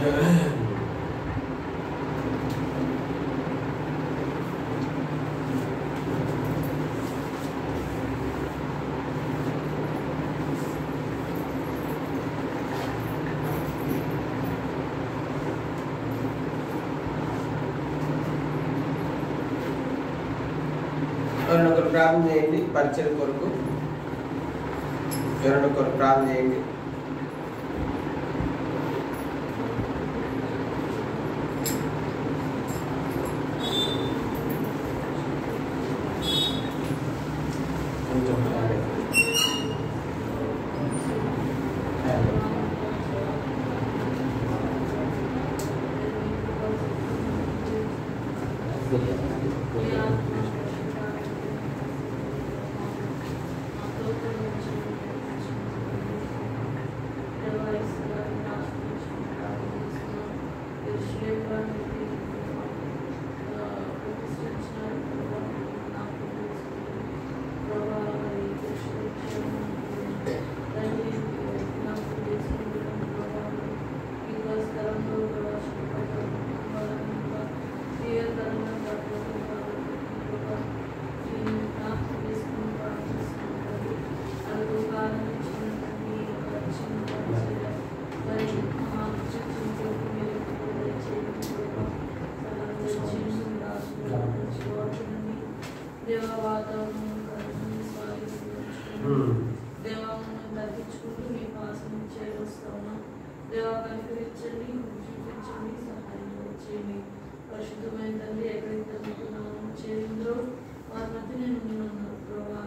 ఎవరైనా ప్రార్థన చేయండి పరిచయం కొరకు. ఎవరైనా కొరకు ప్రార్థన చేయండి. పరిశుద్ధమైన తండ్రి ఎక్కడైతే చేరిందో వారి మధ్య నేను ఉన్నాను ప్రభావ.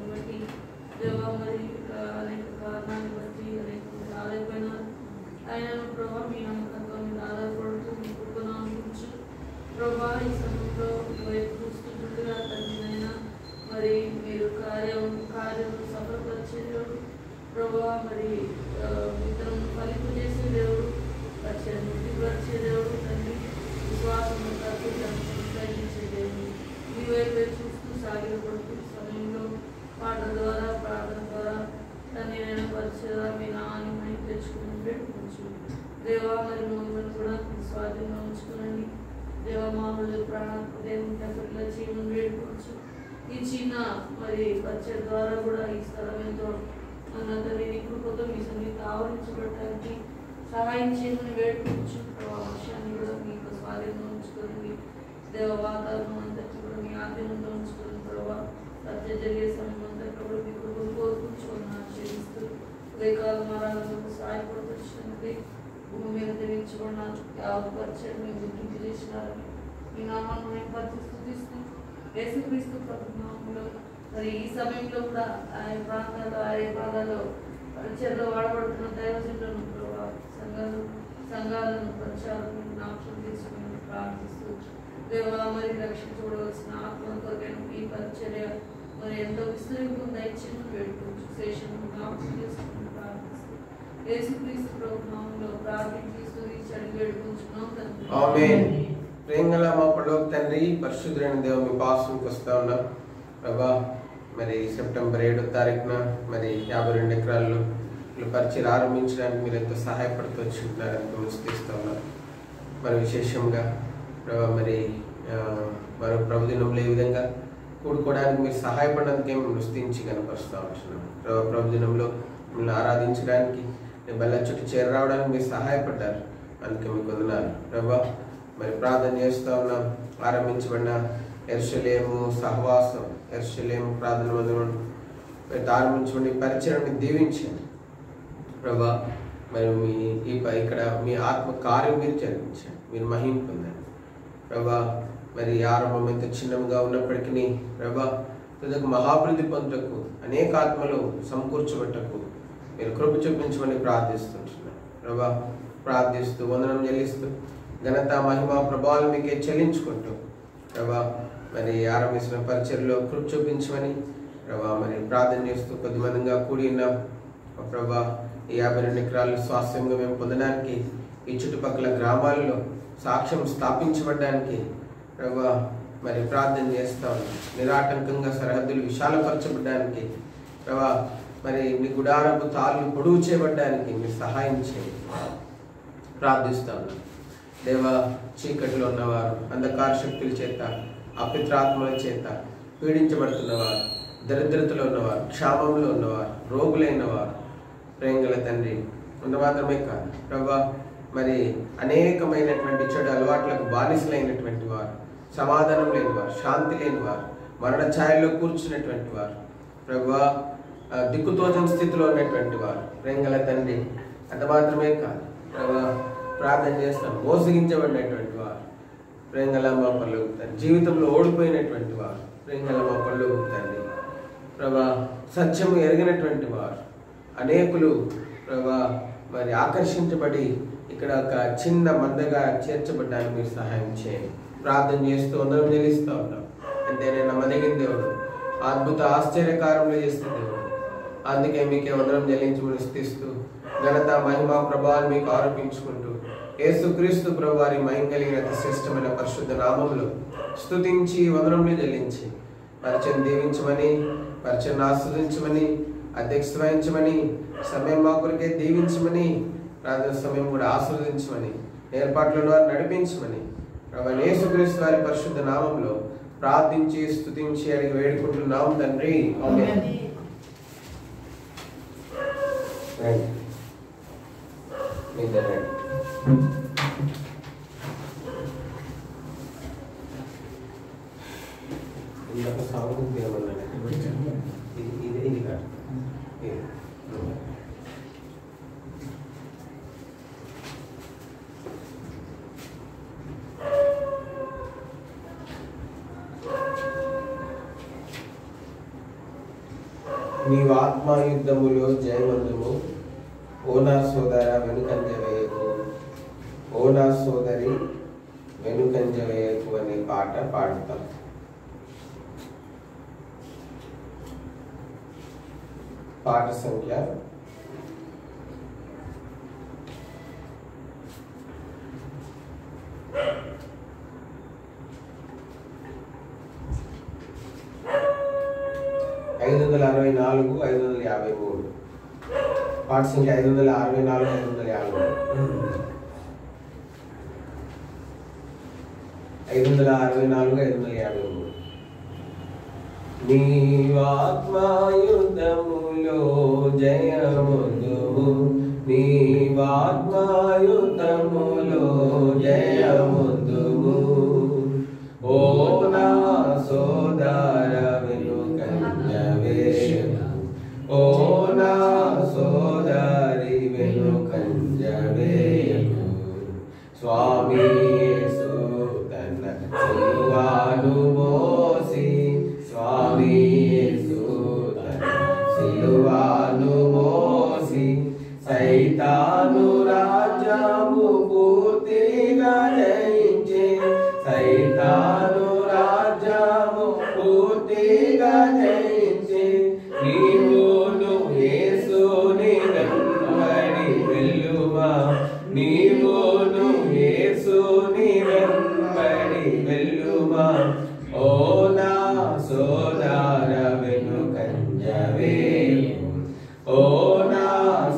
బట్టి దేవా మరి అనేక కారణాన్ని బట్టి అనేక ఆదాయపోయినారు. ఆయన ప్రభావ మీ నమ్మకంతో మీద ఆధారపడుతూ మీ కృపను అనుభవించు ప్రభావ. ఈ సమయంలో వైపు చూస్తుండగా తండ్రినైనా మరి మీరు కార్యం సఫలపరిచేవాడు ప్రభావ. మరి ఇతరులను ఫలింపు చేసే దేవుడు, పరిచయం పరిచే దేవుడు తండ్రి. విశ్వాసం తగ్గించే దేవుడు మీ వైపు చూస్తూ సాగిపడుతూ సమయంలో పాటల ద్వారా ప్రార్థన ద్వారా తండ్రి నేను పరిచయం మీ నాన్ని తెచ్చుకుని పెట్టుకోవచ్చు దేవా. మరి మమ్మల్ని కూడా స్వాధీనంగా ఉంచుకునండి దేవా. మామూలు ప్రాణాత్మ దేవుని దగ్గరలో చేయమని వేడుకోవచ్చు. ఈ చిన్న మరి పరిచయం ద్వారా కూడా ఈ స్థలం ఎంతో అన్నతని కృపతో మీ సన్నిధిని ఆవరించబడటానికి సహాయం చేయమని వేడుకోవచ్చు. విషయాన్ని కూడా మీకు స్వాధీనంగా ఉంచుకోండి దేవ. వాతావరణం అంతటి కూడా మీ ఆధీనంలో ఉంచుకోండి ప్రభావ. సత్య జరిగే సమయం అంతటి కూడా మీ కృపను కోరుకుంటున్నాను ఆశ్రయిస్తూ ఉదయకాల మరణాలకు సహాయపడుతున్నది భూమి మీద తెరించుకున్నాను. యావపరిచయం మేము గుర్తింపు చేసినారని మీ నామాన్ని మేము పరిస్థితిస్తూ యేసుక్రీస్తు ప్రభుత్వంలో మరి ఈ సమయంలో కూడా ఆయా ప్రాంతాల్లో ఆయా భాగాల్లో పరిచయలో వాడబడుతున్న దైవజనులను ప్రభావ సంఘాలను పరిచయాలను జ్ఞాపకం తీసుకుని ప్రార్థిస్తూ దేవా మరి రక్షించబడవలసిన ఆత్మల కొరకైన ఈ పరిచర్య మరి ఎంతో విస్తరింపు దయచేసి వేడుకోవచ్చు. శేషము జ్ఞాపకం చేసుకుని ప్రార్థిస్తూ యేసుక్రీస్తు ప్రభుత్వంలో ప్రార్థిస్తూ అడిగి వేడుకుంటున్నాం తండ్రి. ఆమేన్. ప్రేమగల మా పరలోక తండ్రి, పరిశుద్ధులైన దేవ మీ పాసంకి వస్తా ఉన్నాం ప్రభా. మరి సెప్టెంబర్ 7వ తారీఖున మరి 52 ఎకరాల్లో పరిచయం ఆరంభించడానికి మీరు ఎంతో సహాయపడుతూ వచ్చింటున్నారని మిమ్మల్ని స్తుతిస్తూ ఉన్నాం. మరి విశేషంగా ప్రభా మరి మరో ప్రభుదినంలో ఏ విధంగా కూడుకోవడానికి మీరు సహాయపడడానికి మిమ్మల్ని స్తుతించి కనపరుస్తూ ఉంటున్నాం ప్రభా. ప్రభుదినంలో మిమ్మల్ని ఆరాధించడానికి బల్ల చుట్టూ చేరరావడానికి మీరు సహాయపడ్డారు, అందుకే మీకు వందనాలు ప్రభా. మరి ప్రార్థన చేస్తూ ఉన్నాం. ఆరంభించబడిన యెరూషలేము సహవాసం, యెరూషలేము ప్రార్థన మందిరం ఆరంభించబడి పరిచయాన్ని దీవించండి ప్రభా. మరి మీ ఇక్కడ మీ ఆత్మ కార్యం మీరు జరిగించండి, మీరు మహిమ పొందండి ప్రభా. మరి ఆరంభం ఎంత చిన్నగా ఉన్నప్పటికీ ప్రభా తుదకు మహాభివృద్ధి పొందుటకు అనేక ఆత్మలు సమకూర్చబట్టకు మీరు కృప చూపించమని ప్రార్థిస్తుంటున్నాను ప్రభా. ప్రార్థిస్తూ వందనం చెల్లిస్తూ ఘనత మహిమ ప్రభావాలు మీకే చెల్లించుకుంటూ ప్రభా మరి ఆరంభించిన పరిచయలో కృప చూపించమని ప్రభా మరి ప్రార్థన చేస్తూ కొద్దిమందిగా కూడి ఉన్నాం ప్రభా. ఈ 52 ఎకరాలు స్వాస్థ్యంగా మేము పొందడానికి, ఈ చుట్టుపక్కల గ్రామాల్లో సాక్ష్యం స్థాపించబడడానికి ప్రభా మరి ప్రార్థన చేస్తా ఉన్నాం. నిరాటంకంగా సరిహద్దులు విశాలపరచబడడానికి ప్రభా మరి మీ గుడారపు తాళ్ళు పొడుగు చేయబడ్డానికి మీరు సహాయం చేయండి. ప్రార్థిస్తా ఉన్నాను. దేవా, చీకటిలో ఉన్నవారు, అంధకార శక్తుల చేత, అపిత్రాత్మల చేత పీడించబడుతున్నవారు, దరిద్రతలో ఉన్నవారు, క్షామంలో ఉన్నవారు, రోగులైన వారు, ప్రేంగల తండ్రి, అంత మాత్రమే కాదు ప్రభా, మరి అనేకమైనటువంటి చెడు అలవాట్లకు బానిసలైనటువంటి వారు, సమాధానం లేని వారు, శాంతి లేని వారు, మరణ ఛాయల్లో కూర్చున్నటువంటి వారు, ప్రభా, దిక్కుతోచని స్థితిలో ఉన్నటువంటి వారు, ప్రేంగల తండ్రి, అంత మాత్రమే కాదు ప్రభా, ప్రార్థన చేస్తాం, మోసగించబడినటువంటి వారు, ప్రేంగల మా పర్లోగుతారు, జీవితంలో ఓడిపోయినటువంటి వారు, ప్రేంగల మా పర్లోగుతండి ప్రభా, సత్యము ఎరిగినటువంటి వారు అనేకులు ప్రభా, మరి ఆకర్షించబడి ఇక్కడ ఒక చిన్న మందగా చేర్చబడ్డానికి మీరు సహాయం చేయండి. ప్రార్థన చేస్తూ అందరం చెల్లిస్తూ ఉన్నాం. ఎంతైనా నమ్మదగిన దేవుడు, అద్భుత ఆశ్చర్యకారంలో చేస్తున్న దేవుడు, అందుకే మీకే అందరం చెల్లించమని స్థిస్తూ ఘనత మహిమ ప్రభావాలు మీకు ఆరోపించుకుంటూ యేసుక్రీస్తు ప్రభు వారి మహిమ కలిగిన అతి శ్రేష్టమైన పరిశుద్ధ నామంలో స్తుతించి వందనములు చెల్లించి పరిచయం దీవించమని, పరిచయం ఆస్వాదించమని, అధ్యక్షత వహించమని, సమయం మా కొరికే దీవించమని, ప్రార్థన సమయం కూడా ఆస్వాదించమని, ఏర్పాట్లను వారు నడిపించమని ప్రభు యేసుక్రీస్తు వారి పరిశుద్ధ నామంలో ప్రార్థించి స్తుతించి అడిగి వేడుకుంటున్నాం తండ్రి. ఆమేన్. ఇంకొక సాంగ్ ఏమన్నా ఇది కాదు. నీవు ఆత్మయుద్ధములో జయమందుము, ఓ నా సోదర వెనుకంజ వేయకు, ఓ నా సోదరి వెనుకంజ వేయకు అనే పాట పాడతాం. పాట సంఖ్య 564, 553. పాట సంఖ్య 564, 553. 564, 553. నీవాత్మయుద్ధములో జయముందుము, నీవాత్మయుద్ధములో జయముందుము, ఓ నా సోదర వెనుకంజ వేయకు, ఓ నా సోదరి వెనుకంజ వేయకు. స్వామి యేసు తన సిలువను మోసి, స్వామి యేసు తన సిలువను మోసి, సైతాను రాజ్యము పూర్తిగా జయించి, సైతాను రాజ్యము పూర్తిగా జయించి, నీవును యేసుని వెంబడి వెళ్ళుమా, నీవును యేసుని వెంబడి వెళ్ళుమా, ఓ నా సోదర వెనుకంజ వేయకు, ఓ నా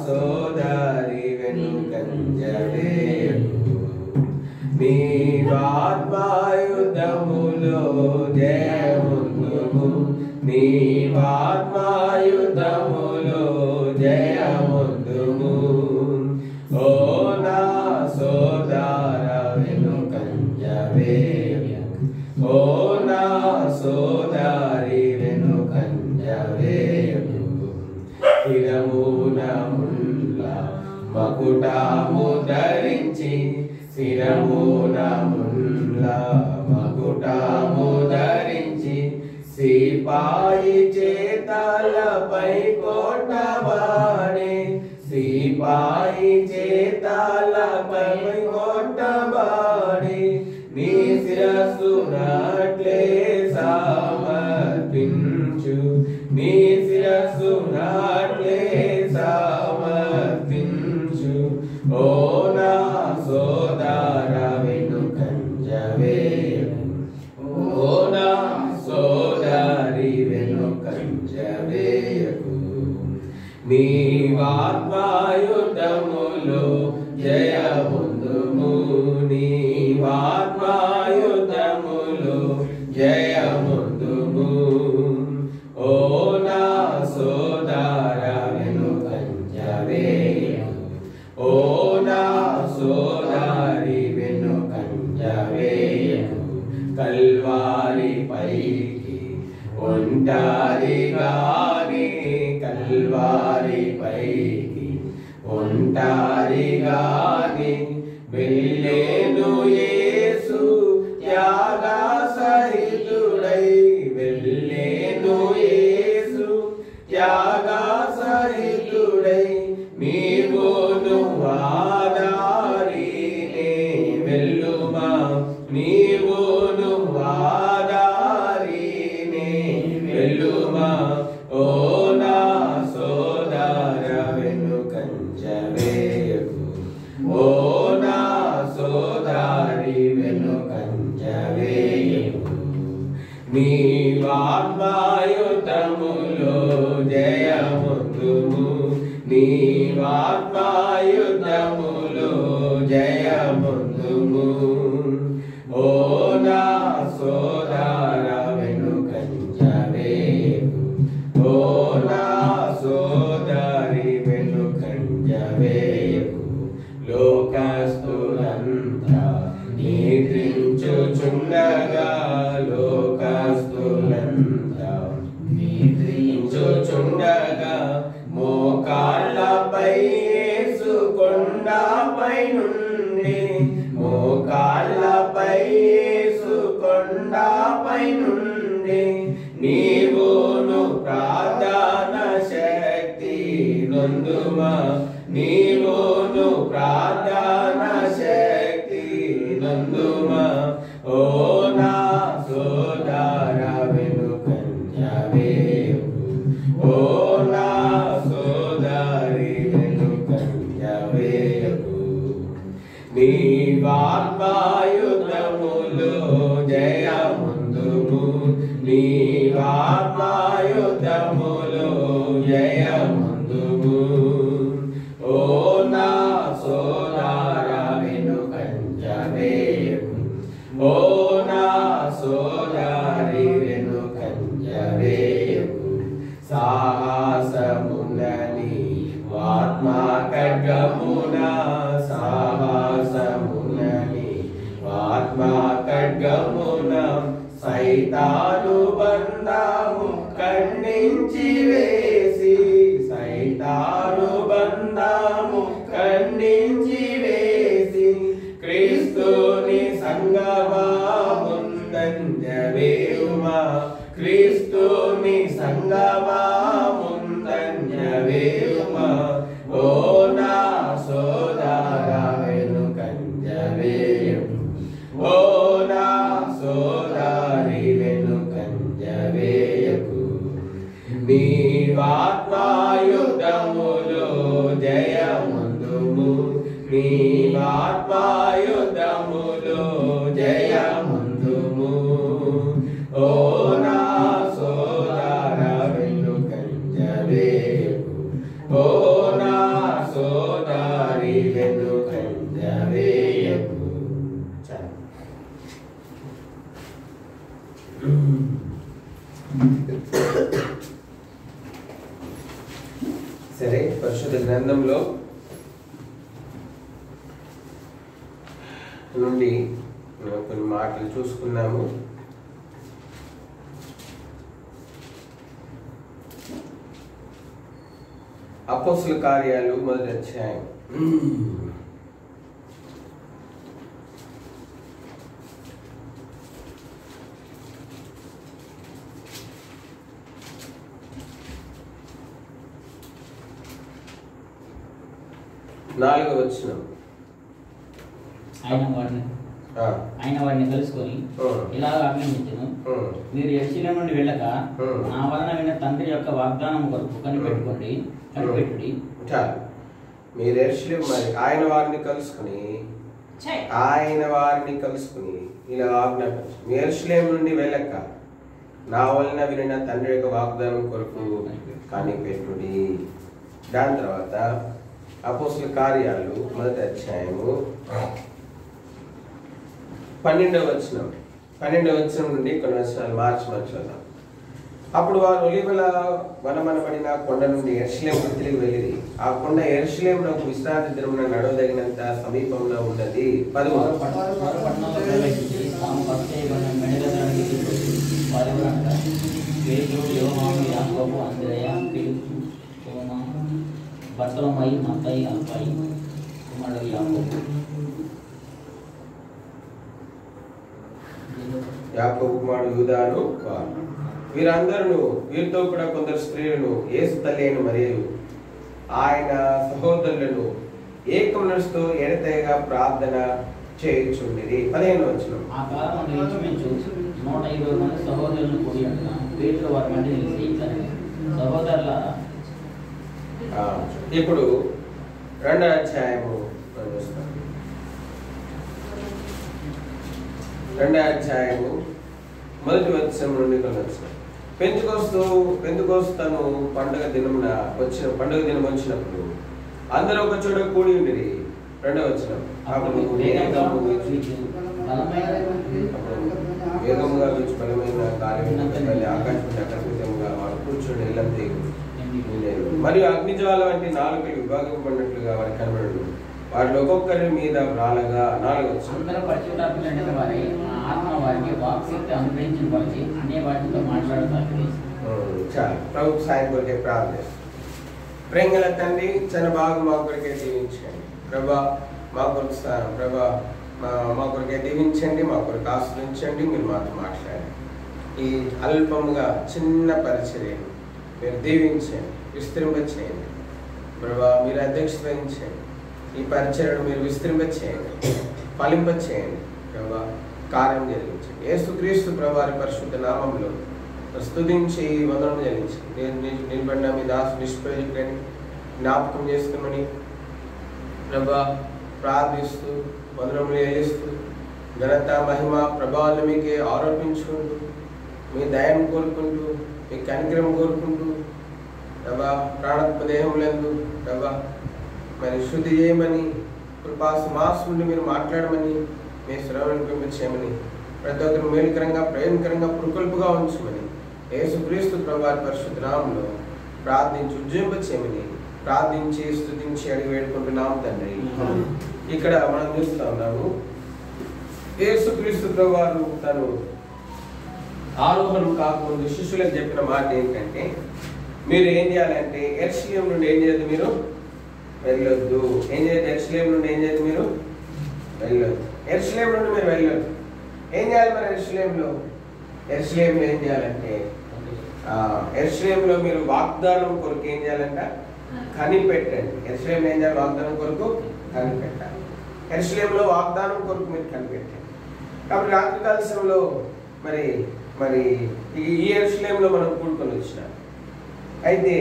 సోదరి వెనుకంజ వేయకు. నీవాత్మయుద్ధములో జయముందుము, నీవాత్మయుద్ధములో జయముందుము, ఓ నా సోదర వెనుకంజ వేయకు, ఓ నా సోదరి వెనుకంజ వేయకు. శిరమున ముల్ల మకుటము ధరించి, శిరమున ముల్ల మకుటము ధరించి, సిపాయి చేతలపై కొట్టబాడే, సిపాయి చేతలపై కొట్టబాడే, నీ శిరస్సు నాట్లే సమర్పించు, నీ శిరస్సు నాట్లే సమర్పించు, ఓ నా సోదర వెనుకంజ వేయకు, ఓ నా సోదరి వెనుకంజ వేయకు. నీవాత్మయుద్ధములో జయముందుము, నీవాత్మాయుధములో జయముందుము. ఓ నా సోదర వెనుకంజ వేయకు, ఓ నా సోదరి వెనుకంజ వేయకు. కల్వారి పైకి ఒంటరిగానే, కల్వారి పైకి ఒంటరిగానే వెళ్ళేను యేసు త్యాగ సహితుడై, వెళ్ళేను యేసు త్యాగ సహితుడై. నీవును వాదారినే వెళ్ళుమా, నీవును వాదారినే వెళ్ళుమా. ఓ నా సోదర వెనుకంజ వేయకు, ఓ నా సోదరి వెనుకంజ వేయకు. నీవాత్మాయుధములో జయముందుము, నీవాత్మాయుధములో జయముందుము. ఓ నా సోదర వెనుకంజ వేయకు, ఓ నా సోదరి వెనుకంజ వేయకు. లోకస్తులంతా నిద్రించుచుండగా, లోకస్తులంతా నిద్రించుచుండగా మోకాళ్ళపై యేసు కొండపై నుండి, మోకాళ్ళపై యేసు కొండపై నుండి. నీవును ప్రార్థన శక్తి నొందుమా, నీవును ప్రార్థన శక్తి నొందుమా. ఓ నా సోదర వెనుకంజ వేయకు, ఓ నా సోదరి వెనుకంజ వేయకు. నీవాత్మాయుధములో జయముందుము, నీవాత్మాయుధములో జయముందుము. ఓ నా సోదర వెనుకంజ వేయకు, ఓ నా సోదరి వెనుకంజ వేయకు. సాహసమునని ఆత్మ ఖడ్గమున, సాహసమునని ఆత్మ ఖడ్గమున సైతాను బంధము ఖండించి వేసి, సైతాను బంధము ఖండించి వేసి. క్రీస్తుని సంగమా ముందంజ వేయుమా, క్రీస్తుని సంగమా ముందంజ వేయుమా. ఓ నా సోదర వెనుకంజ వేయకు, ఓ నా సోదరి వెనుకంజ వేయకు. నీవాత్మాయుధములో జయముందుము, నీవాత్మాయుధములో జయముందుము. ఓ నా సోదర వెనుకంజ వేయకు, ఓ నా సోదరి వెనుకంజ వేయకు. సరే, పరిశుద్ధ గ్రంథంలో నుండి కొన్ని మాటలు చూసుకున్నాము. అపోస్తుల కార్యాలు 1వ అధ్యాయం. నాలుగవ వచనం. ఆయన వారిని కలుసుకొని ఇలా ఆజ్ఞాపించెను, మీరు యెరూషలేము నుండి వెళ్ళక నా వలన విన్న తండ్రి యొక్క వాగ్దానం కొరకు కనిపెట్టుడి. మీరు యెరూషలేము, మరి ఆయన వారిని కలుసుకుని ఇలా ఆజ్ఞాపించు, యెరూషలేము నుండి వెళ్ళక నా వలన వినిన తండ్రి యొక్క వాగ్దానం కొరకు కనిపెట్టుడి. దాని తర్వాత అపోస్తుల కార్యాలు 1వ అధ్యాయము 12వ వచనం నుండి కొన్ని వచనాలు మార్చి చదువుదాం. అప్పుడు వారు ఒలీవల వనమనబడిన కొండ నుండి యెరూషలేముకు తిరిగి వెళ్ళిరి. ఆ కొండ యెరూషలేమునకు విశ్రాంతి దినమున నడవదగినంత సమీపంలో ఉన్నది. 13 యాకోబు కుమారుడు యూదాను వారు. వీరితో కూడా కొందరు స్త్రీలను, యేసు తల్లి అయిన మరియు ఆయన సహోదరులను ఏక మనసుతో ఎడతెగగా ప్రార్థన చేయుచుండిరి. 15వ వచనం. ఆ కాలంలో ఇంచుమించు 120 మంది సహోదరులను కూడి ఉండగా పేతురు వారి మధ్య నిలిచి సహోదరులారా. ఇప్పుడు 2వ అధ్యాయము 2వ అధ్యాయము 1వ వచనం నుండి కొనసాగుతుంది. పెంతెకొస్తను పండుగ దినం వచ్చినప్పుడు అందరూ ఒక చోట కూడి ఉండిరి. 2వ వచనం. వేగముగా వీచు బలమైన కార్యం ఆకాశంగా వారు కూర్చొని ఇల్లంతే మరియు అగ్నిజ్వాల వంటి నాలుకలు విభాగపడినట్లుగా వారి కనబడు. వారిలో ఒక్కొక్కరి మీద రాలగా. 4వ వచనం. అందరూ పరిశుద్ధాత్ములైన వారి ఆత్మ వారికి వాక్శక్తి అనుగ్రహించిన వారికి అనే వాటితో మాట్లాడతారు. చాలా ప్రభు సాయం కొరికే ప్రార్థన. ప్రేంగల తండ్రి, చిన్న భాగం మా కొరికే దీవించండి ప్రభా. మా కొరకు ప్రభా మా కొరికే దీవించండి, మా కొరకు ఆశ్రయించండి. మీరు మాతో మాట్లాడండి. ఈ అల్పముగా చిన్న పరిచర్యను మీరు దీవించండి, విస్తరింపచేయండి ప్రభా. మీరు అధ్యక్షత వహించండి. ఈ పరిచర్యను మీరు విస్తరింపచేయండి, ఫలింపచేయండి ప్రభా. కార్యం జరిగించండి. యేసుక్రీస్తు ప్రభువారి పరిశుద్ధ నామంలో స్తుతించి వందనం చెల్లించండి. నిలబడిన మీ దాసు నిష్ప్రయోజకులని జ్ఞాపకం చేసుకుని ప్రభా ప్రార్థిస్తూ వందనములు చెల్లిస్తూ ఘనత మహిమ ప్రభావాలను మీకే ఆరోపించుకుంటూ మీ దయను కోరుకుంటూ మీ కనికరం కోరుకుంటూ ప్రభా ప్రాణాత్మ దేహములందు ప్రభా మరి శుద్ధి చేయమని, కృపాసుమాసు నుండి మీరు మాట్లాడమని, మీ శ్రవణను పెంపచేయమని, ప్రతి ఒక్కరు మేలుకరంగా ప్రయోజనకరంగా పురుకొల్పుగా ఉంచమని యేసుక్రీస్తు ప్రభువారి పరిశుద్ధ నామములో ప్రార్థించి ఉజ్జీంపచేయమని ప్రార్థించి స్తుతించి అడిగి వేడుకుంటున్నాము తండ్రి. ఇక్కడ మనం చూస్తూ ఉన్నాము, యేసుక్రీస్తు ప్రభువారు తను ఆరోహణం కాకముందు శిష్యులకు చెప్పిన మాట ఏంటంటే, మీరు ఏం చేయాలంటే యెరూషలేము నుండి ఏం చేయదు, మీరు వెళ్ళొద్దు. ఏం చేయదు? యెరూషలేము నుండి ఏం చేయదు, మీరు వెళ్ళొద్దు. యెరూషలేము నుండి మీరు వెళ్ళొద్దు. ఏం చేయాలి మరి యెరూషలేములో ఏం చేయాలంటే, యెరూషలేములో మీరు వాగ్దానం కొరకు ఏం చేయాలంట? కనిపెట్టండి. యెరూషలేములో ఏం చేయాలి? వాగ్దానం కొరకు కనిపెట్టాలి. యెరూషలేములో వాగ్దానం కొరకు మీరు కనిపెట్టండి. కాబట్టి రాత్రి కాలశంలో మరి మరి ఈ యెరూషలేములో మనం కూడుకొని వచ్చినాం. అయితే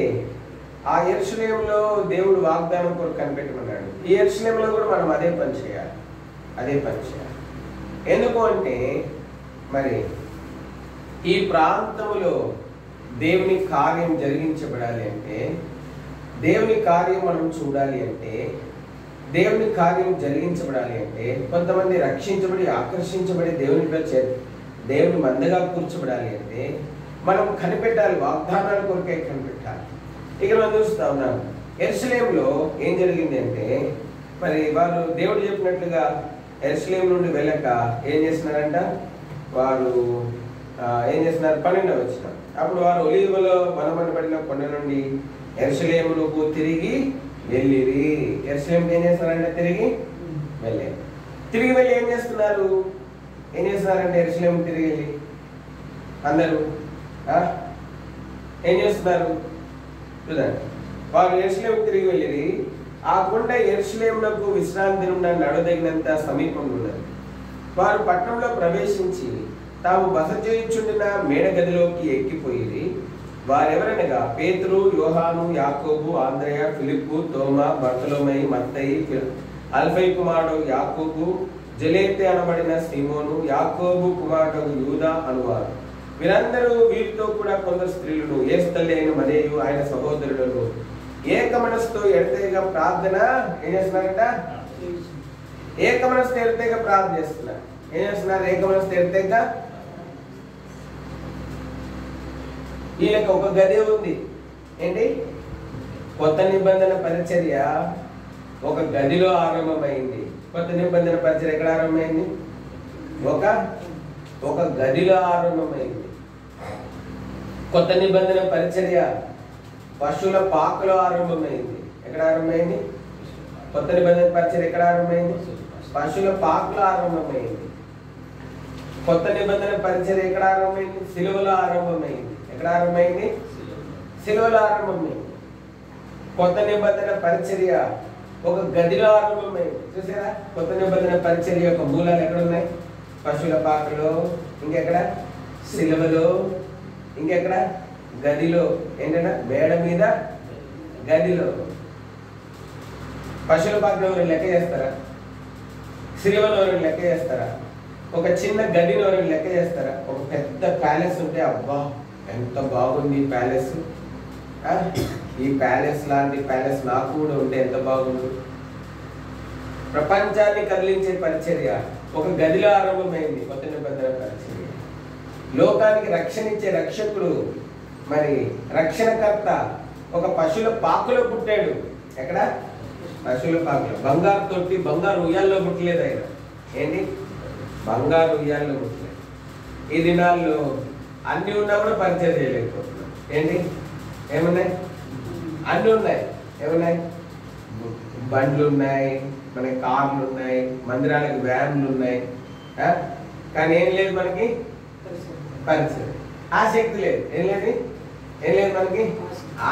ఆ యెరూషలేములో దేవుడు వాగ్దానం కొరకు కనిపెట్టమన్నాడు. ఈ యెరూషలేములో కూడా మనం అదే పని చేయాలి. ఎందుకు అంటే మరి ఈ ప్రాంతములో దేవుని కార్యం జరిగించబడాలి అంటే, దేవుని కార్యం మనం చూడాలి అంటే, దేవుని కార్యం జరిగించబడాలి అంటే, కొంతమంది రక్షించబడి ఆకర్షించబడి దేవుని మందగా కూర్చోబడాలి అంటే మనం కనిపెట్టాలి. వాగ్దానాల కొరకే కనిపెట్టాలి. ఇక్కడ మనం చూస్తా ఉన్నాం, యెరూషలేములో ఏం జరిగింది అంటే, మరి వారు దేవుడు చెప్పినట్లుగా యెరూషలేము నుండి వెళ్ళక ఏం చేస్తున్నారంట? వారు ఏం చేస్తున్నారు? 12వ వచనం. అప్పుడు వారు ఒలీవలో వనమనబడిన కొండ నుండి యెరూషలేమునకు తిరిగి వెళ్ళిరి. యెరూషలేముకి ఏం చేస్తున్నారంటే తిరిగి వెళ్ళి ఏం చేస్తున్నారంటే యెరూషలేము తిరిగి వెళ్ళి అందరూ ఏం చేస్తున్నారు చూడండి. వారు యెరూషలేముకు తిరిగి వెళ్ళిరి. ఆ కొండ యెరూషలేమునకు విశ్రాంతి నుండి నడవదగినంత సమీపంలో ఉన్నది. వారు పట్టణంలో ప్రవేశించి తాము బస చేయుచుండిన మేడగదిలోకి ఎక్కిపోయి వారెవరనగా పేతురు, యోహాను, యాకోబు, ఆంద్రయ, ఫిలిప్పు, తోమా, బర్తలోమయి, మత్తయి, అల్ఫై కుమారుడు యాకోబు, జలేతే అనబడిన సీమోను, యాకోబు కుమారుడు యూదా అనువారు. వీరితో కూడా కొందరు స్త్రీలను, యేసు తల్లి అయిన మరియు ఆయన సహోదరులను ఏక మనసుతో ఎడతెగగా ప్రార్థన ఏం చేస్తున్నారంట? ఏక మనసుతో ఎడతెగగా ప్రార్థన చేస్తున్నారు. ఏం చేస్తున్నారు? ఏక మనసు తెరితేగా వీళ్ళకి ఒక గది ఉంది. ఏంటి? కొత్త నిబంధన పరిచర్య ఒక గదిలో ఆరంభమైంది. కొత్త నిబంధన పరిచర్య ఎక్కడ ఆరంభమైంది? ఒక గదిలో ఆరంభమైంది. కొత్త నిబంధన పరిచర్య పశువుల పాకలో ఆరంభమైంది. ఎక్కడ ఆరంభమైంది? కొత్త నిబంధన పరిచర్య ఎక్కడ ఆరంభమైంది? పశువుల పాకలో ఆరంభమైంది. కొత్త నిబంధన పరిచర్య ఎక్కడ ఆరంభమైంది? సిలువలో ఆరంభమైంది. ఎక్కడ ఆరంభమైంది? సిలువలో ఆరంభమైంది. కొత్త నిబంధన పరిచర్య ఒక గదిలో ఆరంభమైంది. చూసారా? కొత్త నిబంధన పరిచర్య యొక్క మూలాలు ఎక్కడ ఉన్నాయి? పశువుల పాకలో, ఇంకెక్కడ? సిలువలో, ఇంకెక్కడ? గదిలో. ఏంటంటే మేడ మీద గదిలో. పశువుల పాకలో ఎవరు లెక్క చేస్తారా? సిలువలో ఎవరు లెక్క చేస్తారా? ఒక చిన్న గదిలో ఎవరు లెక్క చేస్తారా? ఒక పెద్ద ప్యాలెస్ ఉంటే అబ్బా ఎంత బాగుంది ప్యాలెస్, ఈ ప్యాలెస్ లాంటి ప్యాలెస్ నాకు కూడా ఉంటే ఎంత బాగుంది. ప్రపంచాన్ని కదిలించే పరిచర్య ఒక గదిలో ఆరంభమైంది. కొత్త నిబంధన పరిచర్య. లోకానికి రక్షణ ఇచ్చే రక్షకుడు, మరి రక్షణకర్త ఒక పశువుల పాకులో పుట్టాడు. ఎక్కడ? పశువుల పాకులో. బంగారు తొట్టి, బంగారు ఉయ్యాల్లో పుట్టలేదు ఆయన. ఏంటి? బంగారు ఉయ్యాల్లో పుట్టలేదు. ఈ దినాల్లో అన్ని ఉన్నా కూడా పరిచయం చేయలేకపోతున్నాం. ఏంటి? ఏమున్నాయి? అన్నీ ఉన్నాయి. ఏమున్నాయి? బండ్లు ఉన్నాయి, మనకి కార్లు ఉన్నాయి, మందిరాలకు వ్యాన్లు ఉన్నాయి. కానీ ఏం లేదు మనకి? పరిచయం. ఆసక్తి లేదు. ఏం లేదు మనకి?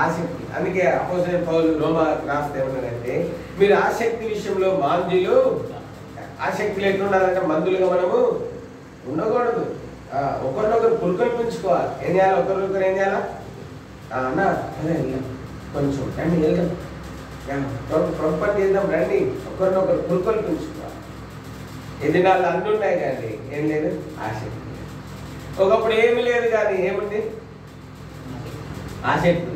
ఆసక్తి. అందుకే అపోస్తలుడైన పౌలు రోమా రాస్తే ఏమన్నాడంటే, మీరు ఆసక్తి విషయంలో మాంద్యులు. ఆసక్తి లేకుండాలంటే మందులుగా మనము ఉండకూడదు. ఒకరినొకరు పురుకొల్పించుకోవాలి. ఏం చేయాలి? ఒకరినొకరు ఏం చేయాలా? అన్న అదే కొంచెం రండి వెళ్దాం, ప్రొపంచం చేద్దాం రండి, ఒకరినొకరు పురుకొల్పించుకోవాలి. ఈ దినాల్లో అన్నీ ఉన్నాయి కానీ ఏం లేదు? ఆసక్తి. ఒకప్పుడు ఏమి లేదు కానీ ఏముంది? ఆసక్తి.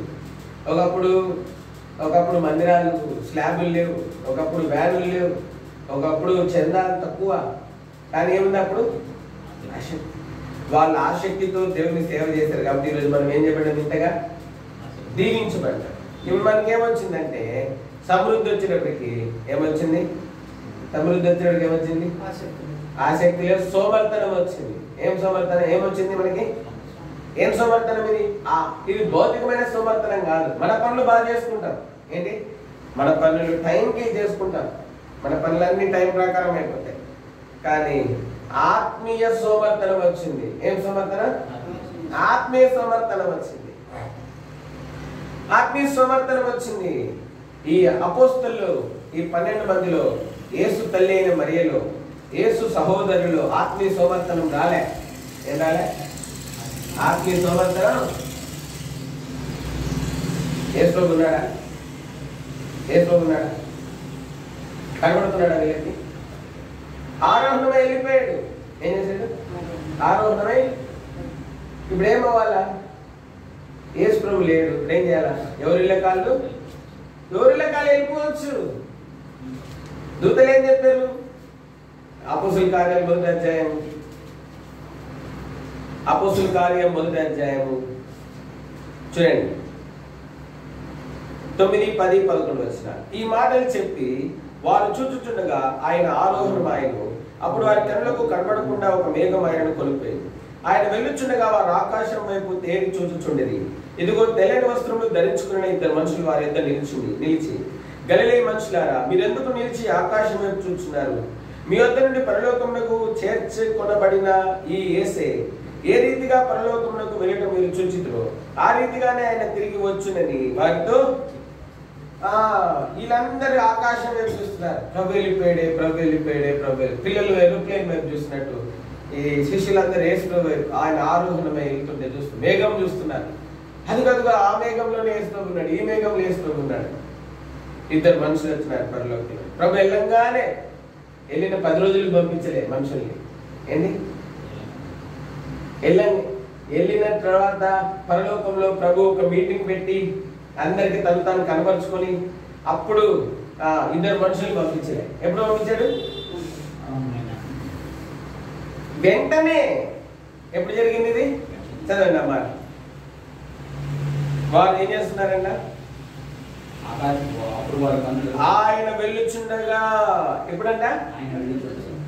ఒకప్పుడు మందిరాలు స్లాబులు లేవు, ఒకప్పుడు వ్యానులు లేవు, ఒకప్పుడు చందాలు తక్కువ. కానీ ఏముంది అప్పుడు? ఆసక్తి. వాళ్ళ ఆసక్తితో దేవుని సేవ చేశారు కాబట్టి ఈరోజు మనం ఏం చేయబడ్డాం? ఇంతగా దీవించబడ్డాం. ఇప్పుడు మనకి ఏమొచ్చిందంటే సమృద్ధి వచ్చినప్పటికి ఏమొచ్చింది? సమృద్ధి వచ్చినప్పటికి ఏమొచ్చింది? ఆసక్తి లేదు, సోమర్తనం వచ్చింది. ఏం సోమర్తనం? ఏమొచ్చింది మనకి? ఏం సోమర్తనం ఇది? ఇది భౌతికమైన సోమర్తనం కాదు. మన పనులు బాగా చేసుకుంటాం. ఏంటి? మన పనులు టైంకి చేసుకుంటాం. మన పనులన్నీ టైం ప్రకారం అయిపోతాయి. కానీ ఆత్మీయ సోమర్తనం వచ్చింది. ఏం సోమర్తనం? ఆత్మీయ సమర్థనం వచ్చింది. ఆత్మీయ సమర్థనం వచ్చింది. ఈ అపోస్తలు, ఈ 12 మందిలో, యేసు తల్లి అయిన మరియలో, యేసు సహోదరులు ఆత్మీయ సమర్థనం రాలే. ఏం రాలే? ఆత్మీయ సమర్థనం. యేసు ప్రభు ఉన్నాడా? యేసు ప్రభు ఉన్నాడా? కనబడుతున్నాడా వీళ్ళకి? ఆరోహణమై వెళ్ళిపోయాడు. ఏం చేశాడు? ఆరోహణమై. ఇప్పుడు ఏమవ్వాలా? యేసు ప్రభు లేడు. ఇప్పుడు ఏం చేయాలా? ఎవరిళ్ళ కాళ్ళు వెళ్ళిపోవచ్చు. దూతలు ఏం చెప్పారు? అపోస్తుల కార్యం మొదటి అధ్యాయము చూడండి, 9, 10, 11 వచనాలు. ఈ మాటలు చెప్పి వారు చూచుచుండగా ఆయన ఆరోహణమాయను. అప్పుడు వారి కన్నులకు కనబడకుండా ఒక మేఘం ఆయనను కొలిపోయింది. ఆయన వెళ్ళుచుండగా వారు ఆకాశం వైపు తేరి చూచుచుండేది. ఇదిగో తెల్లని వస్త్రములు ధరించుకున్న 2 మనుషులు వారి యొద్ద నిలిచి, గలిలయ మనుషులారా, మీరెందుకు నిలిచి ఆకాశం వైపు చూచున్నారు? మీ వద్ద నుండి పరలోకమునకు చేర్చుకొనబడిన ఈ యేసే ఏ రీతిగా పరలోకమునకు వెళ్ళటం మీరు చూచితురో ఆ రీతిగానే ఆయన తిరిగి వచ్చునని వారితో. వీళ్ళందరూ ఆకాశం వైపు చూస్తున్నారు. ప్రభు వెళ్ళిపోయాడే. పిల్లలు ఏరోప్లేన్ వైపు చూస్తున్నట్టు ఈ శిష్యులందరూ యేసు ప్రభు వైపు, ఆయన ఆరోహణమై వెళ్తుంటే చూస్తున్నారు. మేఘం చూస్తున్నారు. అది కదుగా ఆ మేఘంలోనే యేసు ప్రభు ఉన్నాడు, ఈ మేఘంలో యేసు ప్రభు ఉన్నాడు. 2 మనుషులు వచ్చినారు పరలోకి. ప్రభు వెళ్ళంగానే వెళ్ళిన 10 రోజులు పంపించలే మనుషుల్ని. ఏంటి? వెళ్ళిన తర్వాత పరలోకంలో ప్రభు ఒక మీటింగ్ పెట్టి అందరికి తాను కనపరుచుకొని అప్పుడు 2 మనుషులు పంపించలే. ఎప్పుడు పంపించాడు? వెంటనే ఎప్పుడు జరిగింది ఇది? చదవండి అన్నమాట. వారు ఏం చేస్తున్నారంట? ఆయన వెళ్ళుచుండగా. ఎప్పుడంట?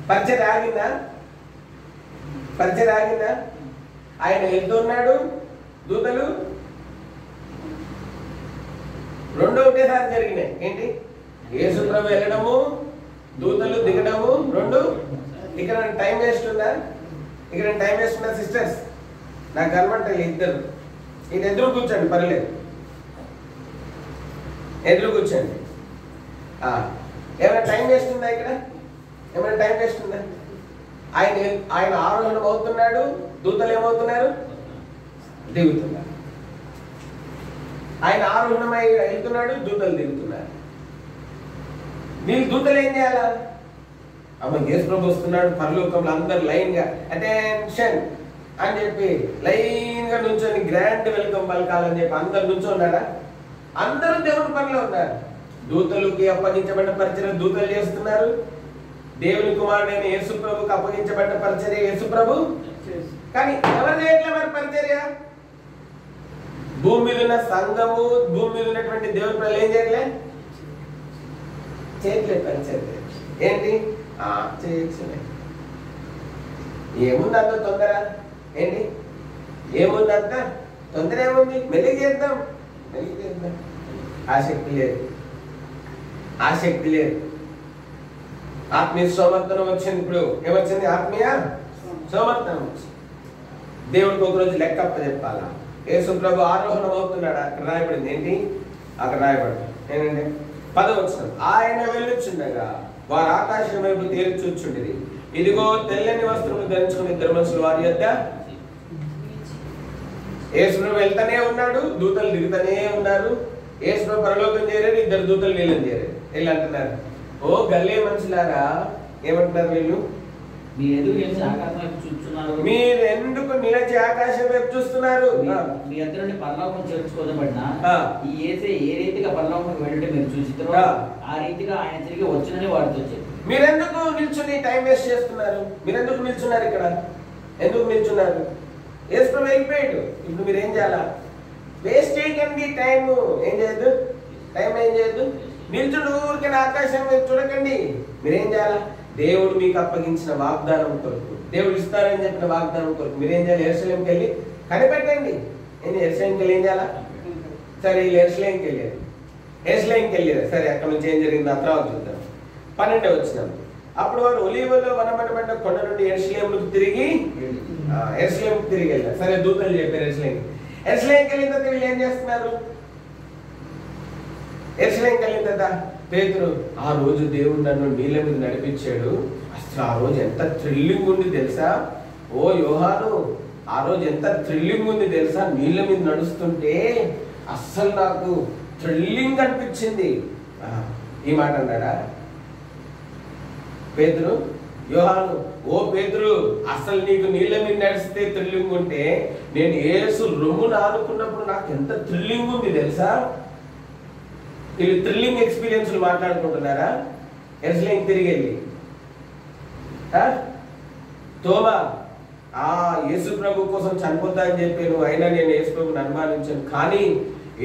పరిచయం ఆగిందా? పరిచయం ఆగిందా? ఆయన వెళ్తున్నాడు, దూతలు రెండో ఒకటేసారి జరిగినాయి. ఏంటి? యేసు ప్రభు వెళ్ళడము, దూతలు దిగడము, రెండు. ఇక్కడ టైం వేస్ట్ ఉందా? ఇక్కడ టైం వేస్ట్ ఉందా సిస్టర్స్? నాకు కనబట్టాలి ఇద్దరు. ఇది ఎదురు కూర్చోండి, పర్లేదు, ఎదురు కూర్చోండి. ఏమైనా టైం వేస్ట్ ఉందా? ఇక్కడ ఏమైనా టైం వేస్ట్ ఉందా? ఆయన ఆరోహణం అవుతున్నాడు, దూతలు ఏమవుతున్నారు? దిగుతున్నారు. ఆయన ఆరోహణమై వెళ్తున్నాడు, దూతలు దిగుతున్నారు. వీళ్ళు దూతలు ఏం చేయాలా? అమ్మ యేసు ప్రభు వస్తున్నాడు, పరలోకంలో అందరు లైన్ గా అటెన్షన్ అని చెప్పి లైన్ గా నుంచొని గ్రాండ్ వెల్కమ్ పలకాలని చెప్పి అందరు నుంచోన్నారా? అందరూ దేవుని పనిలో ఉన్నారు. దూతలకి అప్పగించబడ్డ పరిచర్య దూతలు చేస్తున్నారు. దేవుని కుమారుడైన యేసు ప్రభుకి అప్పగించబడ్డ పరిచర్య యేసు ప్రభు. కానీ ఎవరు చేయట్లే మరి పరిచర్య? భూమి మీద ఉన్న సంఘము, భూమి మీద ఉన్నటువంటి దేవుని ప్రజలు ఏం చేయట్లే? చేయట్లేదు పరిచర్య. ఏంటి? చేయొచ్చు. ఏముంది అంత తొందర? ఏంటి ఏముంది అంత తొందర? ఏముంది? మెల్లిగా చేద్దాం, మెల్లిగా చేద్దాం. ఆసక్తి లేదు, ఆసక్తి లేదు. ఆత్మీయ సమర్థనం వచ్చింది. ఇప్పుడు ఏమొచ్చింది? ఆత్మీయ సమర్థనం వచ్చింది. దేవుడికి ఒక రోజు లెక్క చెప్పాలా? యేసు ప్రభు ఆరోహణం అవుతున్నాడు. అక్కడ రాయబడింది ఏంటి? అక్కడ రాయబడింది ఏంటంటే 10వ వచనం. ఆయన వెళ్ళుచుండగా వారు ఆకాశం వైపు తేరి చూచుండేది. ఇదిగో తెల్లని వస్త్రములు ధరించుకుని ఇద్దరు మనుషులు వారి యొద్ద. యేసు ప్రభు వెళ్తానే ఉన్నాడు, దూతలు దిగుతూనే ఉన్నారు. యేసు ప్రభు పరలోకం చేరారు, ఇద్దరు దూతలు వీళ్ళని చేరారు. వీళ్ళు అంటున్నారు, ఓ గల్లే మనుషులారా, ఏమంటున్నారు వీళ్ళు? మీరు ఎందుకు నిలిచి ఆకాశం వైపు చూస్తున్నారు? మీ అందరిని పరలోకం చేర్చుకోదబడినా ఈ యేసే ఏ రీతిగా పరలోకం వెళ్ళడం మీరు చూసిరో ఆ రీతిగా ఆయన తిరిగి వచ్చునని వారితో చెప్పారు. మీరెందుకు నిల్చుని టైం వేస్ట్ చేస్తున్నారు? మీరెందుకు నిల్చున్నారు ఇక్కడ? ఎందుకు నిల్చున్నారు? యేసు ప్రభు వెళ్ళిపోయాడు. ఇప్పుడు మీరు ఏం చేయాలా? వేస్ట్ చేయకండి టైం. ఏం చేయొద్దు, టైం ఏం చేయొద్దు. నిల్చుడు ఊరికే ఆకాశం వైపు చూడకండి. మీరేం చేయాలా? దేవుడు మీకు అప్పగించిన వాగ్దానం కొరకు, దేవుడు ఇస్తారని చెప్పిన వాగ్దానం కొరకు మీరేం చేయాలి? యెరూషలేముకి వెళ్ళి కనిపెట్టండి. యెరూషలేముకి వెళ్ళి ఏం చేయాలా? సరే వీళ్ళు యెరూషలేముకి వెళ్ళారు, యెరూషలేముకి వెళ్ళారు. సరే అక్కడ నుంచి ఏం జరిగింది ఆ తర్వాత చూద్దాం. 12వ వచనం. అప్పుడు వారు ఒలీవలో వనబడబడ్డ కొండ నుండి యెరూషలేముకు తిరిగి వెళ్ళారు. సరే దూతలు చెప్పారు యెరూషలేముకి. యెరూషలేముకి వెళ్ళిన తర్వాత వీళ్ళు ఏం చేస్తున్నారు? యెరూషలేముకి వెళ్ళిన తర్వాత పేతురు, ఆ రోజు దేవుడు నన్ను నీళ్ళ మీద నడిపించాడు, అసలు ఆ రోజు ఎంత థ్రిల్లింగ్ ఉంది తెలుసా? ఓ యోహాను, ఆ రోజు ఎంత థ్రిల్లింగ్ ఉంది తెలుసా? నీళ్ళ మీద నడుస్తుంటే అస్సలు నాకు థ్రిల్లింగ్ అనిపించింది. ఈ మాట అన్నాడా పేతురు? యోహాను, ఓ పేతురు, అసలు నీకు నీళ్ళ మీద నడిస్తే థ్రిల్లింగ్ ఉంటే నేను యేసు రొమ్మును ఆనుకున్నప్పుడు నాకు ఎంత థ్రిల్లింగ్ ఉంది తెలుసా? వీళ్ళు థ్రిల్లింగ్ ఎక్స్పీరియన్స్లు మాట్లాడుకుంటున్నారా? యెరూషలేముకి తిరిగి వెళ్ళి తోమా, యేసు ప్రభు కోసం చనిపోతా అని చెప్పాను, అయినా నేను యేసు ప్రభుని అనుమానించాను, కానీ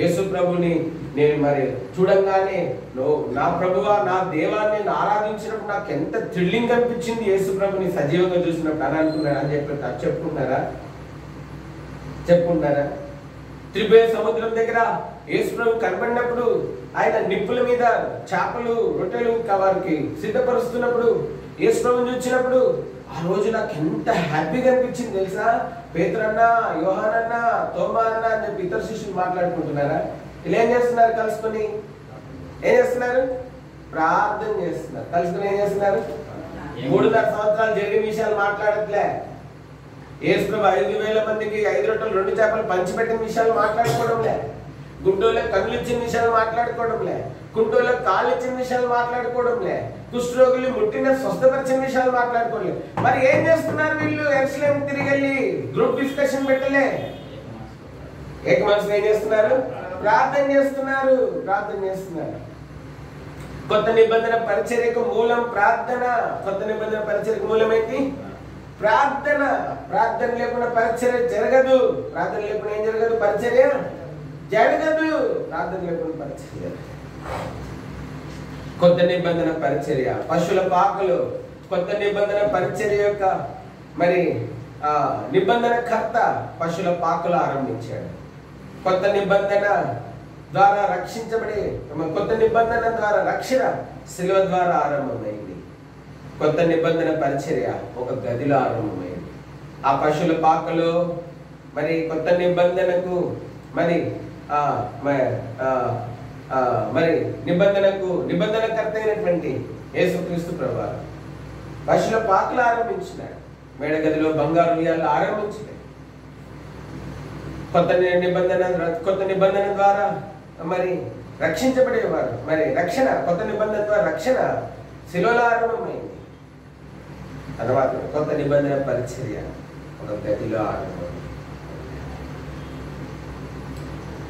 యేసు ప్రభుని నేను మరి చూడంగానే నా ప్రభువా, నా దేవాన్ని నేను ఆరాధించినప్పుడు నాకు ఎంత థ్రిల్లింగ్ అనిపించింది యేసు ప్రభుని సజీవంగా చూసినప్పుడు అని అంటున్నారా అని చెప్పి చెప్పుకుంటారా? త్రిబే సముద్రం దగ్గర యేసు ప్రభు కనబడినప్పుడు ఆయన నిప్పుల మీద చేపలు రొట్టెలు వారికి సిద్ధపరుస్తున్నప్పుడు యేసు ప్రభుని చూసినప్పుడు ఆ రోజు నాకు ఎంత హ్యాపీగా అనిపించింది తెలుసా? పేతురన్న, యోహానన్న, తోమా అన్న అని చెప్పి ఇతర శిష్యులు మాట్లాడుకుంటున్నారా? వీళ్ళు ఏం చేస్తున్నారు? కలుసుకొని ఏం చేస్తున్నారు? ప్రార్థన చేస్తున్నారు. కలుసుకొని ఏం చేస్తున్నారు? 3.5 సంవత్సరాలు జరిగిన విషయాలు మాట్లాడట్లే. యేసు ప్రభు 5,000 మందికి 5 రొట్టెలు 2 చేపలు పంచిపెట్టిన విషయాలు మాట్లాడుకోవడంలే. గుడ్డోళ్ళకి కళ్ళు ఇచ్చిన విషయాలు మాట్లాడుకోవడంలే. కుంటోళ్ళకి కాళ్ళు ఇచ్చిన విషయాలు మాట్లాడుకోవడంలే. కుష్ఠరోగులు ముట్టిన స్వస్థపరిచిన విషయాలు మాట్లాడుకోలేదు. మరి ఏం చేస్తున్నారు వీళ్ళు? యెరూషలేముకి తిరిగి వెళ్ళి గ్రూప్ డిస్కషన్ పెట్టలే. ఏక మనసులో ఏం చేస్తున్నారు? ప్రార్థన చేస్తున్నారు. కొత్త నిబంధన పరిచర్యకు మూలం ప్రార్థన. కొత్త నిబంధన పరిచర్యకు మూలం ఏంటి? ప్రార్థన లేకుండా పరిచర్య జరగదు. ప్రార్థన లేకుండా ఏం జరగదు? పరిచర్య జరగదు. ప్రార్థన లేకుండా పరిచర్య జరగదు. కొత్త నిబంధన పరిచర్య, పశువుల పాకలు, కొత్త నిబంధన పరిచర్య యొక్క మరి నిబంధన కర్త పశువుల పాకలు ఆరంభించాడు. కొత్త నిబంధన ద్వారా రక్షించబడి, కొత్త నిబంధన ద్వారా రక్షణ శిలువ ద్వారా ఆరంభమైంది. కొత్త నిబంధన పరిచర్య ఒక గదిలో ఆరంభమైంది. ఆ పశువుల పాకలు మరి కొత్త నిబంధనకు మరి నిబంధనకర్త అయినటువంటి యేసుక్రీస్తు ప్రభువు పశువుల పాకలు ఆరంభించినాడు. మేడగదిలో బంగారు ఉయ్యాలు ఆరంభించినాడు. కొత్త నిబంధన ద్వారా మరి రక్షించబడేవారు. మరి రక్షణ, కొత్త నిబంధన ద్వారా రక్షణ శిలువలో ఆరంభమైంది. తర్వాత కొత్త నిబంధన పరిచర్య ఒక గదిలో ఆరంభమైంది.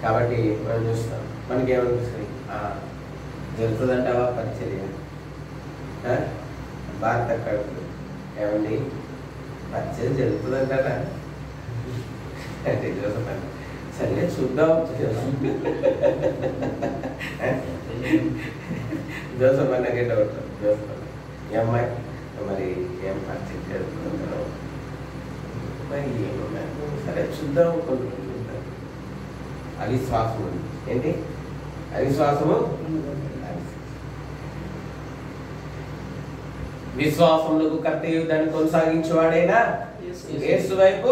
కాబట్టి మనం చూస్తాం, మనకి ఏమనిపిస్తుంది? జరుగుతుందంటావా పరిచర్య? భారత కడుపు ఏమండి పరిచర్య జరుగుతుందంటారా అంటే జరుగుతుందంట. సరే చూద్దాం. Joseph అన్నకే doubt. జోసఫ్ అన్న ఈ అమ్మాయి మరి ఏం పరిచయం జరుగుతుందంటారు, మరి ఏమన్నా సరే చూద్దాం. కొన్ని చూద్దాం. అవిశ్వాసం ఉంది. ఏంటి అవిశ్వాసము? విశ్వాసంలో కర్తయ్య దాన్ని కొనసాగించేవాడైనా యేసు వైపు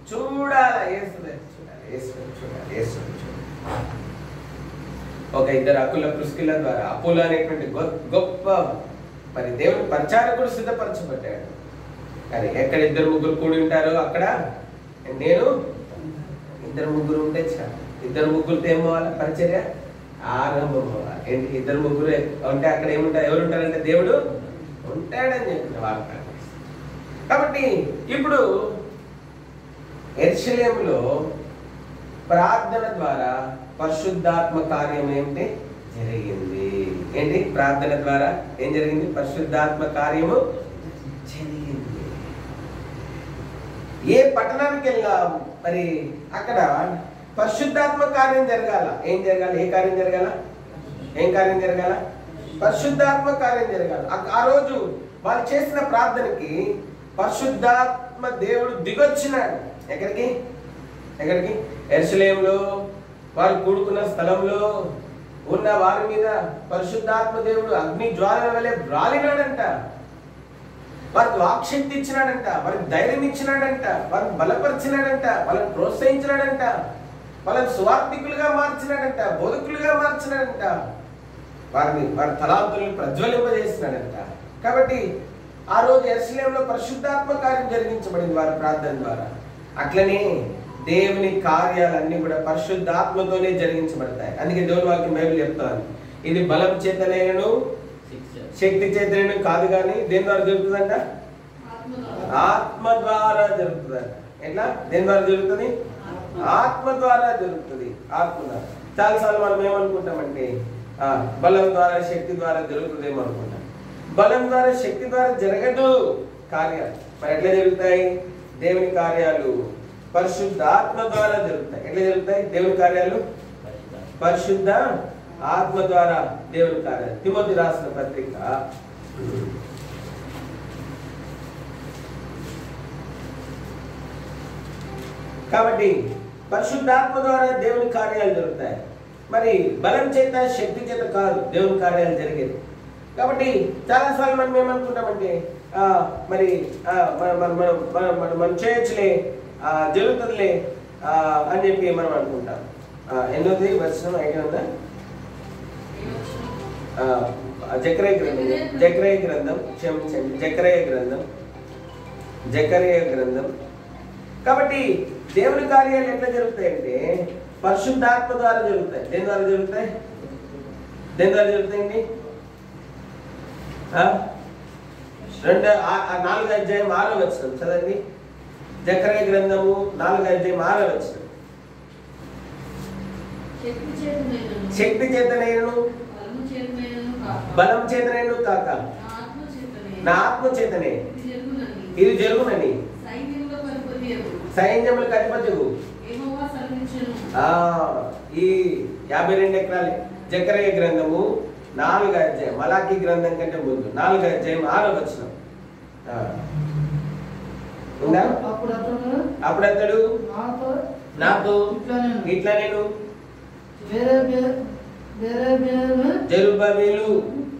చూడాలి. యేసు వైపు చూడాలి. యేసు వైపు చూడాలి. యేసు వైపు చూడాలి. ఒక ఇద్దరు అకుల ప్రిస్కిల ద్వారా అపోలో అనేటువంటి గొప్ప మరి దేవుని పరిచారకుడు సిద్ధపరచబడ్డాడు. కానీ ఎక్కడ ఇద్దరు ముగ్గురు కూడి ఉంటారో అక్కడ నేను ఇద్దరు ముగ్గురు ఉంటే చాలు. ఇద్దరు ముగ్గురితో ఏమవ్వాలి? పరిచర్య ఆరంభం అవ్వాలి. ఏంటి ఇద్దరు ముగ్గురు అంటే అక్కడ ఏముంటారు? ఎవరు ఉంటారంటే దేవుడు ఉంటాడని చెప్పిన వార్త. కాబట్టి ఇప్పుడు యెరూషలేములో ప్రార్థన ద్వారా పరిశుద్ధాత్మ కార్యం ఏంటి జరిగింది? ఏంటి ప్రార్థన ద్వారా ఏం జరిగింది? పరిశుద్ధాత్మ కార్యము జరిగింది. ఏ పట్టణానికి వెళ్ళినా మరి అక్కడ పరిశుద్ధాత్మ కార్యం జరగాల. ఏం జరగాలి? ఏ కార్యం జరగాల? ఏం కార్యం జరగాల? పరిశుద్ధాత్మ కార్యం జరగాలి. ఆ రోజు వాళ్ళు చేసిన ప్రార్థనకి పరిశుద్ధాత్మ దేవుడు దిగొచ్చినాడు. ఎక్కడికి? యెరూషలేములో వాళ్ళు కూడుకున్న స్థలంలో ఉన్న వారి మీద పరిశుద్ధాత్మ దేవుడు అగ్ని జ్వాలల వలె రాలినాడంట. వారికి వాక్శక్తి ఇచ్చినాడంట, వారికి ధైర్యం ఇచ్చినాడంట, వారిని బలపరిచినాడంట, వాళ్ళని ప్రోత్సహించినాడంట, వాళ్ళని సువార్థికులుగా మార్చినాడంట, బోధకులుగా మార్చినాడంట, వారి తలాంతులను ప్రజ్వలింపజేసినాడంట. కాబట్టి ఆ రోజు యెరూషలేములో పరిశుద్ధాత్మ కార్యం జరిగించబడింది వారి ప్రార్థన ద్వారా. అట్లనే దేవుని కార్యాలన్నీ కూడా పరిశుద్ధాత్మతోనే జరిగించబడతాయి. అందుకే దేవుని వాక్యం బైబిల్ చెప్తాను, ఇది బలం చేతనైనను శక్తి చేతనైన కాదు, కానీ దేని ద్వారా జరుగుతుందంట? ఆత్మ ద్వారా జరుగుతుందంట. ఎట్లా? దేని ద్వారా జరుగుతుంది? ఆత్మ ద్వారా జరుగుతుంది. ఆత్మ ద్వారా. చాలాసార్లు మనం ఏమనుకుంటామంటే బలం ద్వారా శక్తి ద్వారా జరుగుతుందేమో అనుకుంటాం. బలం ద్వారా శక్తి ద్వారా జరగదు కార్యాలు. మరి ఎట్లా జరుగుతాయి? దేవుని కార్యాలు పరిశుద్ధ ఆత్మ ద్వారా జరుగుతాయి. ఎట్లా జరుగుతాయి దేవుని కార్యాలు? పరిశుద్ధ ఆత్మ ద్వారా దేవుని కార్యాలు. తిమోతి రాసిన పత్రిక 1 కాబట్టి పరిశుద్ధాత్మ ద్వారా దేవుని కార్యాలు జరుగుతాయి. మరి బలం చేత శక్తి చేత కాదు దేవుని కార్యాలు జరిగేది. కాబట్టి చాలాసార్లు మనం ఏమనుకుంటామంటే మరి మనం చేయొచ్చులే, జరుగుతుందిలే అని చెప్పి మనం అనుకుంటాం. ఎన్నోది వచనం ఐడియా ఉందా? జకరియా గ్రంథం. కాబట్టి దేవుని కార్యాలు ఎట్లా జరుగుతాయంటే పరిశుద్ధాత్మ ద్వారా జరుగుతాయి. దేని ద్వారా జరుగుతాయి? దేని ద్వారా జరుగుతాయండి? 4:6 చదండి. జకరియా గ్రంథము 4:6 శక్తి చేతనైనను బలం చేతనైనను కాక నా ఆత్మ చేతనే ఇది జరుగునని సైన్యములకు అధిపతివు ఈ 52 ఎకరాలు జకరియా గ్రంథము 4వ అధ్యాయం, మలాకి గ్రంథం కంటే ముందు 4వ అధ్యాయం 6వ వచనం. అప్పుడు అతడు నాతో ఇట్లా నేను జెరుబ్బాబెలు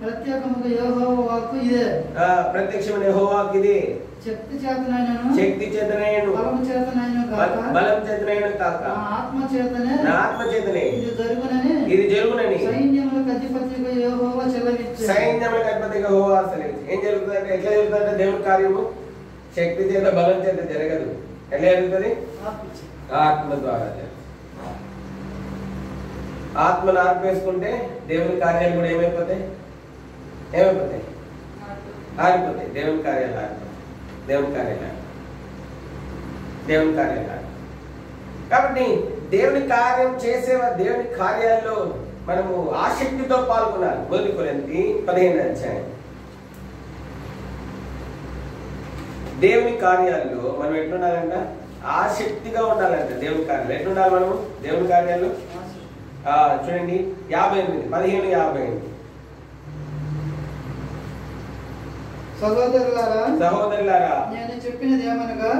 ప్రత్యేకముగా యెహోవా వాక్కు ఇదే, ప్రత్యక్షమైన యెహోవా వాక్కు ఇదే, శక్తి చేతనైనను శక్తి చేతనైనను బలము చేతనైనను కాక బలం చేతనైనను కాక నా ఆత్మ చేతనే ఇది జరుగునని సైన్యములకు అధిపతిగా యెహోవా సెలవిచ్చాడు. సైన్యములకు అధిపతిగా యెహోవా సెలవిచ్చాడు. ఏం జరుగుతుందంటే, ఎట్లా జరుగుతుందంటే దేవుని కార్యము శక్తి చేత బలం చేత జరగదు. ఎట్లా జరుగుతుంది? ఆత్మ ద్వారా జరుగుతుంది. ఆత్మను ఆర్పేసుకుంటే దేవుని కార్యాలు కూడా ఏమైపోతాయి? ఆరిపోతాయి. దేవుని కార్యాలు ఆరిపోతాయి. దేవుని కార్యాలు కాబట్టి దేవుని కార్యం చేసేవా దేవుని కార్యాల్లో మనము ఆసక్తితో పాల్గొనాలి. 1 కొరింథీ 15వ అధ్యాయం. దేవుని కార్యాల్లో మనం ఎట్లుండాలంట? ఆసక్తిగా ఉండాలంట. దేవుని కార్యాలు ఎట్లుండాలి మనము? దేవుని కార్యాలు చూడండి 15:58. సహోదరులారా నేను చెప్పినది ఏమనగా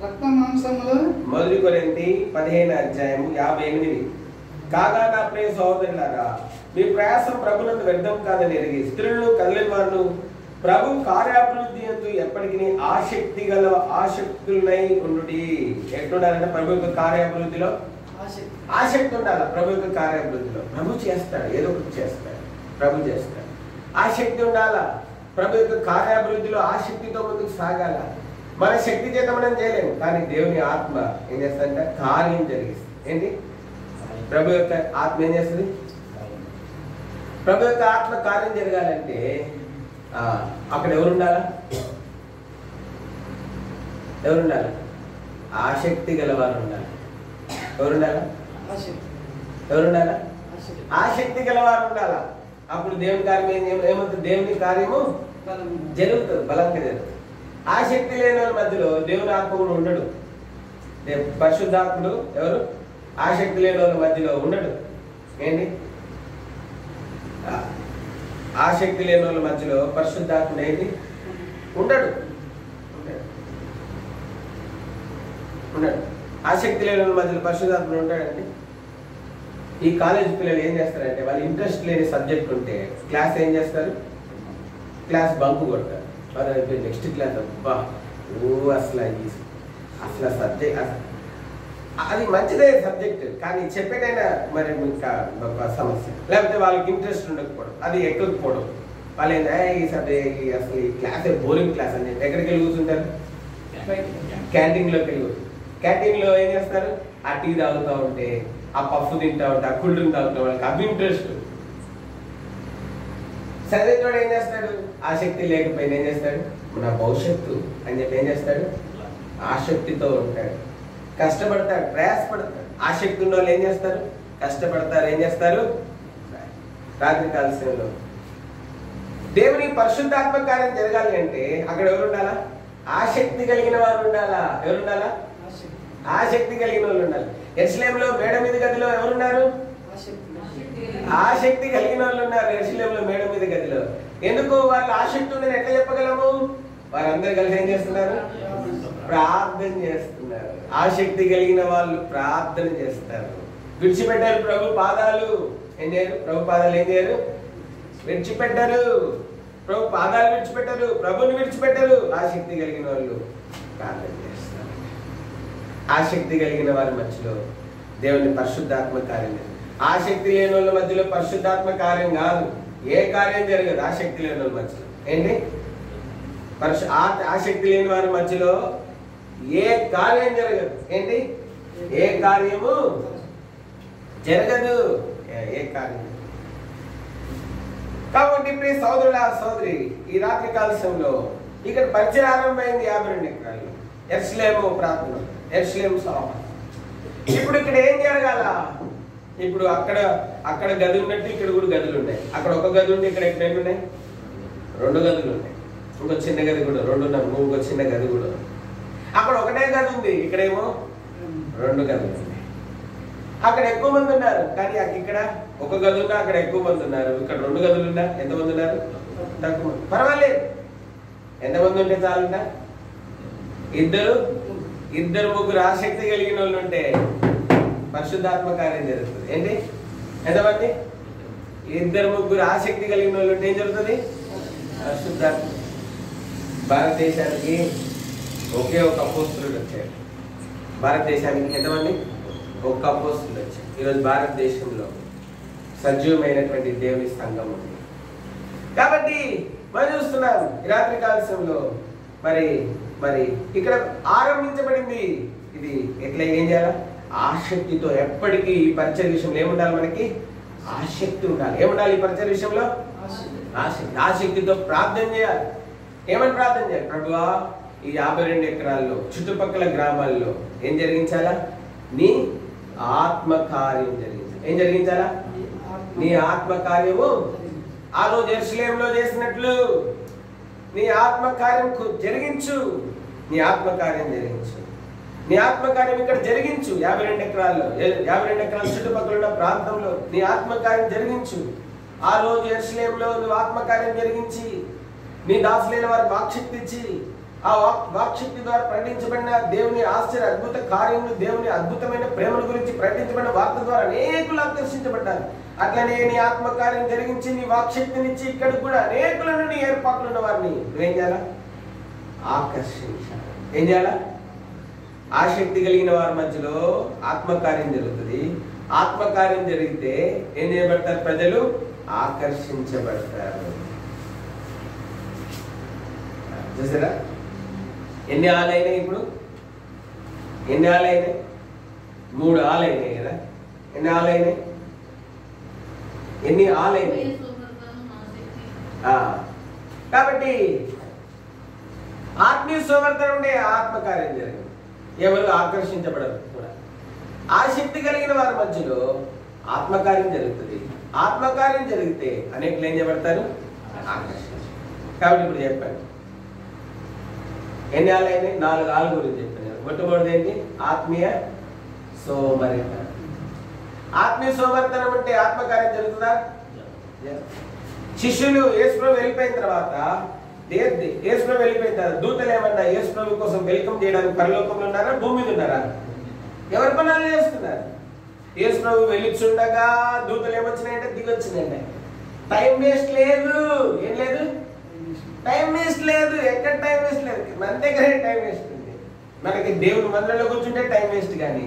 రక్త మాంసములు 1 కొరింథీ 15వ అధ్యాయం 58. కాగా నా ప్రియ సహోదరులారా, మీ ప్రయాసం ప్రభునందు వ్యర్థం కాదని ఎరిగి స్త్రీలను కదలని వారు ప్రభు కార్యాభివృద్ధి యందు ఎప్పటికీ ఆసక్తులై ఉండుడి. ఎట్లుండాలంటే ప్రభు యొక్క కార్యాభివృద్ధిలో ఆసక్తి ఉండాలి. ప్రభు యొక్క కార్యాభివృద్ధిలో ప్రభు చేస్తాడు, ఏదో ఒకటి చేస్తాడు, ప్రభు చేస్తాడు. ఆసక్తి ఉండాలా. ప్రభు యొక్క కార్యాభివృద్ధిలో ఆసక్తితో ముందుకు సాగాల. మన శక్తి చేత మనం చేయలేము, కానీ దేవుని ఆత్మ ఏం చేస్తుందంటే కార్యం జరిగిస్తుంది. ఏంటి? ప్రభు యొక్క ఆత్మ ఏం చేస్తుంది? ప్రభు యొక్క ఆత్మ కార్యం జరగాలంటే అక్కడ ఎవరుండాలా? ఆసక్తి గలవారు ఉండాలి. ఎవరుండాలా? ఆసక్తి గలవారు ఉండాలా. అప్పుడు దేవుని కార్యం ఏమవుతుంది? దేవుని కార్యము జరుగుతుంది, బలంగా జరుగుతుంది. ఆసక్తి లేని వాళ్ళ మధ్యలో దేవుని ఆత్మ కూడా ఉండడు. పరిశుద్ధాత్ముడు ఎవరు? ఆసక్తి లేని వాళ్ళ మధ్యలో ఉండడు. ఏంటి? ఆసక్తి లేని వాళ్ళ మధ్యలో పరిశుద్ధాత్ముడు ఏంటి? ఉండడు. ఆసక్తి లేని వాళ్ళ మధ్యలో పరిశుద్ధాత్ముడు ఉంటాడండి. ఈ కాలేజ్ పిల్లలు ఏం చేస్తారంటే, వాళ్ళు ఇంట్రెస్ట్ లేని సబ్జెక్ట్ ఉంటే క్లాస్ ఏం చేస్తారు? క్లాస్ బంక్ కొడతారు. వాళ్ళు నెక్స్ట్ క్లాస్ అబ్బా అసలు సబ్జెక్ట్ అది మంచిదే సబ్జెక్ట్, కానీ చెప్పేటైనా మరి ఇంకా సమస్య. లేకపోతే వాళ్ళకి ఇంట్రెస్ట్ ఉండకపోవడం, అది ఎక్కకపోవడం. వాళ్ళు ఏంటంటే ఈ సబ్జెక్ట్ అసలు ఈ క్లాస్ బోరింగ్ క్లాస్ అని చెప్పి ఎక్కడికి వెళ్ళి కూర్చుంటారు? క్యాంటీన్లోకి వెళ్ళి. క్యాంటీన్లో ఏం చేస్తారు? ఆ టీ తాగుతూ ఉంటే, ఆ పఫ్ తింటా ఉంటే, ఆ కూల్ డ్రింక్ తాగుతూ వాళ్ళకి అవి ఇంట్రెస్ట్. చదివేటోడు ఏం చేస్తాడు? ఆసక్తి లేకపోయినా ఏం చేస్తాడు? మన భవిష్యత్తు అని చెప్పి ఏం చేస్తాడు? ఆసక్తితో ఉంటాడు, కష్టపడతాడు, ప్రయాసపడతాడు. ఆసక్తి ఉన్న వాళ్ళు ఏం చేస్తారు? కష్టపడతారు. ఏం చేస్తారు? రాత్రి కాలశంలో దేవుని పరిశుద్ధాత్మ కార్యం జరగాలి అంటే అక్కడ ఎవరు ఉండాలా? ఆసక్తి కలిగిన వారు ఉండాలా. ఎవరుండాలా? ఆసక్తి కలిగిన వాళ్ళు ఉండాలి. యెరూషలేములో మేడ మీద గదిలో ఎవరున్నారు? ఆసక్తి కలిగిన వాళ్ళు ఉన్నారు యెరూషలేములో మేడ మీద గదిలో. ఎందుకు? వాళ్ళు ఆసక్తి ఉందని ఎట్లా చెప్పగలము? వారందరూ కలిసి ఏం చేస్తున్నారు? ప్రార్థన చేస్తున్నారు. ఆసక్తి కలిగిన వాళ్ళు ప్రార్థన చేస్తారు. విడిచిపెట్టారు ప్రభు పాదాలు. ఏం చేయరు? ప్రభు పాదాలు ఏం చేయరు? విడిచిపెట్టారు. ప్రభు పాదాలు విడిచిపెట్టారు, ప్రభుని విడిచిపెట్టారు. ఆసక్తి కలిగిన వాళ్ళు ప్రార్థన చేస్తారు. ఆసక్తి కలిగిన వారి మధ్యలో దేవుని పరిశుద్ధాత్మ కార్యం. ఆసక్తి లేని వాళ్ళ మధ్యలో పరిశుద్ధాత్మ కార్యం కాదు, ఏ కార్యం జరగదు ఆసక్తి లేని వాళ్ళ మధ్యలో. ఏంటి? ఆసక్తి లేని వారి మధ్యలో ఏ కార్యం జరగదు. ఏంటి? ఏ కార్యము జరగదు. ఏ కార్యం. కాబట్టి ప్రియ సోదరుడా సోదరి, ఈ రాత్రి కాలశంలో ఇక్కడ పరిచయం ఆరంభమైంది 52 ఎకరాలు. యెరూషలేము ప్రార్థన, యెరూషలేము సమావేశం. ఇప్పుడు ఇక్కడ ఏం జరగాల? ఇప్పుడు అక్కడ గది ఉన్నట్టు ఇక్కడ కూడా గదులు ఉన్నాయి. అక్కడ ఒక గది ఉంటే ఇక్కడ ఎన్ని ఉన్నాయి? 2 గదులు ఉన్నాయి. ఇంకో చిన్న గది కూడా 2 ఇంకో చిన్న గది కూడా. అక్కడ ఒకటే గది ఉంది, ఇక్కడేమో 2 గదులు ఉన్నాయి. అక్కడ ఎక్కువ మంది ఉన్నారు, కానీ ఇక్కడ ఒక గది ఉన్నా అక్కడ ఎక్కువ మంది ఉన్నారు. ఇక్కడ 2 గదులు ఉన్నా ఎంతమంది ఉన్నారు? తక్కువ. పర్వాలేదు, ఎంతమంది ఉంటే చాలుంటా? ఇద్దరు ముగ్గురు ఆసక్తి కలిగిన వాళ్ళు ఉంటే పరిశుద్ధాత్మ కార్యం జరుగుతుంది. ఏంటి? ఎంతమంది? 2 ముగ్గురు ఆసక్తి కలిగిన వాళ్ళు ఉంటే ఏం జరుగుతుంది? పరిశుద్ధాత్మ. భారతదేశానికి ఒకే ఒక అపోస్తులుడు వచ్చాడు. భారతదేశానికి ఎంతమంది? ఒక్క అపోస్తులుడు వచ్చాడు. ఈరోజు భారతదేశంలో సజీవమైనటువంటి దేవుని సంఘం ఉంది. కాబట్టి మనం చూస్తున్నాం ఈ రాత్రి కాలశంలో మరి ఇక్కడ ఆరంభించబడింది. ఇది ఎట్లా ఏం చేయాలా? ఆసక్తితో ఎప్పటికీ ఈ పరిచయ విషయంలో ఏముండాలి? మనకి ఆసక్తి ఉండాలి. ఏముండాలి ఈ పరిచయ విషయంలో? ఆసక్తితో ప్రార్థన చేయాలి. ఏమని ప్రార్థన చేయాలి? ప్రభువా, ఈ 52 ఎకరాల్లో చుట్టుపక్కల గ్రామాల్లో ఏం జరిగించాలా? నీ ఆత్మకార్యం జరిగించాలి. ఏం జరిగించాలా? నీ ఆత్మకార్యము ఆ రోజు యెరూషలేములో చేసినట్లు నీ ఆత్మకార్యం జరిగించు. నీ ఆత్మకార్యం జరిగించు. నీ ఆత్మకార్యం ఇక్కడ జరిగించు. 52 ఎకరాల్లో 52 ఎకరాల చుట్టుపక్కల ఉన్న ప్రాంతంలో నీ ఆత్మకార్యం జరిగించు. ఆ రోజు యెరూషలేములో నువ్వు ఆత్మకార్యం జరిగించి నీ దాసులైన వారికి వాక్శక్తి ఇచ్చి ఆ వాక్శక్తి ద్వారా ప్రకటించబడిన దేవుని ఆశ్చర్య అద్భుత కార్యములు, దేవుని అద్భుతమైన ప్రేమల గురించి ప్రకటించబడిన వార్త ద్వారా అనేకులు ఆకర్షించబడ్డారు. అట్లనే నీ ఆత్మకార్యం జరిగించి నీ వాక్శక్తినిచ్చి ఇక్కడ కూడా అనేకులను నీ ఏర్పాట్లు ఉన్న వారిని నువ్వేం చేయాలా? ఆకర్షించాలి. ఏం చేయాలా? ఆసక్తి కలిగిన వారి మధ్యలో ఆత్మకార్యం జరుగుతుంది. ఆత్మకార్యం జరిగితే ఏం చేయబడతారు? ప్రజలు ఆకర్షించబడతారు. చూసారా ఎన్ని ఆలైనాయి? ఇప్పుడు ఎన్ని ఆలైనాయి? 3 ఆలైనాయి కదా. ఎన్ని ఆలైనాయి? ఎన్ని ఆలైనాయి? కాబట్టి ఆత్మీయ సువర్ధన ఉండే ఆత్మకార్యం జరిగింది. ఎవరు ఆకర్షించబడరు కూడా. ఆసక్తి కలిగిన వారి మధ్యలో ఆత్మకార్యం జరుగుతుంది. ఆత్మకార్యం జరిగితే అనేకులు ఏం చేయబడతారు? ఆకర్షించారు. కాబట్టి ఇప్పుడు చెప్పాను ఎన్ని ఆలైనాయి? 4 ఆల గురించి చెప్పాను. మొట్టమొదటిది ఏంటి? ఆత్మీయ సోమరితనం. ఆత్మీయ సోమరితనం అంటే ఆత్మకార్యం జరుగుతుందా? శిష్యులు యేసుప్రభు వెళ్ళిపోయిన తర్వాత యేసుప్రభు వెళ్ళిపోయిన తర్వాత దూతలు ఏమన్నా యేసుప్రభు కోసం వెల్కమ్ చేయడానికి పరలోకంలో ఉన్నారా? భూమి మీద ఉన్నారా? ఎవరి పనులు చేస్తున్నారు? యేసుప్రభు వెళ్ళిచుండగా దూతలు ఏమొచ్చినాయంటే దిగొచ్చినాయంటే. టైం వేస్ట్ లేదు. ఏం లేదు? టైం వేస్ట్ లేదు. ఎక్కడ టైం వేస్ట్ లేదు. మన దగ్గరే టైం వేస్ట్ ఉంది. మనకి దేవుడు మందిరంలో కూర్చుంటే టైం వేస్ట్, కానీ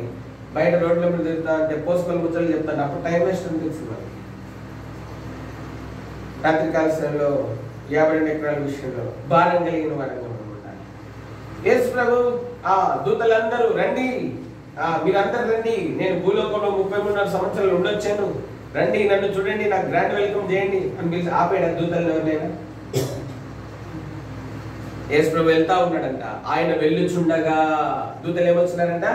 బయట రోడ్ల మీద తిరుగుతా అంటే పోసుకొని ముచ్చలు చెప్తాను, అప్పుడు టైం వేస్ట్ అనిపిస్తుంది. రాత్రికాల సమయంలో 52 ఎకరాల విషయంలో భారం కలిగిన వారంగా ఉండాలి. యేసు ప్రభు దూతలందరూ రండి, మీరందరూ రండి, నేను భూలోకంలో 33 సంవత్సరాలు ఉండొచ్చాను, రండి నన్ను చూడండి, నాకు గ్రాండ్ వెల్కమ్ చేయండి అని పిలిచి ఆపేయడం దూతలు ఎవరినైనా? యేసు ప్రభు వెళ్తా ఉన్నాడంట. ఆయన వెళ్ళుచుండగా దూతలు ఏమొచ్చినారంట?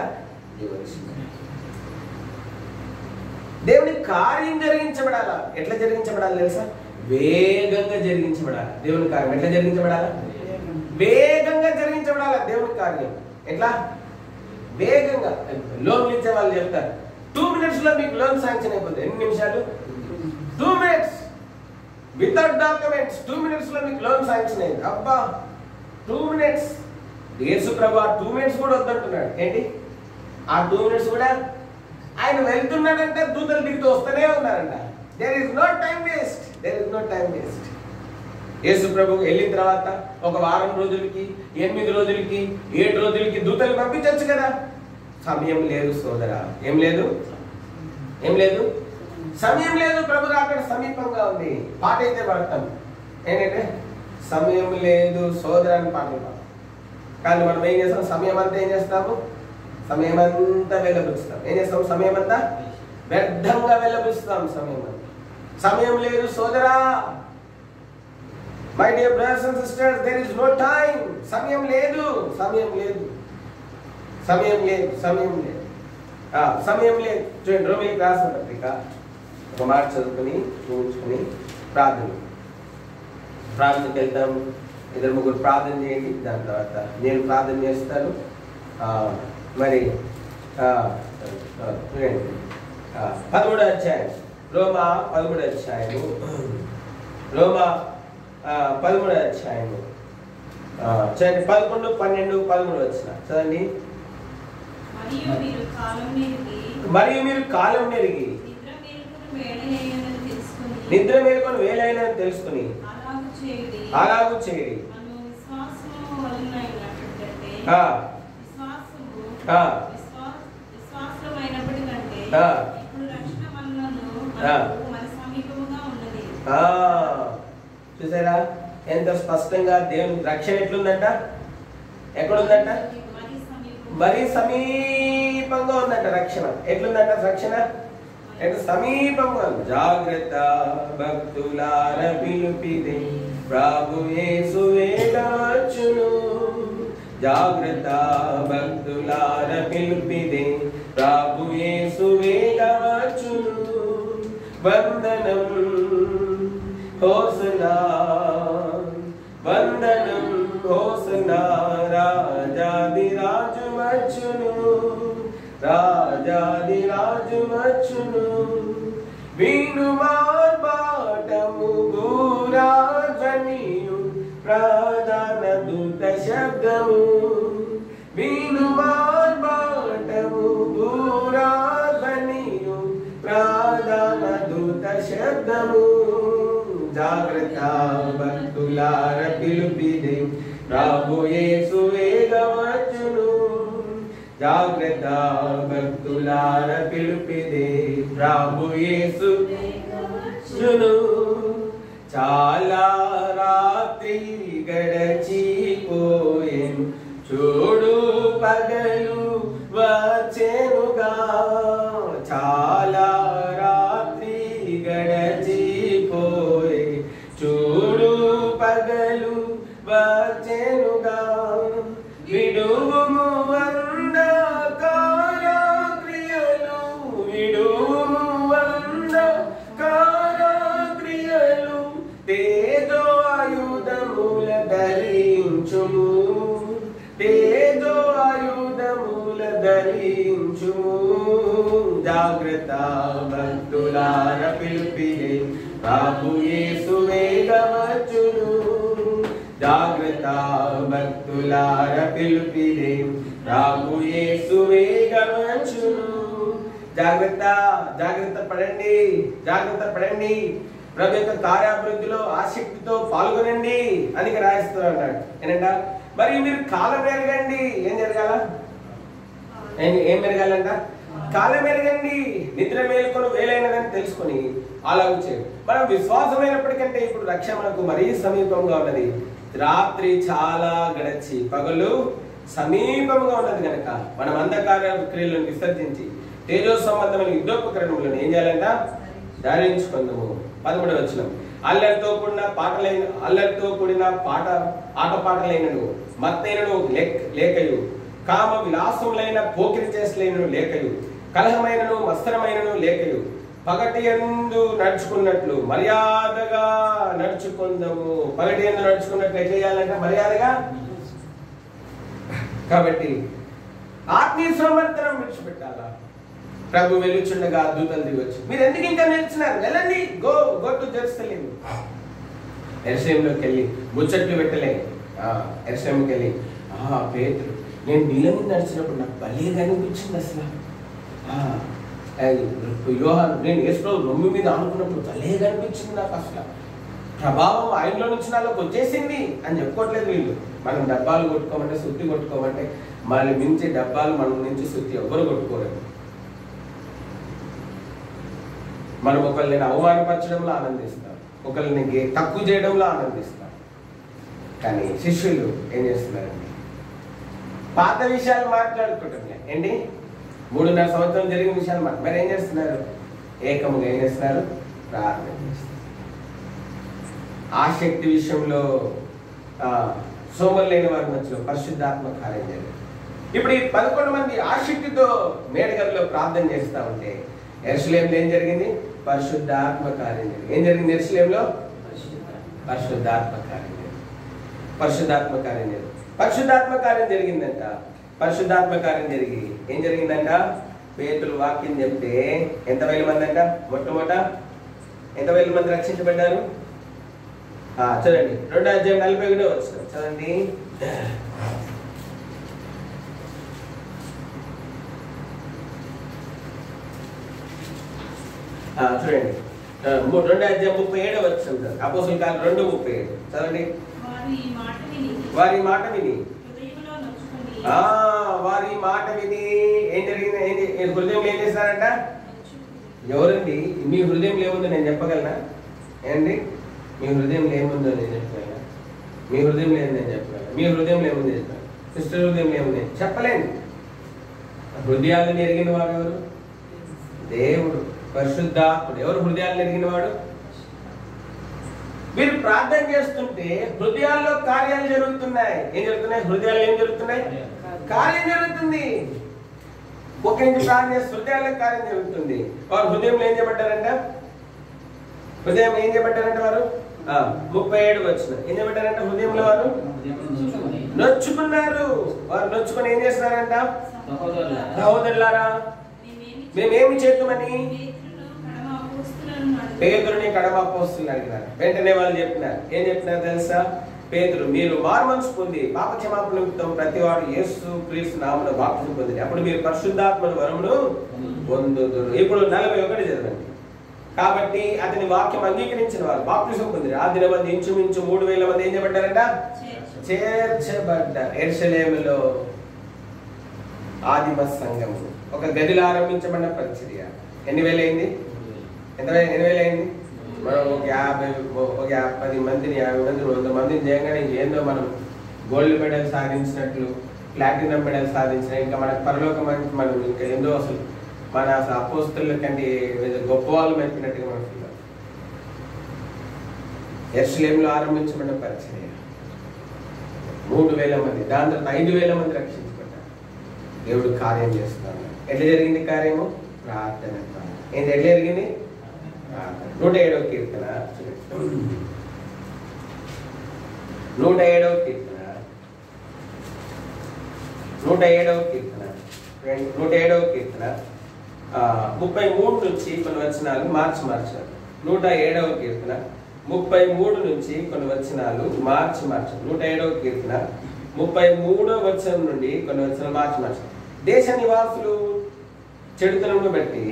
దేవుని కార్యం జరిగించబడాలా. ఎట్లా జరిగించబడాలి తెలుసా? వేగంగా జరిగించబడాలి. దేవుని కార్యం ఎట్లా జరిగించబడాలా? వేగంగా జరిగించబడాలి. దేవుని కార్యం ఎట్లా? వేగంగా. లోన్లు ఇచ్చే వాళ్ళు చెప్తారు 2 minutes లో మీకు లోన్ శాంక్షన్ అయిపోతుంది. ఎన్ని నిమిషాలు? 2 minutes. వితౌట్ డాక్యుమెంట్స్ 2 minutes లో మీకు లోన్ శాంక్షన్ అయింది. అబ్బా 2 minutes. యేసు ప్రభు ఆ 2 minutes కూడా వద్దంటున్నాడు. ఏంటి ఆ 2 minutes కూడా? ఆయన వెళ్తున్నాడంటే దూతలు దిగుతూ వస్తూనే ఉన్నారంట. There is no time waste. There is no time waste. Yesu ప్రభు వెళ్ళిన తర్వాత ఒక వారం రోజులకి, 8 రోజులకి, 7 రోజులకి దూతలు పంపించవచ్చు కదా. సమయం లేదు సోదరా. ఏం లేదు? ఏం లేదు? సమయం లేదు. ప్రభు అక్కడ సమీపంగా ఉంది. పాట అయితే పాడతాం ఏంటంటే సమయం లేదు సోదరా అని పాటలు పాడతాం. కానీ మనం ఏం చేస్తాం? సమయం అంతా ఏం చేస్తాము? సమయం అంతా వెళ్ళబుచ్చుతాం. ఏం చేస్తాం? సమయం అంతా వ్యర్థంగా వెళ్ళబుచ్చుతాం. సమయం లేదు సోదరా. My dear brothers and sisters, there is no time. సమయం లేదు. చూడండి, రోమిలికి రాసిన పత్రిక ఒక మాట చదువుకుని ఊహించుకుని ప్రార్థనకి వెళ్తాం. ఇద్దరు ముగ్గురు ప్రార్థన చేయండి, దాని తర్వాత నేను ప్రార్థన చేస్తాను. మరి 13వ అధ్యాయం, రోమా 13వ అధ్యాయము, రోమా 13వ అధ్యాయము చదివి 11, 12, 13 వచ్చిన చదండి. మరియు మీరు కాలం నెరిగి నిద్ర మేలుకొని వేలైనని తెలుసుకుని అలాగూ చేయడి. చూసారా ఎంత స్పష్టంగా దేవుని రక్షణ ఎట్లుందంట, ఎక్కడుందంట? మరి సమీపంగా ఉందంట రక్షణ. ఎట్లుందంట రక్షణ? ఎట్లా సమీపంగా ఉంది. జాగ్రత్త భక్తులార పిలుపిదే ప్రభు యేసు వేగవచ్చును. జాగ్రత్త భక్తులార పిలుపిదే ప్రభు యేసు వేగవచ్చును. వందనం హోసనా వందనం హోసనా రాజాది రాజు వచ్చును రాజాది రాజు వచ్చును. వీణు మార్పాటము గూరాధ్వనియు ప్రధాన దూత శబ్దము. వీణు మార్పాటము గూరాధ్వనియు ప్రధాన దూత శబ్దము. జాగ్రత్త భక్తులార పిలుపిదే ప్రభు యేసు వేగవచ్చును. జాగ్రత్త భక్తులార పిలుపిదే ప్రభు యేసు వేగవచ్చును. చాలా రాత్రి గడచిపోయెను చూడు పగలు వచ్చెనుగా. చాలా రాత్రి గడచిపోయే చూడు పగలు వచ్చెనుగా. విడువుము అంధకార క్రియలు విడువుము అంధకార క్రియలు తేజో ఆయుధముల ధరించుము తేజో ఆయుధముల ధరించుము. జాగ్రత్త భక్తులార పిలుపిదే ప్రభు యేసు వేగవచ్చును. జాగ్రత్త భక్తులార పిలుపిదే ప్రభు యేసు వేగవచ్చును. జాగ్రత్త జాగ్రత్త పడండి, జాగ్రత్త పడండి. ప్రభు యొక్క కార్యాభివృద్ధిలో ఆసక్తితో పాల్గొనండి అని రాయిస్తూ అన్నాడు. ఏంటంట? మరి మీరు కాలం ఎరగండి. ఏం జరగాల? ఏం మెరగాలంట? కాలం ఎరగండి, నిద్ర మేలుకొని వేలైనదని తెలుసుకొని అలాగూ చేయండి. మనం విశ్వాసమైనప్పటికంటే ఇప్పుడు రక్షణ మనకు మరీ సమీపంగా ఉన్నది. రాత్రి చాలా గడిచి పగలు సమీపంగా ఉన్నది కనుక మనం అంధకార క్రియలను విసర్జించి తేజో సంబంధమైన యుద్ధోపకరణములను ఏం చేయాలంట? ధరించుకుందాము. 13వ వచనం, అల్లరితో కూడిన ఆటపాటలైనను మత్తైనను లేకయు కామ విలాసములైన పోకిరి చేసలేనను లేకయు కలహమైనను మత్సరమైనను లేకయు పగటి యందు నడుచుకున్నట్లు మర్యాదగా నడుచుకుందాము. పగటి యందు నడుచుకున్నట్లు ఎట్లా చేయాలంటే మర్యాదగా. కాబట్టి ఆత్మీయ సమర్థనం విడిచిపెట్టాలా. ప్రభు వెలుచుండగా దూతలు దిగొచ్చు. మీరు ఎందుకు ఇంకా నిలిచినారు? వెళ్ళండి, గో టు జెరూసలేం. యెరూషలేంలోకి వెళ్ళి ముచ్చట్లు పెట్టలే. యెరూషలేంకి వెళ్ళి పేతురు, నేను నీళ్ళ మీద నడిచినప్పుడు నాకు భలే అనిపించింది. అసలు యోహాను, నేను యేసు రొమ్ము మీద ఆనుకున్నప్పుడు భలే అనిపించింది నాకు. అసలు ప్రభావం ఆయనలో నుంచి నాలోకి వచ్చేసింది అని చెప్పుకోవట్లేదు వీళ్ళు. మనం డబ్బాలు కొట్టుకోమంటే శుద్ధి కొట్టుకోమంటే మళ్ళీ మించి డబ్బాలు మనం నుంచి శుద్ధి ఎవ్వరు కొట్టుకోలేదు. మనం ఒకరిని అవమానపరచడంలో ఆనందిస్తాం, ఒకరిని తక్కువ చేయడంలో ఆనందిస్తాం. కానీ శిష్యులు ఏం చేస్తున్నారండి? పాత విషయాలు మాట్లాడుకుంటున్నాయి ఏంటి? 3.5 సంవత్సరం జరిగిన విషయాలు మరి ఏం చేస్తున్నారు? ఏకముగా ఏం చేస్తున్నారు? ప్రార్థన చేస్తున్నారు. ఆసక్తి విషయంలో సోమరు లేని వారి మధ్యలో పరిశుద్ధాత్మ కార్యం జరిగింది. ఇప్పుడు ఈ 11 మంది ఆసక్తితో మేడగదిలో ప్రార్థన చేస్తూ ఉంటే యెరూషలేంలో ఏం జరిగింది? పరిశుద్ధాత్మ కార్యం జరిగింది. ఏం జరిగింది? యెరూషలేంలో పరిశుద్ధాత్మ కార్యం జరిగింది. పరిశుద్ధాత్మ కార్యం జరిగింది. పరిశుద్ధాత్మ కార్యం జరిగిందంట. పరిశుద్ధాత్మ కార్యం జరిగి ఏం జరిగిందంట? పేతురు వాక్యం చెప్తే ఎంత వేల మంది అంట? మొట్టమొదట ఎంత వేల మంది రక్షించబడ్డారు? చూడండి 2:41 వచ్చిన చదండి. చూడండి 2:37 వచ్చిన అపోస్తలుల కార్యం 2:37 చదండి. వారి మాట విని వారి మాట విని ఏం జరిగింది? హృదయంలో ఏం చేస్తారంట? ఎవరండి? మీ హృదయంలో ఏముందో నేను చెప్పగలనా? ఏంటి మీ హృదయంలో ఏముందో నేను చెప్పగలనా? మీ హృదయంలో ఏముంది నేను చెప్పగలను? మీ హృదయంలో ఏముంది చెప్తాను? సిస్టర్ హృదయంలో ఏముంది చెప్పలేను. హృదయాలను ఎరిగిన వాడు ఎవరు? దేవుడు, పరిశుద్ధాత్ముడు. ఎవరు హృదయాలను ఎరిగిన వాడు? మీరు ప్రార్థన చేస్తుంటే హృదయాల్లో కార్యాలు జరుగుతున్నాయి. ఏం జరుగుతున్నాయి? హృదయాల్లో ఏం జరుగుతున్నాయి? కార్యం జరుగుతుంది. ఒక ఇంటి ప్రార్థన చేస్తే హృదయాల్లో కార్యం జరుగుతుంది. వారు హృదయంలో ఏం చేయబడ్డారంట? హృదయం ఏం చేయబడ్డారంట? వారు 37 వచ్చిన ఏం చేయబడ్డారంట? హృదయంలో వారు నొచ్చుకున్నారు. వారు నొచ్చుకొని ఏం చేస్తున్నారంట? సహోదరులారా మేమేమి చేద్దామని పేతురుని కడమ అపోస్తలుని అడిగినారు. వెంటనే వాళ్ళు చెప్పినారు. ఏం చెప్పినారు తెలుసా? పేతురు, మీరు మారుమనసు పొంది పాప క్షమాపణ నిమిత్తం ప్రతివాడు యేసు క్రీస్తు నామమున బాప్తిసం పొందింది. అప్పుడు మీరు పరిశుద్ధాత్మను వరమును పొందుదురు. ఇప్పుడు 41 చదవండి. కాబట్టి అతని వాక్యం అంగీకరించిన వారు బాప్తిసం పొందిరు. ఆ దినమంది ఇంచుమించు 3000 మంది ఏం చేయబడ్డారంట? చేర్చబడ్డారు. యెరూషలేములో ఆదిమ సంఘము ఒక గదిలో ఆరంభించబడిన పరిచర్య ఎన్ని వేలు అయింది? ఎన్ని వేలు అయింది? మనం ఒక 10 మందిని 50 మందిని 100 మందిని చేయగానే ఏందో మనం గోల్డ్ మెడల్ సాధించినట్లు, ప్లాటినం మెడల్ సాధించిన, ఇంకా మనకు పరలోకం మనం ఇంకా ఏందో అసలు మన అపోస్తలుల కంటే గొప్ప వాళ్ళు మెప్పినట్టుగా మనం ఫీల్ అవుతాం. యెరూషలేములో ఆరంభించబడిన పరిచర్య 3000 మంది, దాని తర్వాత 5000 మంది రక్షించబడ్డారు. దేవుడు కార్యం చేస్తున్నాడు. ఎట్లా జరిగింది కార్యము? ప్రార్థన. ఏంటి ఎట్లా జరిగింది? 107వ కీర్తన 107వ కీర్తన 107వ కీర్తన 107వ కీర్తన 33 నుంచి కొన్ని వచనాలు మార్చారు. 107వ కీర్తన 33 నుంచి కొన్ని వచనాలు మార్చారు. 107వ కీర్తన 33వ వచనం నుండి కొన్ని వచనాలు మార్చారు. దేశ నివాసులు చెడుతనమును బట్టి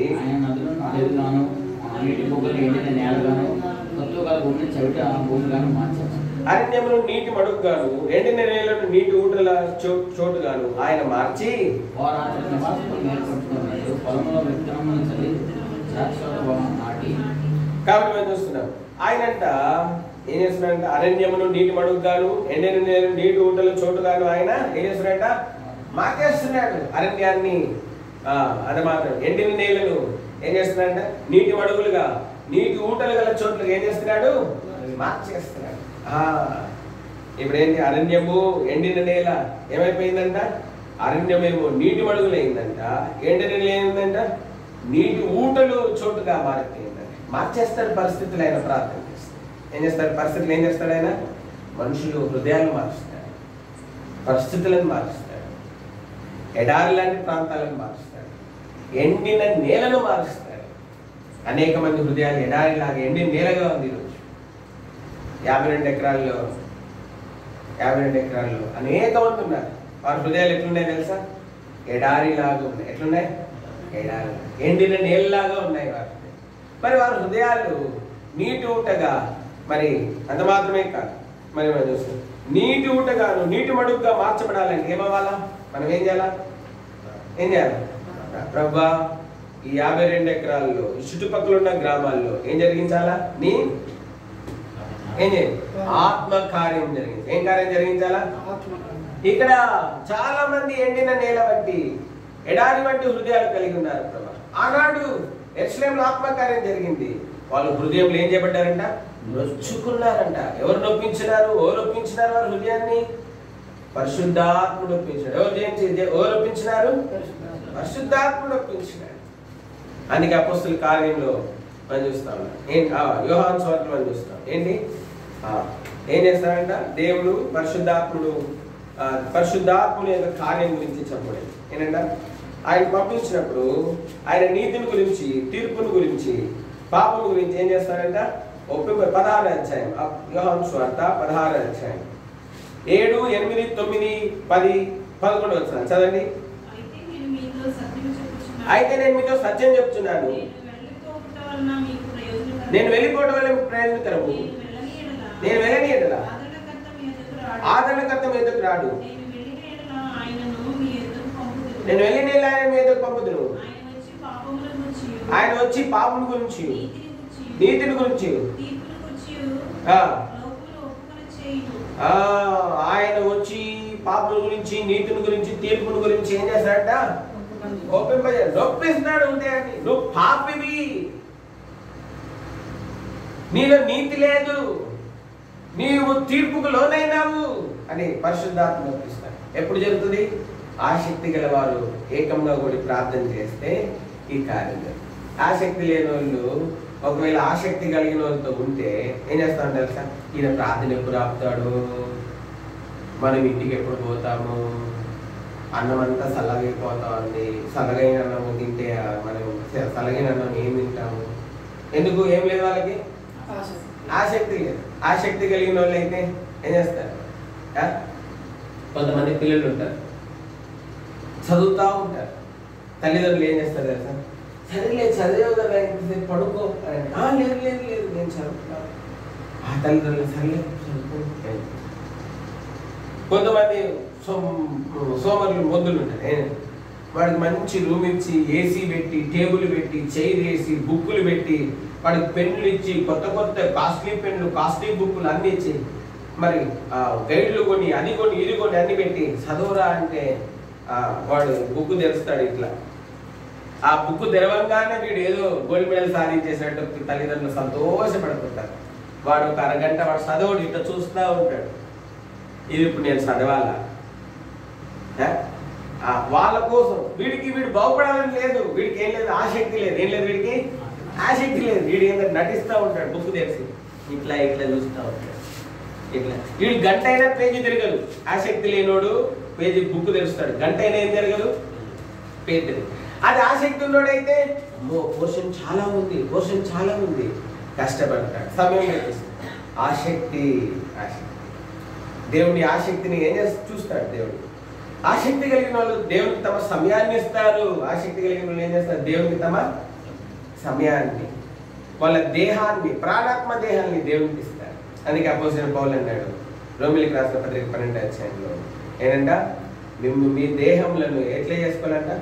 అరణ్యమును నీటి మడుగుగాను, ఎండిన నేలను నీటి ఊటల చోటుగాను ఆయన మార్చి కాబట్టి మనం చూస్తున్నాం. ఆయనంట ఏం చేస్తున్నాడంట? అరణ్యమును నీటి మడుగుగాను, ఎండిన నేలను నీటి ఊటల చోటుగాను ఆయన ఏం చేస్తున్నాడంట? మార్చేస్తున్నాడు. అరణ్యాన్ని అది మాత్రం ఎండిన నేలను ఏం చేస్తున్నాడంట? నీటి మడుగులుగా, నీటి ఊటలు గల చోట్ల ఏం చేస్తున్నాడు? మార్చేస్తున్నాడు. ఇప్పుడు ఏంటి? అరణ్యము ఎండిన నేల ఏమైపోయిందంట? అరణ్యమేమో నీటి మడుగులు అయిందంట. ఎండిన నేల ఏంటంట? నీటి ఊటలు చోటుగా మారిపోయిందంట. మార్చేస్తాడు పరిస్థితులు. ఆయన ప్రార్థన చేస్తాడు. ఏం చేస్తాడు? పరిస్థితులు ఏం చేస్తాడు ఆయన? మనుషులు హృదయాలు మారుస్తాడు, పరిస్థితులను మారుస్తాడు, ఎడారి లాంటి ప్రాంతాలను మారుస్తాడు, ఎండిన నేలను మారుస్తాడు. అనేక మంది హృదయాలు ఎడారిలాగా ఎండిన నేలగా ఉంది ఈరోజు. 52 ఎకరాల్లో అనేక మంది ఉన్నారు. వారి హృదయాలు ఎట్లున్నాయి తెలుసా? ఎడారిలాగా ఉన్నాయి. ఎట్లున్నాయి? ఎడారి ఎండిన నేలలాగా ఉన్నాయి వారి. మరి వారి హృదయాలు నీటి ఊటగా, మరి అంత మాత్రమే కాదు, మరి మనం చూస్తాం నీటి ఊటగాను నీటి మడుగుగా మార్చబడాలంటే ఏమవ్వాలా? మనం ఏం చేయాలా? ప్రభువా, ఈ 52 ఎకరాల్లో ఈ చుట్టుపక్కల ఉన్న గ్రామాల్లో ఏం జరిగించాలా? ఆత్మ కార్యం జరిగింది. ఏం కార్యం జరిగించాలా? ఇక్కడ చాలా మంది ఎండిన నేల వంటి ఎడారి వంటి హృదయాలు కలిగి ఉన్నారు ప్రభా. ఆనాడు యెరూషలేములో ఆత్మకార్యం జరిగింది. వాళ్ళు హృదయంలో ఏం చేయబడ్డారంట? నొచ్చుకున్నారంట. ఎవరు నొప్పించినారు? వారి హృదయాన్ని? పరిశుద్ధాత్ముడు ఒప్పించాడు. ఎవరు ఒప్పించినారు? పరిశుద్ధాత్ముడు ఒప్పించినాడు. అందుకే అపోస్తలుల కార్యంలో మనం చూస్తాం. యోహాను సువార్తలో మనం చూస్తాం. ఏంటి? ఏం చేస్తాడంట? దేవుడు పరిశుద్ధాత్ముడు యొక్క కార్యం గురించి చెప్పడం ఏంటంట? ఆయన పంపించినప్పుడు ఆయన నీతిని గురించి, తీర్పుని గురించి, పాపం గురించి ఏం చేస్తాడంట? 16వ అధ్యాయం యోహాను సువార్త 16వ అధ్యాయం 7, 8, 9, 10, 11 వచనాలు చదవండి. అయితే నేను మీతో సత్యం చెప్తున్నాను, నేను వెళ్ళిపోవడం వల్ల మీకు ప్రయోజనకరము. నేను వెళ్ళని ఎడల ఆదరణకర్త మీ ఎదుకు రాడు. నేను వెళ్ళిన ఆయన మీ ఎదుకు పంపుదును. ఆయన వచ్చి పాపం గురించి, నీతిని గురించి, ఆయన వచ్చి పాపం గురించి, నీతిని గురించి, తీర్పుని గురించి ఏం చేస్తాడంట? నొప్పిస్తున్నాడు. ఉంటే అని నువ్వు పాపివి, నీలో నీతి లేదు, నీవు తీర్పుకు లోనైనావు అని పరిశుద్ధాత్మ నొప్పిస్తాడు. ఎప్పుడు జరుగుతుంది? ఆసక్తి గల వారు ఏకంగా కూడి ప్రార్థన చేస్తే ఈ కార్యం జరుగుతుంది. ఆసక్తి లేని వాళ్ళు, ఒకవేళ ఆసక్తి కలిగిన వాళ్ళతో ఉంటే ఏం చేస్తామని తెలుసా? ఈయన ప్రార్థన ఎప్పుడు ఆపుతాడు, మనం ఇంటికి ఎప్పుడు పోతాము, అన్నం అంతా చల్లగైపోతా ఉంది, చల్లగైన అన్నం తింటే మనం చల్లగైన అన్నం ఏం తింటాము? ఎందుకు? ఏం లేదు వాళ్ళకి ఆసక్తి లేదు. ఆసక్తి కలిగిన వాళ్ళు అయితే ఏం చేస్తారు? కొంతమంది పిల్లలు ఉంటారు, చదువుతూ ఉంటారు. తల్లిదండ్రులు ఏం చేస్తారు తెలుసా? చదివలేదు, చదివేవు కదా, ఇంతసేపు పడుకో. లేదు లేదు లేదు నేను చదువుతాను. ఆ తల్లిదండ్రులు సరిలేదు చదువుకో. కొంతమంది సోమరులు మొద్దులు ఉంటారు. వాడికి మంచి రూమ్ ఇచ్చి, ఏసీ పెట్టి, టేబుల్ పెట్టి, చైర్ వేసి, బుక్కులు పెట్టి, వాడికి పెన్నులు ఇచ్చి, కొత్త కొత్త కాస్ట్లీ పెన్నులు, కాస్ట్లీ బుక్కులు అన్ని ఇచ్చి, మరి గైడ్లు కొని, అది కొని, ఇది కొని అన్ని పెట్టి చదువురా అంటే వాడు బుక్ తెరుస్తాడు. ఇట్లా ఆ బుక్ తెరవంగానే వీడు ఏదో గోల్డ్ మెడల్ సాధించేసినట్టు తల్లిదండ్రులు సంతోషపడుతుంటారు. వాడు ఒక అరగంట వాడు చదవడు, ఇట్లా చూస్తూ ఉంటాడు. ఇది ఇప్పుడు నేను చదవాలా? వాళ్ళ కోసం. వీడు బాగుపడాలని లేదు, వీడికి ఏం లేదు, ఆసక్తి లేదు. ఏం లేదు వీడికి? ఆసక్తి లేదు. వీడు ఏంటంటే నటిస్తూ ఉంటాడు, బుక్ తెరిచి ఇట్లా ఇట్లా చూస్తూ ఉంటాడు. ఇట్లా వీడు గంట అయినా పేజీ తిరగదు. ఆసక్తి లేనోడు పేజీ బుక్ తెరుస్తాడు, గంట అయినా ఏం తిరగదు, పేజీ తిరగదు. అది ఆసక్తి ఉన్నోడైతే అమ్మో పోర్షన్ చాలా ఉంది, కష్టపడతాడు, సమయం పెట్టిస్తాడు. ఆసక్తి దేవుని ఆసక్తిని ఏం చేసి చూస్తాడు దేవుడు. ఆసక్తి కలిగిన వాళ్ళు దేవునికి తమ సమయాన్ని ఇస్తారు. ఆసక్తి కలిగిన వాళ్ళు ఏం చేస్తారు? దేవునికి తమ సమయాన్ని, వాళ్ళ దేహాన్ని, ప్రాణాత్మ దేహాన్ని దేవునికి ఇస్తారు. అందుకే అపోస్తలుడైన పౌలు అన్నాడు రోమీయులకు రాసిన పత్రిక 12వ అధ్యాయంలో ఏంటంట? మేము మీ దేహములను ఎట్లా చేసుకోవాలంట?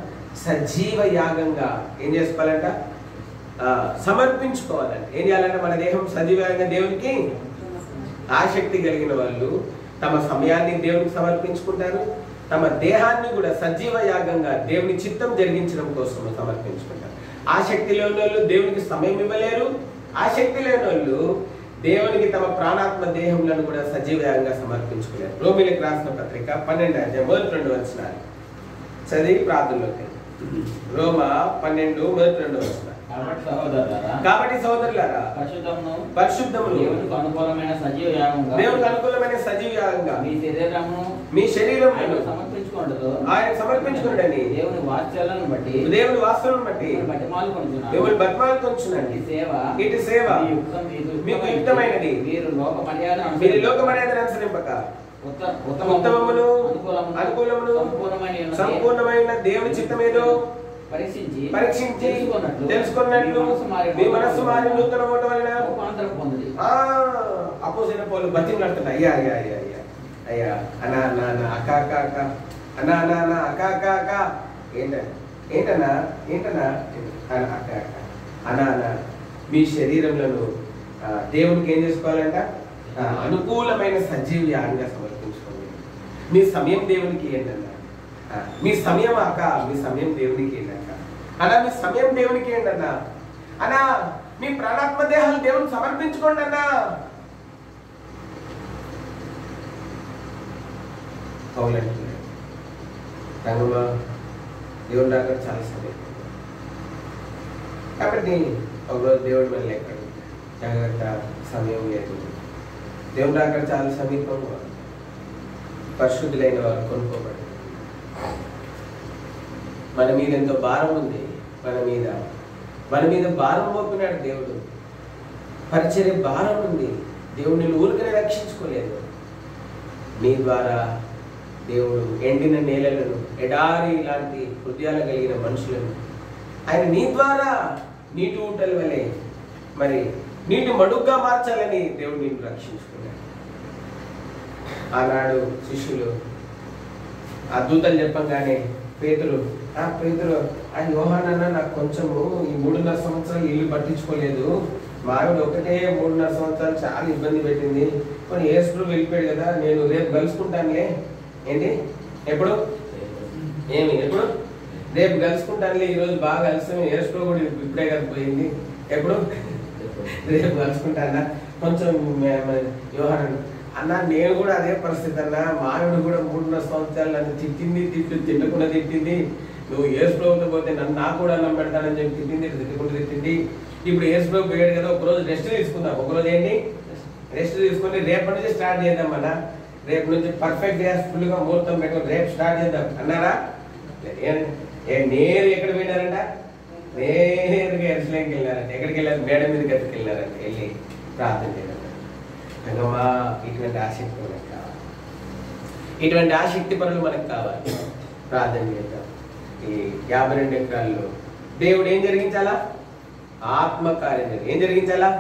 సజీవ యాగంగా ఏం చేసుకోవాలంట? సమర్పించుకోవాలంట. ఏం చేయాలంటే మన దేహం సజీవంగా దేవునికి. ఆసక్తి కలిగిన వాళ్ళు తమ సమయాన్ని దేవునికి సమర్పించుకుంటారు, తమ దేహాన్ని కూడా సజీవ యాగంగా దేవుని చిత్తం జరిగించడం కోసం సమర్పించుకుంటారు. ఆసక్తి లేని వాళ్ళు దేవునికి సమయం ఇవ్వలేరు. ఆసక్తి లేని వాళ్ళు దేవునికి తమ ప్రాణాత్మ దేహములను కూడా సజీవంగా సమర్పించుకోలేరు. రోమీయులకు రాసిన పత్రిక 12వ అధ్యాయం 1-2 వచనాలు చదివి ప్రార్థనలోకి. రోమా 12:1-2 వచనాలు. కాబట్టి సహోదరులారా, పరిశుద్ధమును దేవునికి అనుకూలమైన సజీవ యాగంగా మీ శరీరమును ఆయన సమర్పించుకోండి. దేవుని వాత్సల్యాలను బట్టి దేవుని బతిమాలుకొంచునండి. ఇటు సేవ మీకు యుక్తమైనది. మీరు లోక మర్యాదను అనుసరింపక ఉత్తమమును అనుకూలమును సంపూర్ణమైన దేవుని చిత్తమేదో పరీక్షించి తెలుసుకున్నట్లు మీ మనస్సు మారి నూతన ఓట వలన అపోజిట్ పౌలు బతిమలాడుతున్నా. అయ్యా అయ్యా అయ్యా అయ్యా అయ్యా అన్నా అన్నా అన్నా అక్క అక్క అక్క అన్నా అన్నా అన్నా అక్క అక్క అక్క ఏంటన్నా అక్క అక్క అన్నా అన్నా మీ శరీరములను దేవునికి ఏం చేసుకోవాలంట? అనుకూలమైన సజీవ యాగంగా సమర్పించుకోండి. మీ సమయం దేవునికి ఏంటన్నా? మీ సమయం అక్క, మీ సమయం దేవునికి ఏంటక్క అన్నా? మీ సమయం దేవునికి ఏంటన్నా? అన్నా మీ ప్రాణాత్మ దేహాలు దేవునికి సమర్పించుకోండి అన్నా. అవునండి రంగమా దేవుడు అక్కడ చాలా సమయం కాబట్టి ఒకరోజు దేవుడు మళ్ళీ ఎక్కడ జాగ్రత్త, సమయం లేదు, దేవుని రాకడ చాలా సమీపంగా పరిశుద్ధులైన వారు కొనుక్కోబడి. మన మీద ఎంతో భారం ఉంది, మన మీద భారం మోపినాడు దేవుడు. పరిచర్య భారం ఉంది. దేవుడిని ఊరికనే రక్షించుకోలేదు. నీ ద్వారా దేవుడు ఎండిన నేలలను, ఎడారి లాంటి హృదయాలు కలిగిన మనుషులను ఆయన నీ ద్వారా నీటి ఊటల వలె మరి నీటి మడుగ్గా మార్చాలని దేవుడు నిన్ను రక్షించుకున్నాడు. ఆనాడు శిష్యులు అద్భుతాలు చెప్పంగానే పేతురు యోహానన్న నాకు కొంచెము ఈ 3.5 సంవత్సరాలు ఇల్లు పట్టించుకోలేదు, మా ఆవిడ ఒకటే 3.5 సంవత్సరాలు చాలా ఇబ్బంది పెట్టింది, కొన్ని యేసు వెళ్ళిపోయాడు కదా, నేను రేపు కలుసుకుంటానులే. ఏంటి ఎప్పుడు రేపు కలుసుకుంటానులే, ఈరోజు బాగా కలిసాము, యేసు కూడా ఇప్పుడే కదా పోయింది, ఎప్పుడు రేపు కలుసుకుంటానా. కొంచెం యోహానన్న అన్న నేను కూడా అదే పరిస్థితి అన్న, మా ఆవిడ కూడా 3.5 సంవత్సరాలు నన్ను తిట్టకుండా తిట్టింది, నువ్వు యేసు ప్రభుతో పోతే నాకు కూడా అన్నం పెడతానని చెప్పి తిట్టింది. ఇప్పుడు యేసు ప్రభు పోయాడు కదా, ఒకరోజు రెస్ట్ తీసుకుందాం. ఒకరోజు ఏంటి రెస్ట్ తీసుకొని రేపటి నుంచి స్టార్ట్ చేద్దాం అన్న, రేపు నుంచి పర్ఫెక్ట్ ఫుల్గా ముహూర్తం పెట్టుకొని రేపు స్టార్ట్ చేద్దాం అన్నారా? నేరు ఎక్కడ పోయినారంట? నేరుగా ఎరుసలేంకి వెళ్ళారంట. ఎక్కడికి వెళ్ళారు? మేడ మీదకి ఎక్కడికి వెళ్ళారంట. వెళ్ళి ప్రార్థన చేయాలంట. అంగమ్మా ఇటువంటి ఆసక్తి మనకు కావాలి, ఇటువంటి ఆసక్తి పనులు మనకు కావాలి. ప్రార్థన చేద్దాం. ఈ 52 ఎకరాల్లో దేవుడు ఏం జరిగించాలా? ఆత్మకార్యం. ఏం జరిగించాలా?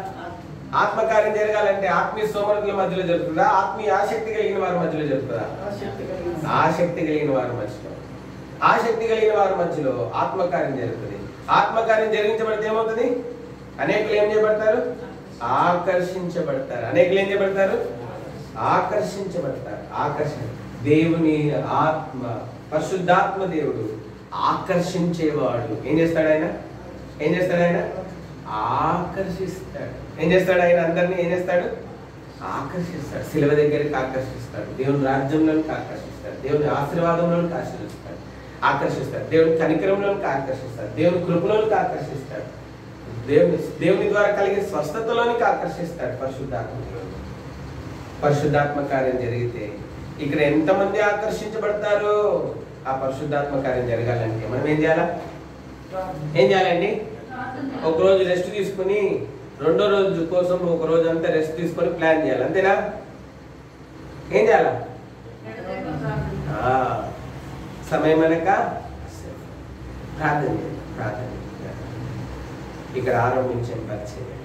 ఆత్మకార్యం జరగాలంటే ఆత్మీయ సోమరుల మధ్యలో జరుగుతుందా? ఆత్మీయ ఆసక్తి కలిగిన వారి మధ్యలో జరుగుతుందా? ఆసక్తి కలిగిన వారి మధ్యలో, ఆసక్తి కలిగిన వారి మధ్యలో ఆత్మకార్యం జరుగుతుంది. ఆత్మకార్యం జరిగించబడితే ఏమవుతుంది? అనేకులు ఏం చేయబడతారు? ఆకర్షించబడతారు. అనేకులు ఏం చేయబడతారు? ఆకర్షించబడతారు. దేవుని ఆత్మ, పరిశుద్ధాత్మ దేవుడు ఆకర్షించేవాడు. ఏం చేస్తాడు ఆయన? ఆకర్షిస్తాడు. ఏం చేస్తాడు ఆయన? అందరినీ ఏం చేస్తాడు? ఆకర్షిస్తాడు. శిలువ దగ్గరికి ఆకర్షిస్తాడు, దేవుని రాజ్యంలోనికి ఆకర్షిస్తాడు, దేవుని ఆశీర్వాదంలోనికి ఆకర్షిస్తాడు, దేవుని కనికరంలోనికి ఆకర్షిస్తాడు, దేవుని కృపలోనికి ఆకర్షిస్తాడు, దేవుని ద్వారా కలిగే స్వస్థతలోనికి ఆకర్షిస్తాడు. పరిశుద్ధాత్మ కార్యం జరిగితే ఇక్కడ ఎంతమంది ఆకర్షించబడతారు? ఆ పరిశుద్ధాత్మ కార్యం జరగాలంటే మనం ఏం చేయాలండి? ఒకరోజు రెస్ట్ తీసుకుని రెండో రోజు కోసం ఒక రోజు అంతా రెస్ట్ తీసుకొని ప్లాన్ చేయాలి. అంతేనా? ఏం చేయాలా? సమయం అనక ప్రార్థన ఇక్కడ ఆరంభించాం పరిచయం.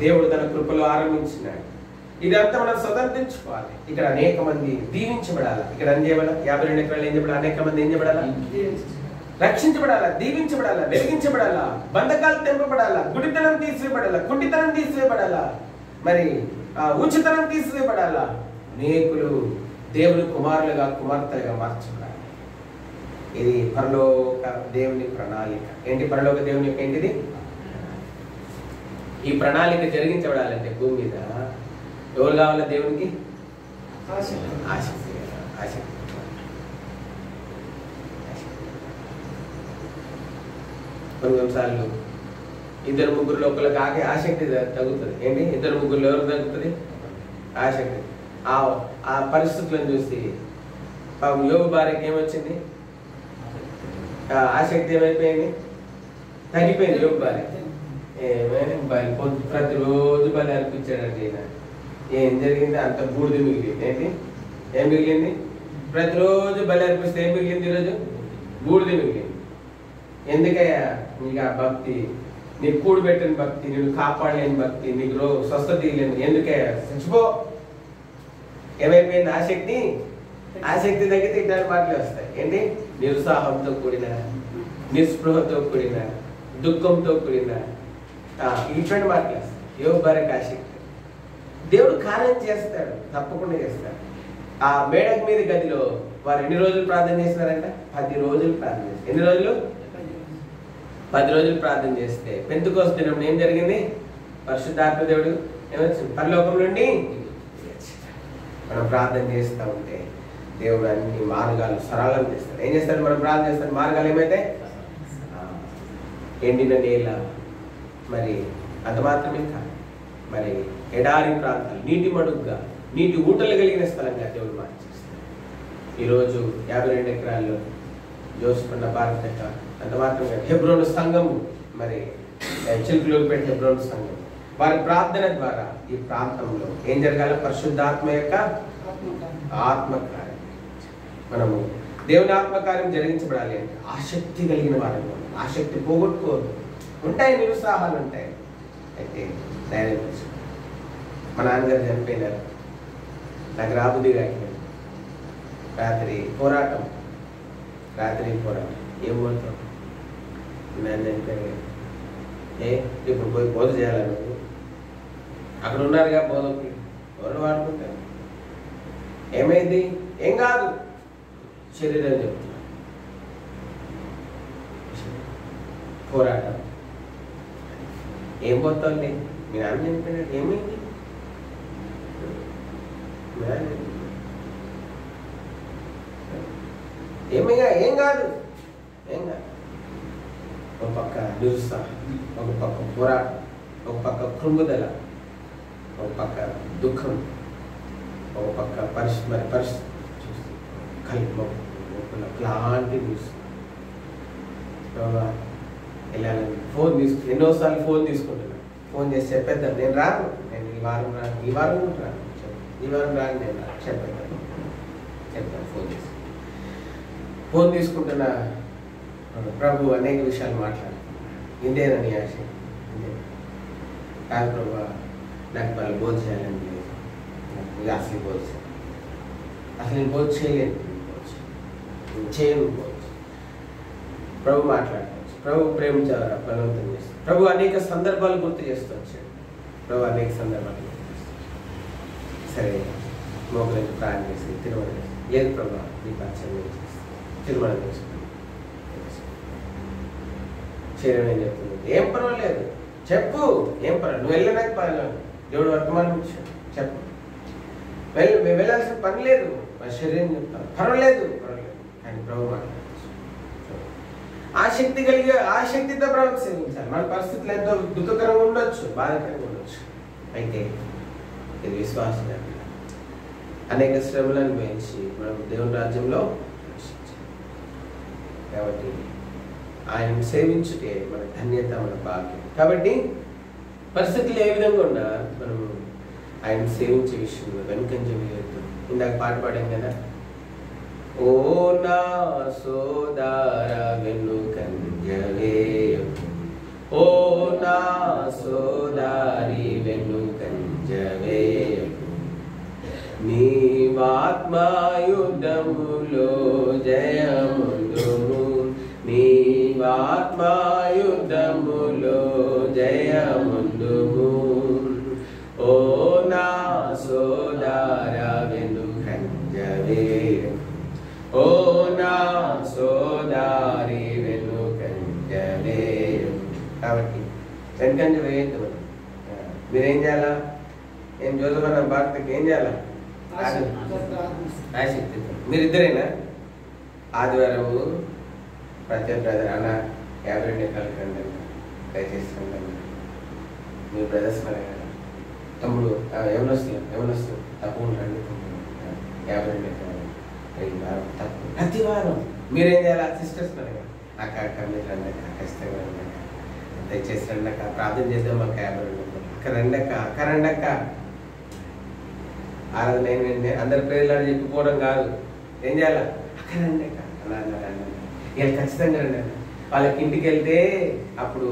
దేవుడు తన కృపలో ఆరంభించినాడు. ఇదంతా మనం స్వతంత్రించుకోవాలి. ఇక్కడ అనేక మంది దీవించబడాలి. ఇక్కడ ఏం చేయబడాలి? 52 ఎకరాలు ఏం చేయబడాలి? అనేక మంది ఏం చేయబడాలా? రక్షించబడాలా, దీవించబడాలా, వెలిగించబడాలా, బంధకాలు తెంపబడాలా, గుడితనం తీసివేయబడాలా, కుంటితనం తీసివేయబడాలా, మరి ఉచితనం తీసివేయబడాలా, అనేకులు దేవుని కుమారులుగా కుమార్తెలుగా మార్చబడాలి. ఇది పరలోక దేవుని ప్రణాళిక. ఏంటి పరలోక దేవుని యొక్క ఏంటిది? ఈ ప్రణాళిక జరిగించబడాలంటే భూమి మీద ఎవరు కావాలా? దేవునికి ఆసక్తి. కొన్నిసార్లు 2-3 ఒకరికి ఆసక్తి తగ్గుతుంది. ఏంటి? 2-3 ఎవరికి తగ్గుతుంది? ఆసక్తి. ఆ పరిస్థితులను చూసి పాపం యోగు భార్యకి ఏమొచ్చింది? ఆసక్తి ఏమైపోయింది? తగ్గిపోయింది. యోగు భార్య ప్రతిరోజు బలి అర్పించాడంటే ఏం జరిగింది? అంత బూడిద మిగిలింది. ఏంటి? ఏం మిగిలింది? ప్రతిరోజు బలి అర్పిస్తే ఏం మిగిలింది? ఈరోజు బూడిద మిగిలింది. ఎందుకయ్యా? నీకు ఆ భక్తి, నీకు కూడబెట్టిన భక్తి, నేను కాపాడలేని భక్తి, నీకు స్వస్థత ఇవ్వలేను. ఎందుకయ్యా? చచ్చిపో. ఏమైపోయింది? ఆసక్తి తగ్గితే ఇట్లాంటి మాటలు వస్తాయి. ఏంటి? నిరుత్సాహంతో కూడిన, నిస్పృహతో కూడిన, దుఃఖంతో కూడిన ఇటువంటి మాటలు వస్తాయి. యోగు భార్యకి ఆసక్తి. దేవుడు కార్యం చేస్తాడు, తప్పకుండా చేస్తాడు. ఆ మేడక మీద గదిలో వారు ఎన్ని రోజులు ప్రార్థన చేసినారంట? 10 రోజులు ప్రార్థన చేస్తారు. ఎన్ని రోజులు? 10 రోజులు ప్రార్థన చేస్తే పెంతెకోస్తు దినం ఏం జరిగింది? పరిశుద్ధాత్మ దేవుడు ఏమొచ్చింది? పరలోకం నుండి. మనం ప్రార్థన చేస్తూ ఉంటే దేవుడు అన్ని మార్గాలు సరళం చేస్తాడు. ఏం చేస్తాడు? మనం ప్రార్థన చేస్తాడు, మార్గాలు ఏమైతే ఎండిన నేల. మరి అంత మాత్రమే కాదు, మరి ఎడారి ప్రాంతాలు నీటి మడుగ్గా, నీటి ఊటలు కలిగిన స్థలంగా దేవుడు మార్చేస్తాడు. ఈరోజు 52 ఎకరాల్లో జోసుకున్న భారత అంత మాత్రమే హెబ్రోను సంఘము, మరి చిలుకలూరుపేట హెబ్రోను సంఘం వారి ప్రార్థన ద్వారా ఈ ప్రాంతంలో ఏం జరగాలి? పరిశుద్ధాత్మ యొక్క ఆత్మకార్యం, మనము దేవుని ఆత్మకార్యం జరిగించబడాలి అంటే ఆసక్తి కలిగిన వారంగా, ఆసక్తి పోగొట్టుకోవద్దు. ఉంటాయి, నిరుత్సాహాలు ఉంటాయి, అయితే ధైర్యం తీసుకో. మా నాన్నగారు చనిపోయినారు, నాకు రాబుద్దిగా రాత్రి పోరాటం, ఏం పోతాం? నేను చనిపోయాను, ఇప్పుడు పోయి బోధ చేయాలి నువ్వు, అక్కడ ఉన్నారుగా బోధకులు, ఎవరు వాడుకుంటారు? ఏమైంది? ఏం కాదు, శరీరం చెప్తున్నా, పోరాటం. ఏం పోతాండి? మీ నాన్న చనిపోయినట్టు ఏమైంది? ఏమైనా ఏం కాదు. ఒక పక్క నిరుత్సాహం, ఒక పక్క పోరాటం, ఒక పక్క కృంగుదల, ఒక పక్క దుఃఖం, ఒక పక్క పరిస్థితి చూస్తే కలిపి లాంటి చూస్తుంది. వెళ్ళాలని ఫోన్ ఎన్నోసార్లు ఫోన్ తీసుకుంటున్నాను. ఫోన్ చేసి చెప్పేద్దాం, నేను రాను, నేను ఈ వారం రాను, ఈ వారం కూడా రాను, ఈ వారం రాను, నేను చెప్పేద్దాం, ఫోన్ తీసుకుంటున్న ప్రభు అనేక విషయాలు మాట్లాడుతున్నాను. ఇందేనని ఆశ, కాదు ప్రభు, నాకు వాళ్ళు బోధ చేయాలని లేదు, నాకు అసలు బోధ చేయాలి, అసలు నేను బోధ చేయలేను, చేయను బోధ. ప్రభు మాట్లాడవచ్చు, ప్రభు ప్రేమించారు, బలవంతం చేస్తారు. ప్రభు అనేక సందర్భాలు గుర్తు చేస్తూ వచ్చాడు. ప్రభు అనేక సందర్భాలు గుర్తు చేస్తాడు. సరే, మోకరించి ప్రాణం చేసి తిరుమల లేదు ప్రభు, నీ పరిచయం చేస్తాను, తిరుమల చేసుకుని చేయడం ఏం చెప్తుంది? ఏం పర్వాలేదు, చెప్పు, ఏం పర్వాలేదు, నువ్వు వెళ్ళడానికి పర్వాలేదు, దేవుడు వర్తమానం ఇచ్చాడు, చెప్పు, వెళ్ళాల్సిన పని లేదు, మా శరీరం చెప్తాను, పర్వాలేదు, కానీ ప్రభు మాట్లాడచ్చు. ఆసక్తి కలిగే ఆసక్తితో ప్రభు సేవించాలి. మన పరిస్థితులు ఎంతో దుఃఖకరంగా ఉండొచ్చు, బాధకరంగా ఉండొచ్చు, అయితే ఇది విశ్వాసం. అనేక శ్రమలను అనుభవించి మనం దేవుని రాజ్యంలో కాబట్టి ఆయన సేవించుటే మన ధన్యత, మన భాగ్యం. కాబట్టి పరిస్థితులు ఏ విధంగా ఉన్నా మనము ఆయన సేవించే విషయంలో వెనుకంజ వేయొద్దు. ఇందాక పాట పాడాం కదా, ఓ నా సోదర వెనుకంజ వేయకు, ఓ నా సోదరి వెనుకంజ వేయకు, నీవాత్మాయుద్ధములో జయముందుము, నీవాత్మాయుద్ధములో జయముందుము, ఓ నా సోదర వెనుకంజ వేయకు, ఓ నా సోదరి వెనుకంజ వేయకు. కాబట్టి వెనుకంజ వేయద్దు. మీరేం చేయాలా? ఏం జోసెఫ్ అన్న భారతకి ఏం చేయాలా? ఆసక్తి. మీరిద్దరేనా? ఆదివారము ప్రతి బ్రదర్ అన్న 52 ఎకరాలకు రండి, దయచేసి రండి, మీ బ్రదర్స్ మరి తమ్ముడు ఏమన్నా వస్తుంది తప్పకుండా రండి, 52 ఎకరాలు తప్పు. ప్రతి వారం మీరేం చేయాలి? సిస్టర్స్ మరి అక్క మీరు రండి, ఖచ్చితంగా రండి, దయచేసి రండి అక్క, ప్రార్థన చేద్దాం, మాకు 52 అక్క రండి అక్క రండి అక్క. ఆరాధన అందరి పేర్లు చెప్పిపోవడం కాదు, ఏం చేయాలా? అక్కడ రండి అక్క అన్న, ఇక ఖచ్చితంగా రండి అన్న. వాళ్ళకి ఇంటికి వెళ్తే అప్పుడు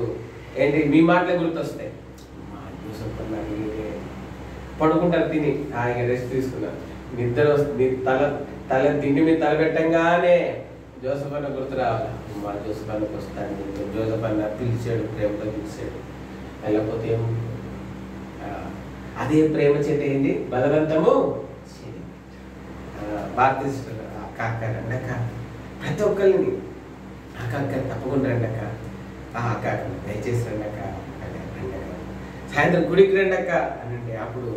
ఏంటి మీ మాటలే గుర్తొస్తాయి. పడుకుంటారు తిని, ఇక రెస్ట్ తీసుకున్నారు, నిద్ర వస్తుంది, తల తిండి మీద తల పెట్టంగానే జోసెఫ్ అన్న గుర్తు రావాలి. మా జోసెఫ్ అన్నకు వస్తాను, జోసెఫ్ అన్న పిలిచాడు, ప్రేమతో పిలిచాడు, వెళ్ళకపోతే ఏం? అదే ప్రేమ చేత ఏంటి బలవంతము. భారతీయ అక్క రండి అక్క, ప్రతి ఒక్కరిని అక్క తప్పకుండా రండి అక్క, అక్క దయచేసి రండి అక్క, రండి అక్క, సాయంత్రం గుడికి రండి అక్క అని అంటే అప్పుడు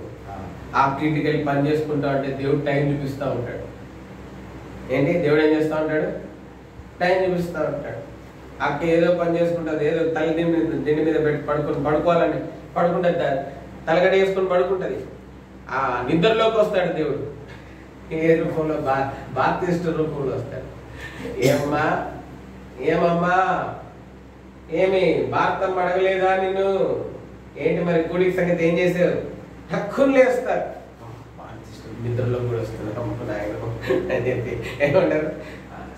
ఆ ఇంటికి వెళ్ళి పని చేసుకుంటా ఉంటే దేవుడు టైం చూపిస్తూ ఉంటాడు. ఏంటి దేవుడు ఏం చేస్తూ ఉంటాడు? టైం చూపిస్తూ ఉంటాడు. అక్క ఏదో పని చేసుకుంటుంది, ఏదో తల్లి దిండి మీద పెట్టి పడుకోవాలని పడుకుంటే తలగడ వేసుకొని పడుకుంటది. ఆ నిద్రలోకి వస్తాడు దేవుడు. ఏ రూపంలో? బాప్తిస్ట్ రూపంలో వస్తాడు. ఏమమ్మా ఏమి భారతం అడగలేదా నిన్ను? ఏంటి మరి కూడికి సంగతి ఏం చేసావు? హక్కులు లేస్తారు. నిద్రలో కూడా వస్తున్నారు అని చెప్పి ఏమంటారు?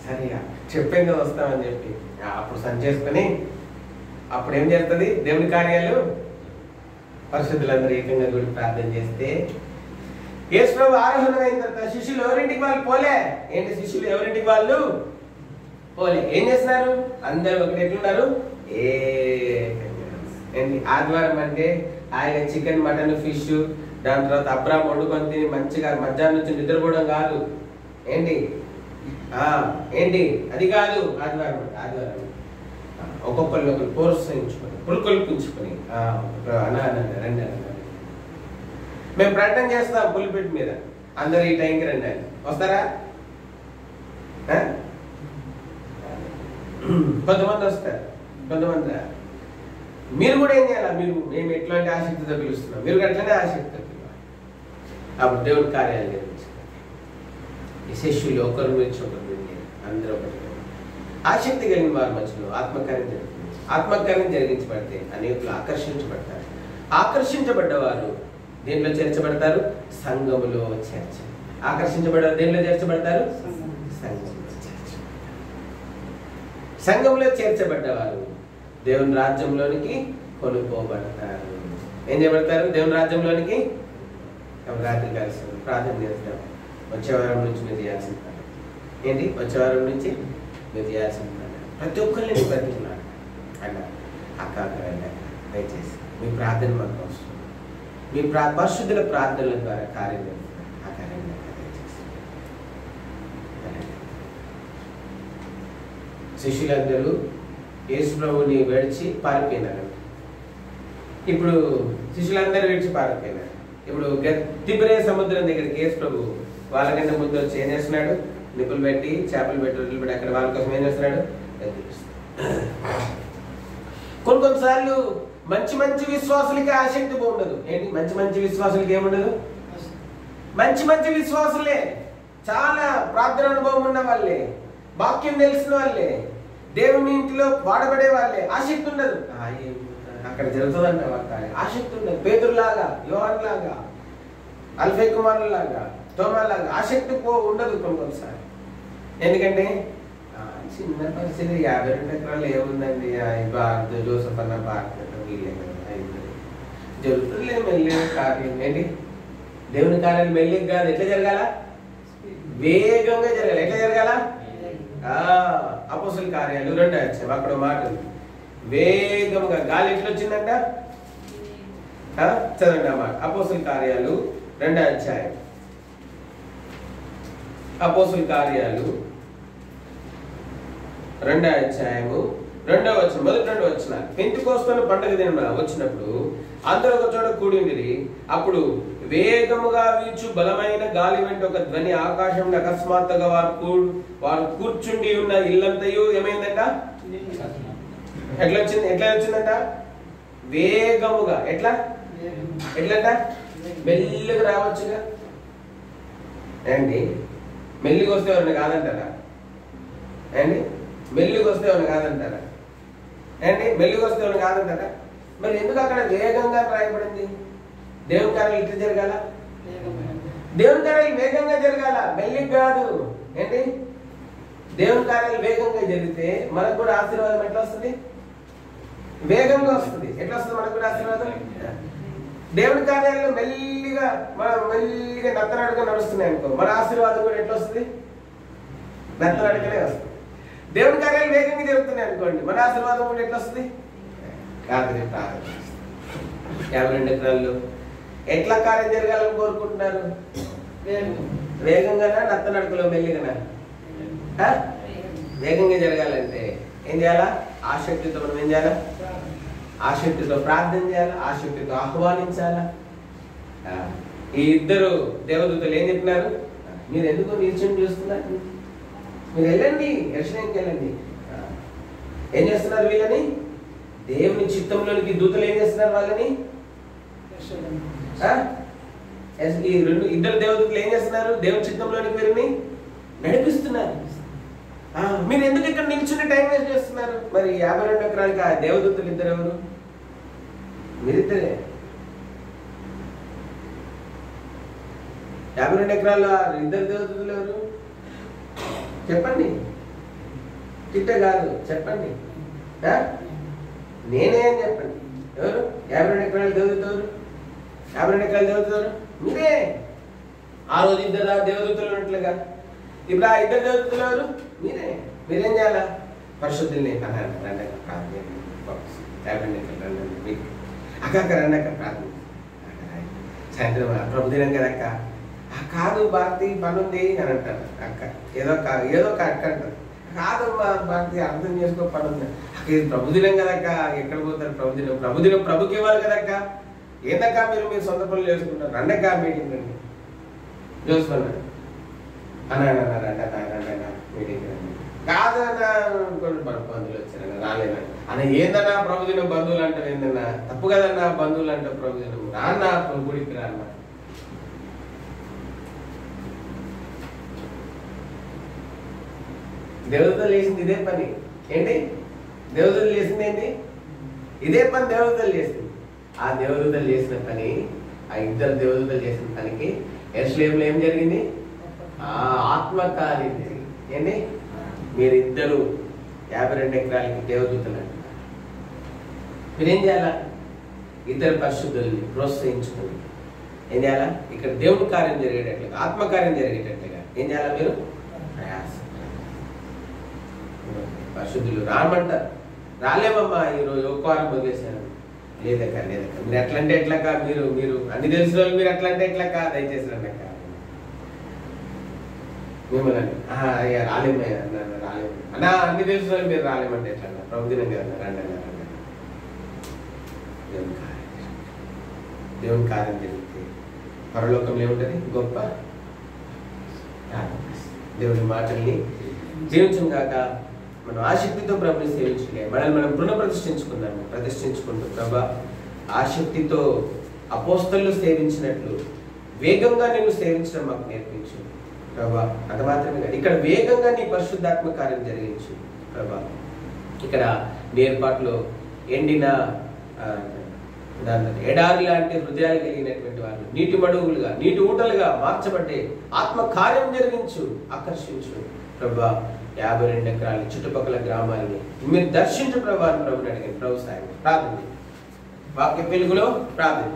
సరిగా చెప్పేది వస్తామని చెప్పి అప్పుడు సంచేసుకొని అప్పుడు ఏం చేస్తుంది దేవుని కార్యాలు? పరిశుద్ధులందరూ ఏకంగా కూడా ప్రార్థన చేస్తే యేసు ప్రభు ఆరోహణమైన తర్వాత శిష్యులు ఎవరింటికి వాళ్ళు పోలే. ఏంటి శిష్యులు ఎవరింటికి వాళ్ళు పోలే. ఏం చేస్తున్నారు? అందరూ ఒకటి ఎట్లున్నారు? ఏంటి ఆదివారం అంటే ఆయన చికెన్, మటన్, ఫిష్, దాని తర్వాత అబ్రాహం వండుకొని తిని మంచిగా మధ్యాహ్నం నుంచి నిద్రపోవడం కాదు. ఏంటి ఏంటి అది కాదు ఆదివారం. ఆదివారం ఒక్కొక్కరిని ఒకరు ప్రోత్సహించుకొని పులుకొల్పించుకొని రండి అన్నారు. మేము ప్రకటన చేస్తాం పులిపెట్టి మీద, అందరు ఈ టైంకి రండి అని. వస్తారా? కొంతమంది వస్తారు, కొంతమంది. మీరు కూడా ఏం చేయాలి? మేము ఎట్లాంటి ఆసక్తితో పిలుస్తున్నాం, మీరు అట్లనే ఆసక్తితో పిలవాలి. అప్పుడు దేవుడి కార్యాలు నిర్మించాలి. ఈ శిష్యులు ఒకరి గురించి ఒకరు అందరూ ఒకటి. ఆసక్తి కలిగిన వారి మధ్యలో ఆత్మకార్యం జరిగించబడితే అనేకులు ఆకర్షించబడతారు. ఆకర్షించబడ్డవారు దేంట్లో చేర్చబడతారు? సంఘములో ఆకర్షించబడ్డారు దేంట్లో చేర్చబడతారు? సంఘంలో చేర్చబడ్డవారు దేవుని రాజ్యంలోనికి కొనుక్కోబడతారు. ఏం చేయబడతారు? దేవుని రాజ్యంలోనికి. రాత్రి కలిసి ప్రార్థన చేస్తాం. వచ్చే వారం నుంచి మీరు చేయాల్సిన పని ఏంటి? వచ్చే వారం నుంచి మీరు చేయాల్సిన పని ప్రతి ఒక్కరిని ప్రతికున్నాడు అన్న అక్క దయచేసి మీ ప్రార్థన మాకు అవసరం. మీ పరిశుద్ధుల ప్రార్థనల ద్వారా కార్యం చేస్తున్నారు. ఆ కార్యం దయచేసి. శిష్యులందరూ యేసు ప్రభుని విడిచి పారిపోయినారు. ఇప్పుడు శిష్యులందరూ విడిచి పారిపోయినారు. ఇప్పుడు తిబిరే సముద్రం దగ్గరికి యేసు ప్రభు వాళ్ళకంటే ముందు వచ్చి ఏం చేస్తున్నాడు? నిప్పులు పెట్టి చేపలు పెట్టి రొట్టెలు పెట్టి అక్కడ వాళ్ళ కోసం ఏం చేస్తున్నాడు? కొన్నిసార్లు మంచి విశ్వాసులకి ఆసక్తి ఉండదు. ఏంటి? మంచి విశ్వాసులకి ఏముండదు? మంచి విశ్వాసులే, చాలా ప్రార్థన అనుభవం ఉన్న వాళ్ళే, వాక్యం తెలిసిన వాళ్ళే, దేవుని ఇంటిలో వాడబడే వాళ్ళే ఆసక్తి ఉండదు. అక్కడ జరుగుతుందంట వాళ్ళ ఆసక్తి ఉండదు. పేతురులాగా, యోహాన్ లాగా, అల్ఫై కుమారుల లాగా, తోమాలాగా ఆసక్తి ఉండదు కొన్నిసార్లు. ఎందుకంటే చిన్న పరిస్థితి 52 ఎకరాలు ఏముందండి, జోసఫ్ అన్న భారత జరుగుతుందిలే మెల్లి కార్యం. ఏంటి? దేవుని కార్యాలు మెల్లిగా కాదు, ఎట్లా జరగాల? వేగంగా జరగాలి. ఎట్లా జరగాల? అపోస్తుల కార్యాలు 2వ అధ్యాయం అక్కడ మాట వేగంగా. గాలి ఎట్లా వచ్చిందంట? చదవండి అన్నమాట. అపోస్తుల కార్యాలు 2వ అధ్యాయం. అపోస్తుల కార్యాలు 2వ అధ్యాయము 2వ వచనం, మొదటి 2వ వచనం. పెంతెకొస్తు పండుగ దినమున వచ్చినప్పుడు అందరూ ఒక చోట కూడి ఉండిరి. అప్పుడు వేగముగా వీచు బలమైన గాలి వెంట ఒక ధ్వని ఆకాశంలో అకస్మాత్తుగా వారు కూర్చుండి ఉన్న ఇల్లంతయు ఏమైందంట? ఎట్లా వచ్చిందంట? వేగముగా. ఎట్లంట? మెల్లిగా రావచ్చుగా. ఏంటి? మెల్లిగా వస్తే ఎవరిని కాదంటారా? ఏంటి? మెల్లిగా వస్తే ఎవరిని కాదంటారా? ఏంటి? మెల్లిగా వస్తే ఎవరిని కాదంటారా? మరి ఎందుకు అక్కడ వేగంగా రాయబడింది? దేవుని కార్యాలు ఇట్లా జరగాల? దేవుని కార్యాలు వేగంగా జరగాల, మెల్లిగా కాదు. ఏంటి? దేవుని కార్యాలు వేగంగా జరిగితే మనకు కూడా ఆశీర్వాదం ఎట్లా వస్తుంది? వేగంగా వస్తుంది. ఎట్లా వస్తుంది మనకు కూడా ఆశీర్వాదం? దేవుని కార్యాలు మెల్లిగా నత్తనడుగా నడుస్తున్నాయి అనుకో, మన ఆశీర్వాదం కూడా ఎట్లా వస్తుంది? నత్తనడుగానే వస్తుంది. దేవుని కార్యాలు వేగంగా జరుగుతున్నాయి అనుకోండి, మన ఆశీర్వాదం కూడా ఎట్లా వస్తుంది? రాత్రి ప్రార్థన 52 ఎకరాల్లో ఎట్లా కార్యం జరగాలని కోరుకుంటున్నారు? వేగంగానా నత్తనడుకలో మెల్లిగానా? వేగంగా జరగాలంటే ఏం చేయాలా? ఆసక్తితో మనం ఏం చేయాలా? ఆసక్తితో ప్రార్థన చేయాలా, ఆసక్తితో ఆహ్వానించాలా. ఈ ఇద్దరు దేవదూతలు ఏం చెప్పినారు? మీరు ఎందుకు నిల్చొని చూస్తున్నారు? మీరు వెళ్ళండి, యెరూషలేముకి వెళ్ళండి. ఏం చేస్తున్నారు వీళ్ళని? దేవుని చిత్తంలోనికి దూతలు ఏం చేస్తున్నారు? వాళ్ళని ఈ ఇద్దరు దేవదూతలు ఏం చేస్తున్నారు? దేవుని చిత్తంలోనికి వీరిని నడిపిస్తున్నారు. మీరు ఎందుకు ఇక్కడ నిల్చుని టైం వేస్ట్ చేస్తున్నారు? మరి 52 ఎకరాలకి ఆ దేవదూతలు ఇద్దరు ఎవరు? మీరిద్దరే. 52 ఎకరాల ఇద్దరు దేవదూతలు ఎవరు చెప్పండి. తిట్ట కాదు, చెప్పండి. నేనే అని చెప్పండి. ఎవరు 52 ఎకరాల దేవదూత? ఎవరు 52 ఎకరాల దేవదూత? మీరే. ఆ రోజు ఇద్దరు దేవదూతలు ఉన్నట్లుగా ఇప్పుడు ఆ ఇద్దరు దేవదూతలు ఎవరు? మీరే. మీరేం చేయాలా? పరిశుద్ధుల్ని రండి అక్క ప్రార్థన, 52 ఎకరాలు రండి, అక్క రండి అక్క ప్రార్థన, సాయంత్రం ప్రభుదినం కదక్క. కాదు భారతి పని ఉంది అని అంటారు. అక్క ఏదో అక్క అంటారు. కాదమ్మా భారతి అర్థం చేసుకో పని ఉంది అక్క, ఇది ప్రభుదినం కదక్క. ఎక్కడ పోతారు? ప్రభుదినం ప్రభుకి ఇవ్వాలి కదక్క. ఏందక్క మీరు సొంత పనులు చేసుకుంటారు? రండక్క మీటింగ్ రండి చూసుకున్నాడు రండి మీటింగ్ రండి. కాదన్నా కొన్ని బంధువులు వచ్చారన్న రాలేదన్న అన్న. ఏందన్నా ప్రభుదినం బంధువులు అంటారు? ఏందన్నా తప్పు కదన్నా బంధువులు అంటారు ప్రభుదినం. రాన్నా గుడికి రాన్నా. దేవతలు చేసింది ఇదే పని. ఏంటి దేవతలు చేసింది? ఏంటి ఇదే పని దేవతలు చేసింది. ఆ దేవదూతలు చేసిన పని, ఆ ఇద్దరు దేవదూతలు చేసిన పనికి యెరూషలేములో ఏం జరిగింది? ఆత్మకార్యం జరిగింది. ఏంటి? మీరిద్దరు 52 ఎకరాలకి దేవదూతలు అంటారు. మీరేం చేయాలా? ఇద్దరు పరిశుద్ధుల్ని ప్రోత్సహించుకుని ఏం చేయాలా? ఇక్కడ దేవుని కార్యం జరిగేటట్లుగా, ఆత్మకార్యం జరిగేటట్లుగా ఏం చేయాలా? మీరు ప్రయాసం. పరిశుద్ధులు రామంటారు. రాలేమమ్మా ఈరోజు ఒక్క వారం వదిలేశాను. లేదక్క మీరు ఎట్లంటే ఎట్లక్క, మీరు అన్ని తెలిసిన వాళ్ళు మీరు ఎట్లంటే ఎట్లక్క, దయచేసి రండక్క మిమ్మల్ని రాలేమయ్యా రాలేము అన్నా, అన్ని తెలిసిన వాళ్ళు మీరు రాలేమంటే ఎట్లన్నా? ప్రభుదినం కదా రండి రండి. దేవుని కార్యం జరిగితే పరలోకంలో ఏముంటుంది? గొప్ప దేవుని మాటల్ని జీవించం కాక మనం ఆసక్తితో ప్రభుని సేవించలే, మనల్ని మనం ప్రతిష్ఠించుకుంటూ ప్రభా ఆసక్తితో అపోస్తలు సేవించినట్లు వేగంగా నేను సేవించడం మాకు నేర్పించు ప్రభా. అంత మాత్రమే కాదు, ఇక్కడ వేగంగా నీ పరిశుద్ధాత్మ కార్యం జరిగించు ప్రభా. ఇక్కడ ఏర్పాట్లో ఎండిన ఎడారి లాంటి హృదయాలు కలిగినటువంటి వాళ్ళు నీటి మడుగులుగా, నీటి ఊటలుగా మార్చబట్టే ఆత్మ కార్యం జరిగించు, ఆకర్షించు ప్రభా. 52 ఎకరాల చుట్టుపక్కల గ్రామాలని మీరు దర్శించు ప్రభా అని ప్రభుని అడిగాను. ప్రభు సాయం ప్రార్థన వాక్య వెలుగులో ప్రార్థన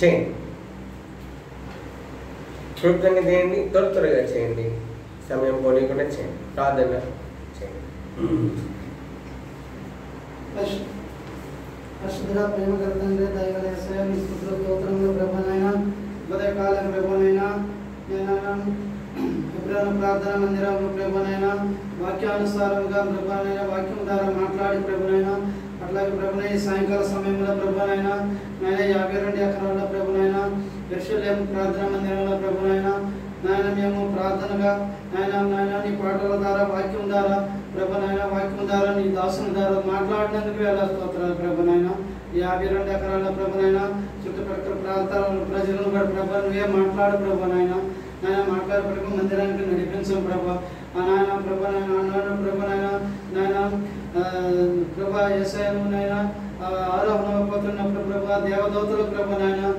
చేయండి. క్లుప్తంగా చేయండి, త్వరగా చేయండి, సమయం పోనీకుండా చేయండి, ప్రార్థన చేయండి. పరిశుద్ధుడా ప్రేమ తండ్రి దయగల యేసయ్య నీ స్తుతులు స్తోత్రములు ప్రభువైనా ఉదయకాలం ప్రభువైనా ఎప్పుడైనా ప్రార్థన మందిరంలో ప్రభువైనా వాక్యానుసారంగా ప్రభువైనా వాక్యం ద్వారా మాట్లాడి ప్రభువైనా అట్లాగే ప్రభువైనా సాయంకాల సమయంలో ప్రభువైనా నాయన 52 ఎకరాల ప్రభువైనా యెరూషలేము ప్రార్థన మందిరంలో ప్రభువైనా నాయన మేము ప్రార్థనగా నాయన నీ పాటల ద్వారా వాక్యం ద్వారా ప్రభువైనా వాక్యం ద్వారా నీ దాసుని ద్వారా మాట్లాడినందుకు వేల స్తోత్రాలు ప్రభువైనా. 52 ఎకరాల ప్రభువైనా చుట్టుపక్కల ప్రాంతాల ప్రజలను కూడా ప్రభు నువ్వే మాట్లాడు ప్రభువైనా. నాయన మాట్లాడే ప్రభు మందిరానికి నడిపించం ప్రభా. నాయన ప్రభువైనా ప్రభువైనా నాయన ప్రభా యేసయ్యను నాయన ఆరోహణ పోతున్నప్పుడు ప్రభా దేవదూతలు ప్రభువైనా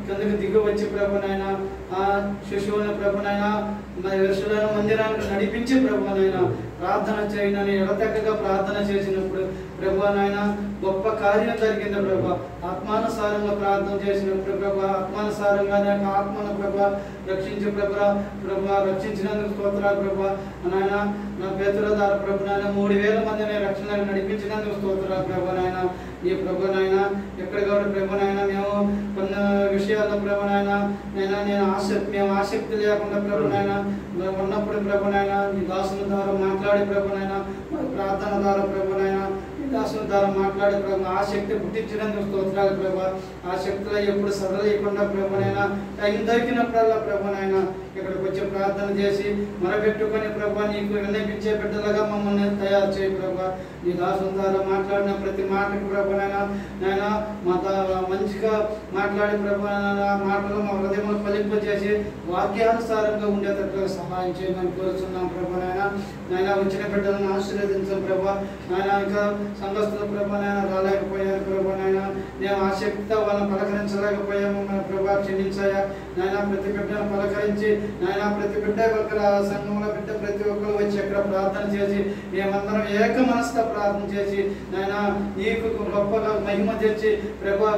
కిందకి దిగి వచ్చి ప్రభువైనా ఆ శిశువుని ప్రభువైనా యెరూషలేము మందిరానికి నడిపించి ప్రభువైనా ప్రార్థన చేయనని ఎడతెక్కగా ప్రార్థన చేసినప్పుడు ప్రభువైనా గొప్ప కార్యం జరిగింది ప్రభా. ఆత్మానుసారంగా ప్రార్థన చేసినప్పుడు ప్రభా ఆత్మానుసారంగా ఆత్మను ప్రభా రక్షించి ప్రభా రక్షించినందుకు స్తోత్రాలు ప్రభా. నాయన నా పేతుల ద్వారా ప్రభువైనా 3000 మందిని రక్షణకు నడిపించినందుకు స్తోత్రాలు ప్రభువైనా. ఈ ప్రభువైనా ఎక్కడ కూడా ప్రభువైనా మేము కొన్ని విషయాల్లో ప్రభువైనా మేము ఆసక్తి లేకుండా ప్రభువైనా ఉన్నప్పుడు ప్రభువైనా ఈ దాసుల ద్వారా మాట్లాడి ప్రభువైనా ప్రార్థన ద్వారా ప్రభువైనా ఈ దాసుల ద్వారా మాట్లాడి ప్రభు ఆసక్తి పుట్టించినందుకు స్తోత్రాలు ప్రభా. ఆ శక్తిలో ఎప్పుడు సడలేకుండా ప్రభువైనా టైం దొరికినప్పుడల్లా ప్రభువైనా ఇక్కడికి వచ్చి ప్రార్థన చేసి మొరపెట్టుకొని ప్రభా నీకు విన్నపించే బిడ్డలుగా మమ్మల్ని తయారు చేయి ప్రభా. నీ దాసుల ద్వారా మాట్లాడిన ప్రతి మాటకు ప్రభా నాయన మంచిగా మాట్లాడే ప్రభా మాటలు మా హృదయంలో ఫలింపజేసి వాక్యానుసారంగా ఉండేటట్లుగా సహాయం చేయమని కోరుతున్నాం ప్రభా నాయన వచ్చిన బిడ్డలను ఆశీర్వదించాం ప్రభా నాయన. ఇంకా సంఘస్థుల ప్రభా నాయన రాలేకపోయారు ప్రభా నాయన, మేము ఆసక్తితో వాళ్ళని పలకరించలేకపోయాము మన ప్రభా క్షమించాయా నాయన. ప్రతి బిడ్డను పలకరించి నాయన ప్రతి బిడ్డ ఒక్కరు సంఘంలో బిడ్డ ప్రతి ఒక్కరు వచ్చి ఎక్కడ ప్రార్థన చేసి మేమందరం ఏక మనసుతో ప్రార్థన చేసి నాయన నీకు గొప్పగా మహిమ తెచ్చి ప్రభా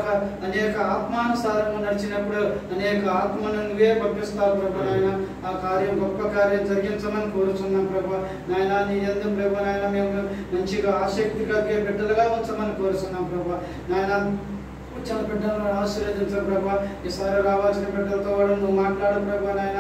అనేక ఆత్మానుసారంగా నడిచినప్పుడు అనేక ఆత్మను నువ్వే పంపిస్తావు ప్రభా నాయన. ఆ కార్యం గొప్ప కార్యం జరిగించమని కోరుచున్నాం ప్రభా నాయన. నీ యందు ప్రభా నాయన మేము మంచిగా ఆసక్తి కలిగే బిడ్డలుగా ఉంచమని కోరుచున్నాం ప్రభా నాయన. వచ్చిన బిడ్డలను ఆశీర్వదించు ప్రభా. ఈసారి రావాల్సిన బిడ్డలతో కూడా నువ్వు మాట్లాడు ప్రభా నాయన.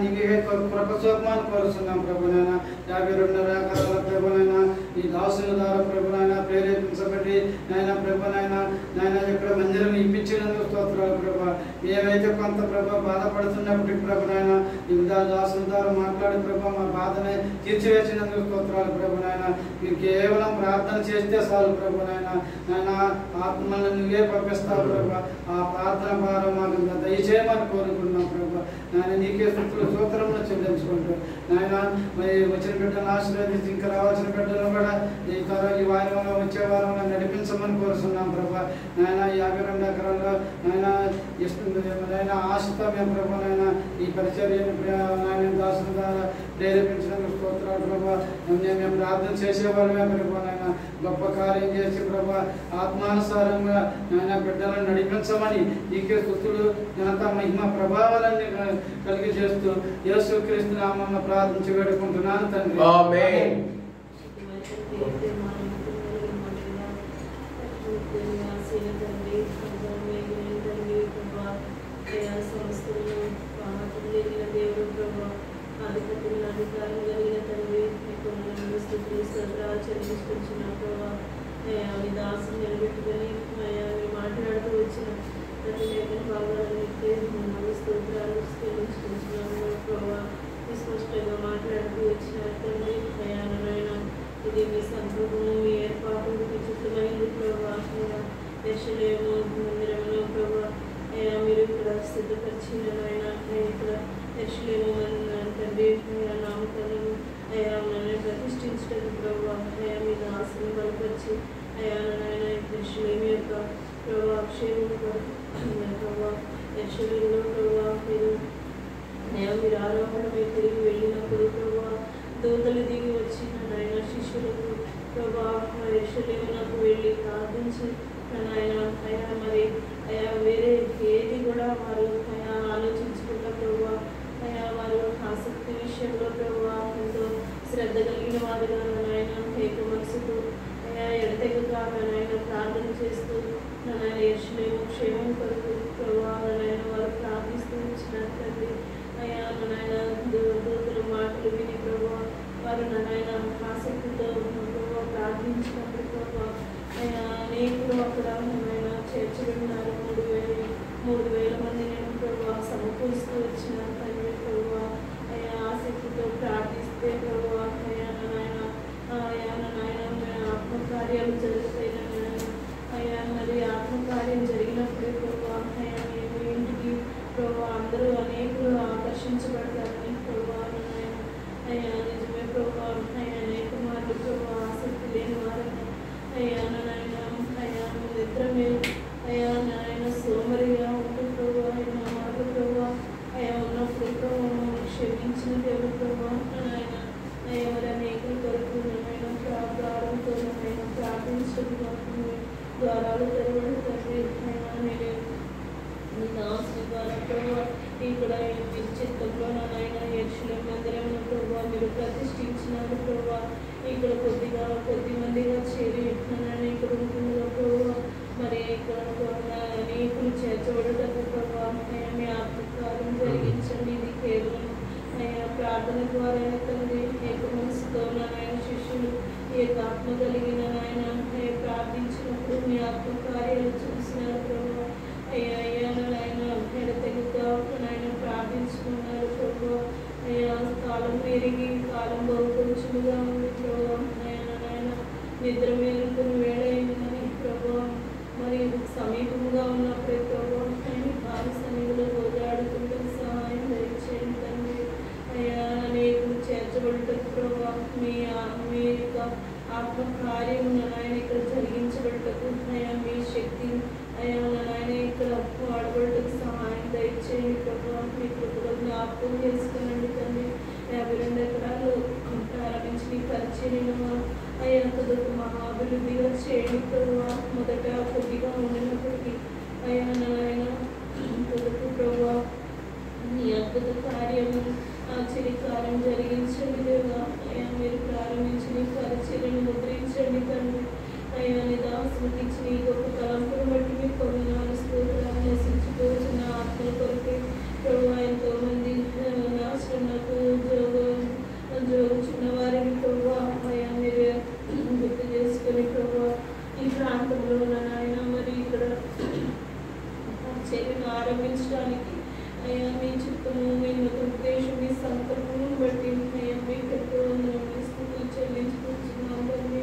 నీకే కృప చూపమని కోరుచున్నాం ప్రభా నాయన. 52 ఎకరాల ప్రభా నాయన ఈ దాసుల ద్వారా ప్రభా నాయన ప్రేరేపించబడి నాయన ప్రభా నాయన ఇక్కడ మందిరం ఇప్పించినందుకు స్తోత్రాలు ప్రభా. మేమైతే కొంత ప్రభా బాధపడుతున్నప్పటికీ ప్రభా నాయన ఈ దాసుల ద్వారా మాట్లాడి ప్రభా మా బాధని తీర్చివేసినందుకు స్తోత్రాలు ప్రభా నాయన. మీరు కేవలం ప్రార్థన చేస్తే చాలు ప్రభా నాయన ఆత్మలను నువ్వే పంపిస్తావు ప్రభా. ఆ ప్రార్థన భారం మాకు దయచేయమని కోరుకుంటున్నాం ప్రభా నాయన. నీకే స్తుతులు స్తోత్రములు చెల్లించుకుంటూ నాయన మరి వచ్చిన బిడ్డలను ఆశీర్వదించి ఇంకా రావాల్సిన బిడ్డలను కూడా ఈ వారంలో వచ్చే వారంలో నడిపించమని కోరుతున్నాం ప్రభా నాయన. 52 ఎకరాల్లో నాయన ఆశతో మేము ప్రభా నాయన ఈ పరిచర్యను నాయన దాసుల ద్వారా ప్రేరేపించడానికి స్తోత్రాలు ప్రభా. మేము ప్రార్థన చేసేవాళ్ళమే ప్రభా నాయన. గొప్ప కార్యం చేసి ప్రభా ఆత్మానుసారంగా నాయన బిడ్డలను నడిపించమని నీకే స్తుతులు ఘనత మహిమ ప్రభావాలన్నీ కలిగి చేస్తూ యేసుక్రీస్తు నామమున ప్రార్థించి వేడుకుంటున్నాను తండ్రి. ఆమేన్. దాసులు నిలబెట్టుకొని మాట్లాడుతూ వచ్చిన ప్రతి లేఖన భాగాలన్నింటినీ స్తోత్రాలు చెల్లించుకుంటున్నాము ప్రభావ. స్పష్టంగా మాట్లాడుతూ వచ్చిన తండ్రి ప్రయాణమైన ఇది మీ సంకల్పము మీ ఏర్పాటు మీ చిత్తమైంది ప్రభావ. యెరూషలేము మందిరంలో ప్రభావ మీరు ఇక్కడ సిద్ధపరిచిన ఆయన ఇక్కడ యెరూషలేము తండ్రి నామకరణము నన్ను ప్రతిష్ఠించడం ప్రభావ మీ దాసుని బలపరిచి నాయన యెరూషలేము యొక్క ప్రభావ క్షేమం ప్రభావ యెరూషలేములో ప్రభావ మీరు ఆరోహణమై తిరిగి వెళ్ళినప్పుడు ప్రభావ దూతలు దిగి వచ్చిన నాయన శిష్యులకు ప్రభావ యెరూషలేమునకు వెళ్ళి ప్రార్థించి నాయన మరి వేరే ఏది కూడా వారు ఆలోచించకుండా ప్రభావ వారు ఆసక్తి విషయంలో ప్రభావ ఎంతో శ్రద్ధ కలిగిన వారుగా నాయన ఏక మనసుతో ఎడతెగగా నాయన ప్రార్థన చేస్తూ నాయన యెరూషలేము క్షేమం కొరకు ప్రభావ నాయన వారు ప్రార్థిస్తూ వచ్చినారు తండ్రి. నాయన దూతల మాటలు విని ప్రభావ వారు నాయన ఆసక్తితో ప్రభావ ప్రార్థించినప్పుడు ప్రభావ అనేకులు అక్కడ నాయన చేర్చబడినారు. 3,000 మంది నేను ప్రభావ సమకూరుస్తూ వచ్చిన తండ్రి ప్రభావ ఆసక్తితో ప్రార్థిస్తే ప్రభావ నాయన ఆత్మకార్యాలు జరుగుతాయి నాయన. మరి ఆత్మకార్యం జరిగినప్పుడే ప్రభావ మేము ఇంటికి ప్రభావ అందరూ అనేకులు ఆకర్షించబడతారని ప్రభావ నాయన నిజమే ప్రభావ అనేక మార్లు ప్రభావ ఆసక్తి లేని వారని నిద్రమే నాయన సోమరిగా ఉంటూ ప్రభావ మాట ప్రభావ ఉన్నప్పుడు ప్రభావ క్షమించిన దేవుడు ప్రభావ నాయన ఎవరు అనేకుల కొరకు ప్రారంభంతో ప్రార్థించడం ద్వారాలు తెరవడుతుంది దాసుల ద్వారా ప్రభావ ఇక్కడ చిత్తంలో నాయన యెరూషలేము మందిరమును ప్రభావ మీరు ప్రతిష్ఠించినారు ప్రభావ. ఇక్కడ కొద్ది మందిగా చేరి ఇక్కడ ఉంటుందిగా ప్రభావ. మరి ఇక్కడ అనేకులు చేర్చబడటకు ప్రభావ మీ ఆత్మకార్యం జరిగించండి. ఇది కేవలం ప్రార్థన ద్వారా తండ్రి ఏక మనసుతో నాయన శిష్యులు ఏకాత్మ కలిగిన నాయన ప్రార్థించినప్పుడు మీ ఆత్మకార్యాలు చూసినారు ప్రభావ. నాయన ఎడతెగక నాయన ప్రార్థించుకున్నారు ప్రభావ. తిరిగి కాలం బహుకొంచుగా ఉంది ప్రభా. నాయన నిద్ర మేలుకుని వేళ అయిందని ప్రభా, మరి సమీపంగా ఉన్నప్పుడే ప్రభా ఆయన కాలు సన్నిధిలో గోజాడుతుంటే సహాయం దయచేయండి తండ్రి. అయ్యా అనేకులు చేర్చబడ్డకు ప్రభా మీ యొక్క ఆత్మ కార్యము నాయన ఇక్కడ జరిగించబడ్డకు అయ్యా మీ శక్తి అయ్యా నాయన ఇక్కడ వాడబడ్డకు సహాయం దయచేయండి ప్రభా. మీ కృపలో జ్ఞాపకం చేసుకునండి తండ్రి. 52 ఎకరాలు ప్రారంభించి మీ పరిచర్యను అయ్యా తదుకు మహాభివృద్ధిగా చేయండి ప్రభా. మొదట కొద్దిగా ఉండినప్పటికీ అయ్యా నాయన తదుకు ప్రభా మీ అద్భుత కార్యము ఆశ్చర్యకార్యం జరిగించండి దేవా. అయ్యా మీరు ప్రారంభించి పరిచర్యను ముద్రించండి తండ్రి. అయ్యా నీ దాసులకు ఇచ్చిన ఈ గొప్ప తలంపును బట్టి మీ కొందనాలు స్తోత్రాలు నశించిపోతున్న ఆత్మల కొరకే ప్రభు. ఎంతో మంది నాశనకు జోగుచున్న వారిని ప్రభు అయ్యా మీరే గుర్తు చేసుకొని ప్రభు ఈ ప్రాంతంలో నాయన మరి ఇక్కడ చర్యను ఆరంభించడానికి అయ్యా మీ చిత్తము మీ ఉద్దేశం మీ సంకల్పం బట్టి అయ్యా మీ స్థితులు చెల్లించుకుంటున్నాం తండ్రి.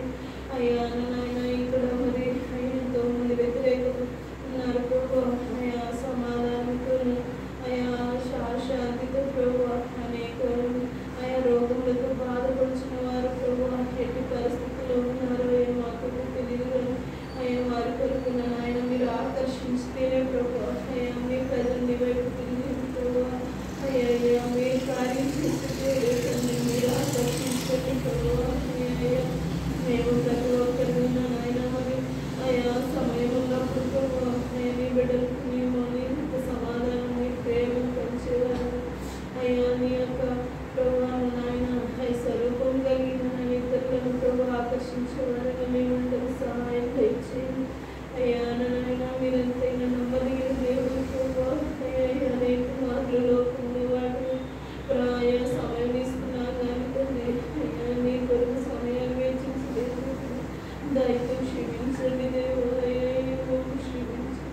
అయ్యా నాయన ఇక్కడ మరి ఎంతో మంది వ్యతిరేకత ఉన్నారు ప్రభు. అయ్యా సమాధానంతో అయ్యా శాంతితో ప్రభు అనేక అయ్యా రోగములతో బాధపడుచున్న వారు ప్రభు ఎట్టి పరిస్థితుల్లో ఉన్నారు మాకు తెలియదు. అయ్యా వారి కొరకు నాయన మీరు ఆకర్షించితేనే ప్రభు అయ్యా మీ ప్రజల్ని వైపు తిరిగి ప్రభు అయ్యా మీ కార్యం చేస్తే మీరు ఆకర్షించండి ప్రభు. అయ్యా మేము ప్రతి ఒక్కరు నాయన మరి అయ్యా సమయం ఉన్నప్పుడు ప్రభు అయ్యా మీ బిడ్డలకు మేము సమాధానం మీ ప్రేమ పంచేవారు అయ్యా నీ యొక్క ప్రభు నాయన స్వరూపం కలిగిన ఇతరులను ప్రభు ఆకర్షించేవారుగా మేము సహాయం దయచేయండి అయ్యా నాయన. మీరు ఎంతైనా నమ్మదగిన దేవుడు ప్రభు. అయ్యా అనేక మార్పులలో ఉండేవాడు అయ్యా సమయం తీసుకున్నా కానీ తండ్రి అయ్యా నీ కొరకు సమయాన్ని వేచించలేదు. దయతో క్షమించండి దేవు. అయ్యా క్షమించండి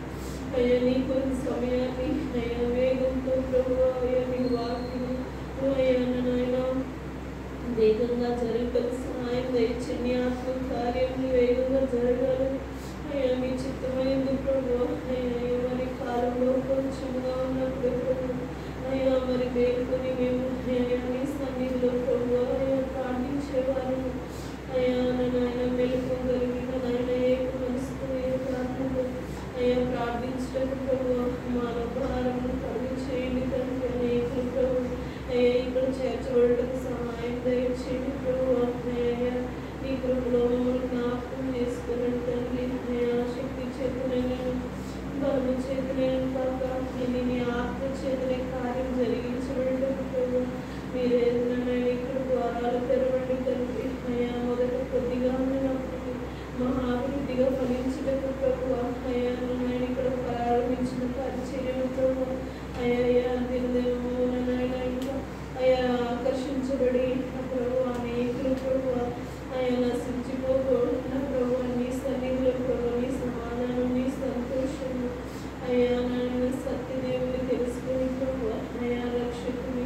అయ్యా నీ కొరకు సమయాన్ని అయ్యా వేగంతో ప్రభు అయ్యా నీ వాక్యం అయ్యా నాయన వేగంగా జరగటకు సహాయం దయచండి. ఆత్మ కార్యం వేగంగా జరగాలి అయ్యా మీ చిత్తమైంది ప్రభు. అయ్యా మరి కాలంలో కొంచెంగా ఉన్నప్పుడు ప్రభు అయ్యా మరి మేలుకొని మేము అయ్యా మీ సన్నిధిలో ప్రభు అయ్యా ప్రార్థించేవారు అయ్యా నాయన మెలుకోగలిగిన నాయన ఏక మనసుతో ప్రార్థనతో అయ్యా ప్రార్థించటకు ప్రభు మానవ భారము కలుగు చేయండి తండ్రి. అనేకులు ప్రభు అయ్యా ఇక్కడ చేర్చబడటకు సహాయం దయచేయండి ప్రభు. అయ్యా నీ కృపలో మమ్మల్ని జ్ఞాపకం చేసుకున్నాడు తండ్రి. అయ్యా శక్తి చేతులను బలము చేతులను కాక నీ ఆత్మ చేతులే కార్యం జరిగించబడటకు ప్రభు మీరే ఇక్కడ ద్వారాలు తెరవండి తండ్రి. అయ్యా మొదట కొద్దిగా ఉన్నప్పుడు మహాభివృద్ధిగా ఫలించటకు ప్రభు అయ్యా నాయన ఇక్కడ ప్రారంభించిన పరిచర్యను ప్రభు అయ్యా దినదేమో నాయన ఇంకా అయ్యా ఆకర్షించబడి ప్రభు అనేకులు ప్రభు అయ్యా నశించిపోకుండా ప్రభు నీ సన్నిధిలో ప్రభు నీ సమాధానం నీ సంతోషము అయ్యా నాయన సత్యదేవుని తెలుసుకుని ప్రభు అయ్యా రక్షకుని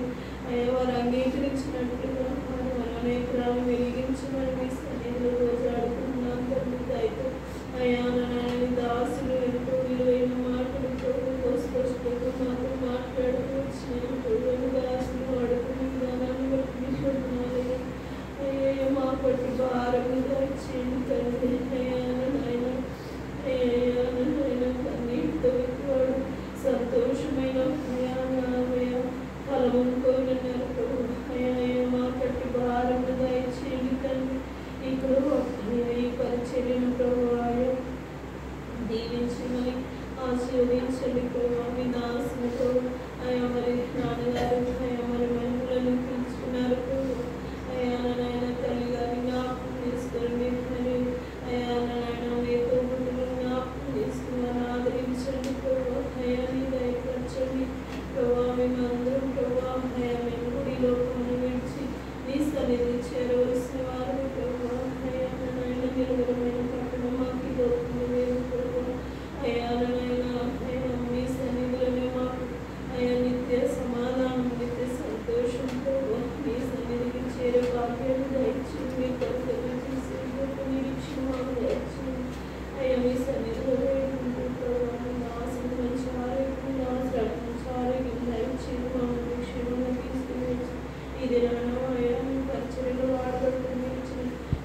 ఇది నాయన అయ్యా మీ పరిచర్యలో వాడబడుతుంది ఇచ్చిన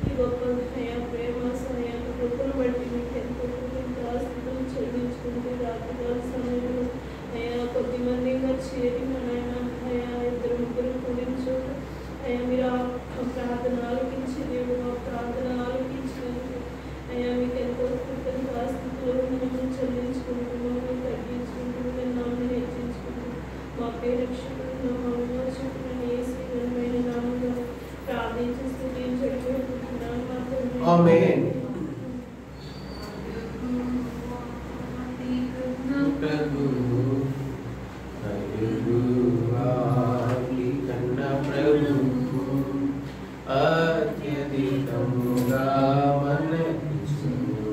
ఈ గొప్ప అయ్యా ప్రేమ సహాయం కృపను బట్టి మీకు ఎంతో ఆస్తులు చెల్లించుకుంటూ రాత్రికాల సమయంలో అయ్యా కొద్దిమంది ఇంకా చేరిన నాయన అయ్యా ఇద్దరు ముగ్గురు కూడించు అయ్యా మీరు ఆ ప్రార్థన ఆలకించి దేవుడు ఆ ప్రార్థన ఆలకించినందుకు అయ్యా మీకు ఎంతో ఆస్తులు మమ్మల్ని చెల్లించుకుంటూ మమ్మల్ని తగ్గించుకుంటూ మేము నామని హెచ్చించుకుంటూ మా పేరక్షకుడు మా విమోచకుడు యేసు ఘనమైన నామములో ప్రార్థించి స్తుతించడం వేడుకుంటున్నాను మా తండ్రి. ఆమేన్. అత్యధికముగా మనకిచ్చును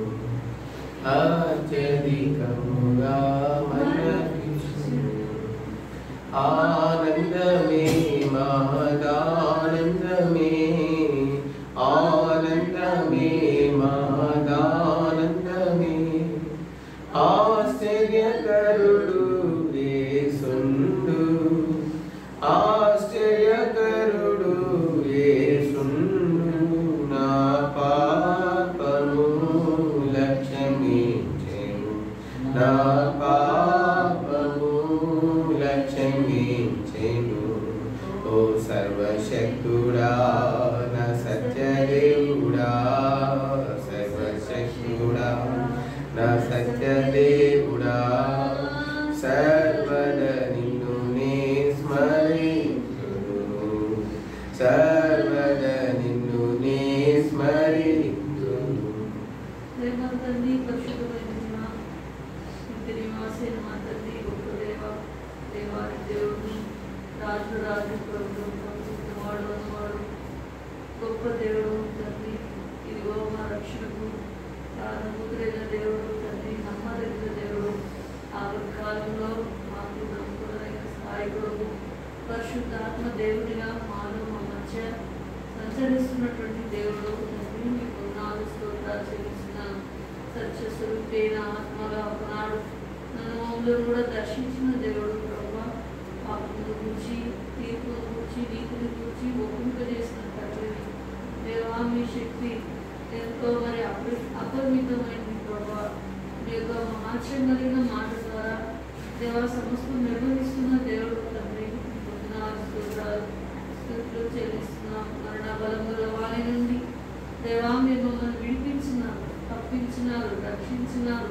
అత్యధికముగా మనకిచ్చును ఆనందమే మహదానందమే ఆనందమే మహదానందమే ఆశ్చర్యకరుడు యేసుండు ఆశ్చర్యకరుడు యేసుండు నా పాపము లక్ష్యమించెను నా పాపము లక్ష్యమించెను ఓ సర్వశక్తుడా నా సత్యదేవుడా సర్వశక్తుడా నా సత్యదేవుడా సర్వద నిన్ను నే స్మరింతును సర్వద నిన్ను నే స్మరింతును. ప్రేమ తండ్రి పరిశుద్ధమైన నిత్య నివాసైన మా తండ్రి గొప్ప దేవాది దేవుడిని రాజు వాడు అన్నవాడు గొప్ప దేవుడు తండ్రి. ఇదిగో మా రక్షణకు నమ్మకమైన దేవుడు తండ్రి, నమ్మదగిన దేవుడు. ఆపద కాలంలో మాకు నమ్మకమైన సహాయకుడు పరిశుద్ధాత్మ దేవుడిగా మాలో మా మధ్య సంచరిస్తున్నటువంటి దేవుడు తండ్రి. మీకు నాలుగు స్తోత్రాలు చెల్లిస్తున్నాను. సత్యస్వరూపైన ఆత్మగా ఒకనాడు నన్ను మమ్మల్ని కూడా దర్శించిన దేవుడు ప్రభు. పాపమును గురించి తీర్పును గురించి నీతిని గురించి ఒప్పింపజేసిన తండ్రిని దేవా. మీ శక్తి ఎంతో మరి అపరిమితమైనది ప్రభా. మీ యొక్క మహాత్యం కలిగిన మాట ద్వారా దేవా సమస్తం నిర్వహిస్తున్న దేవుడు తండ్రి. స్థుతులు చెల్లిస్తున్నాం. మరణ బలముల వారి నుండి దేవా మీరు మమ్మల్ని విడిపించినారు, తప్పించినారు, రక్షించినారు,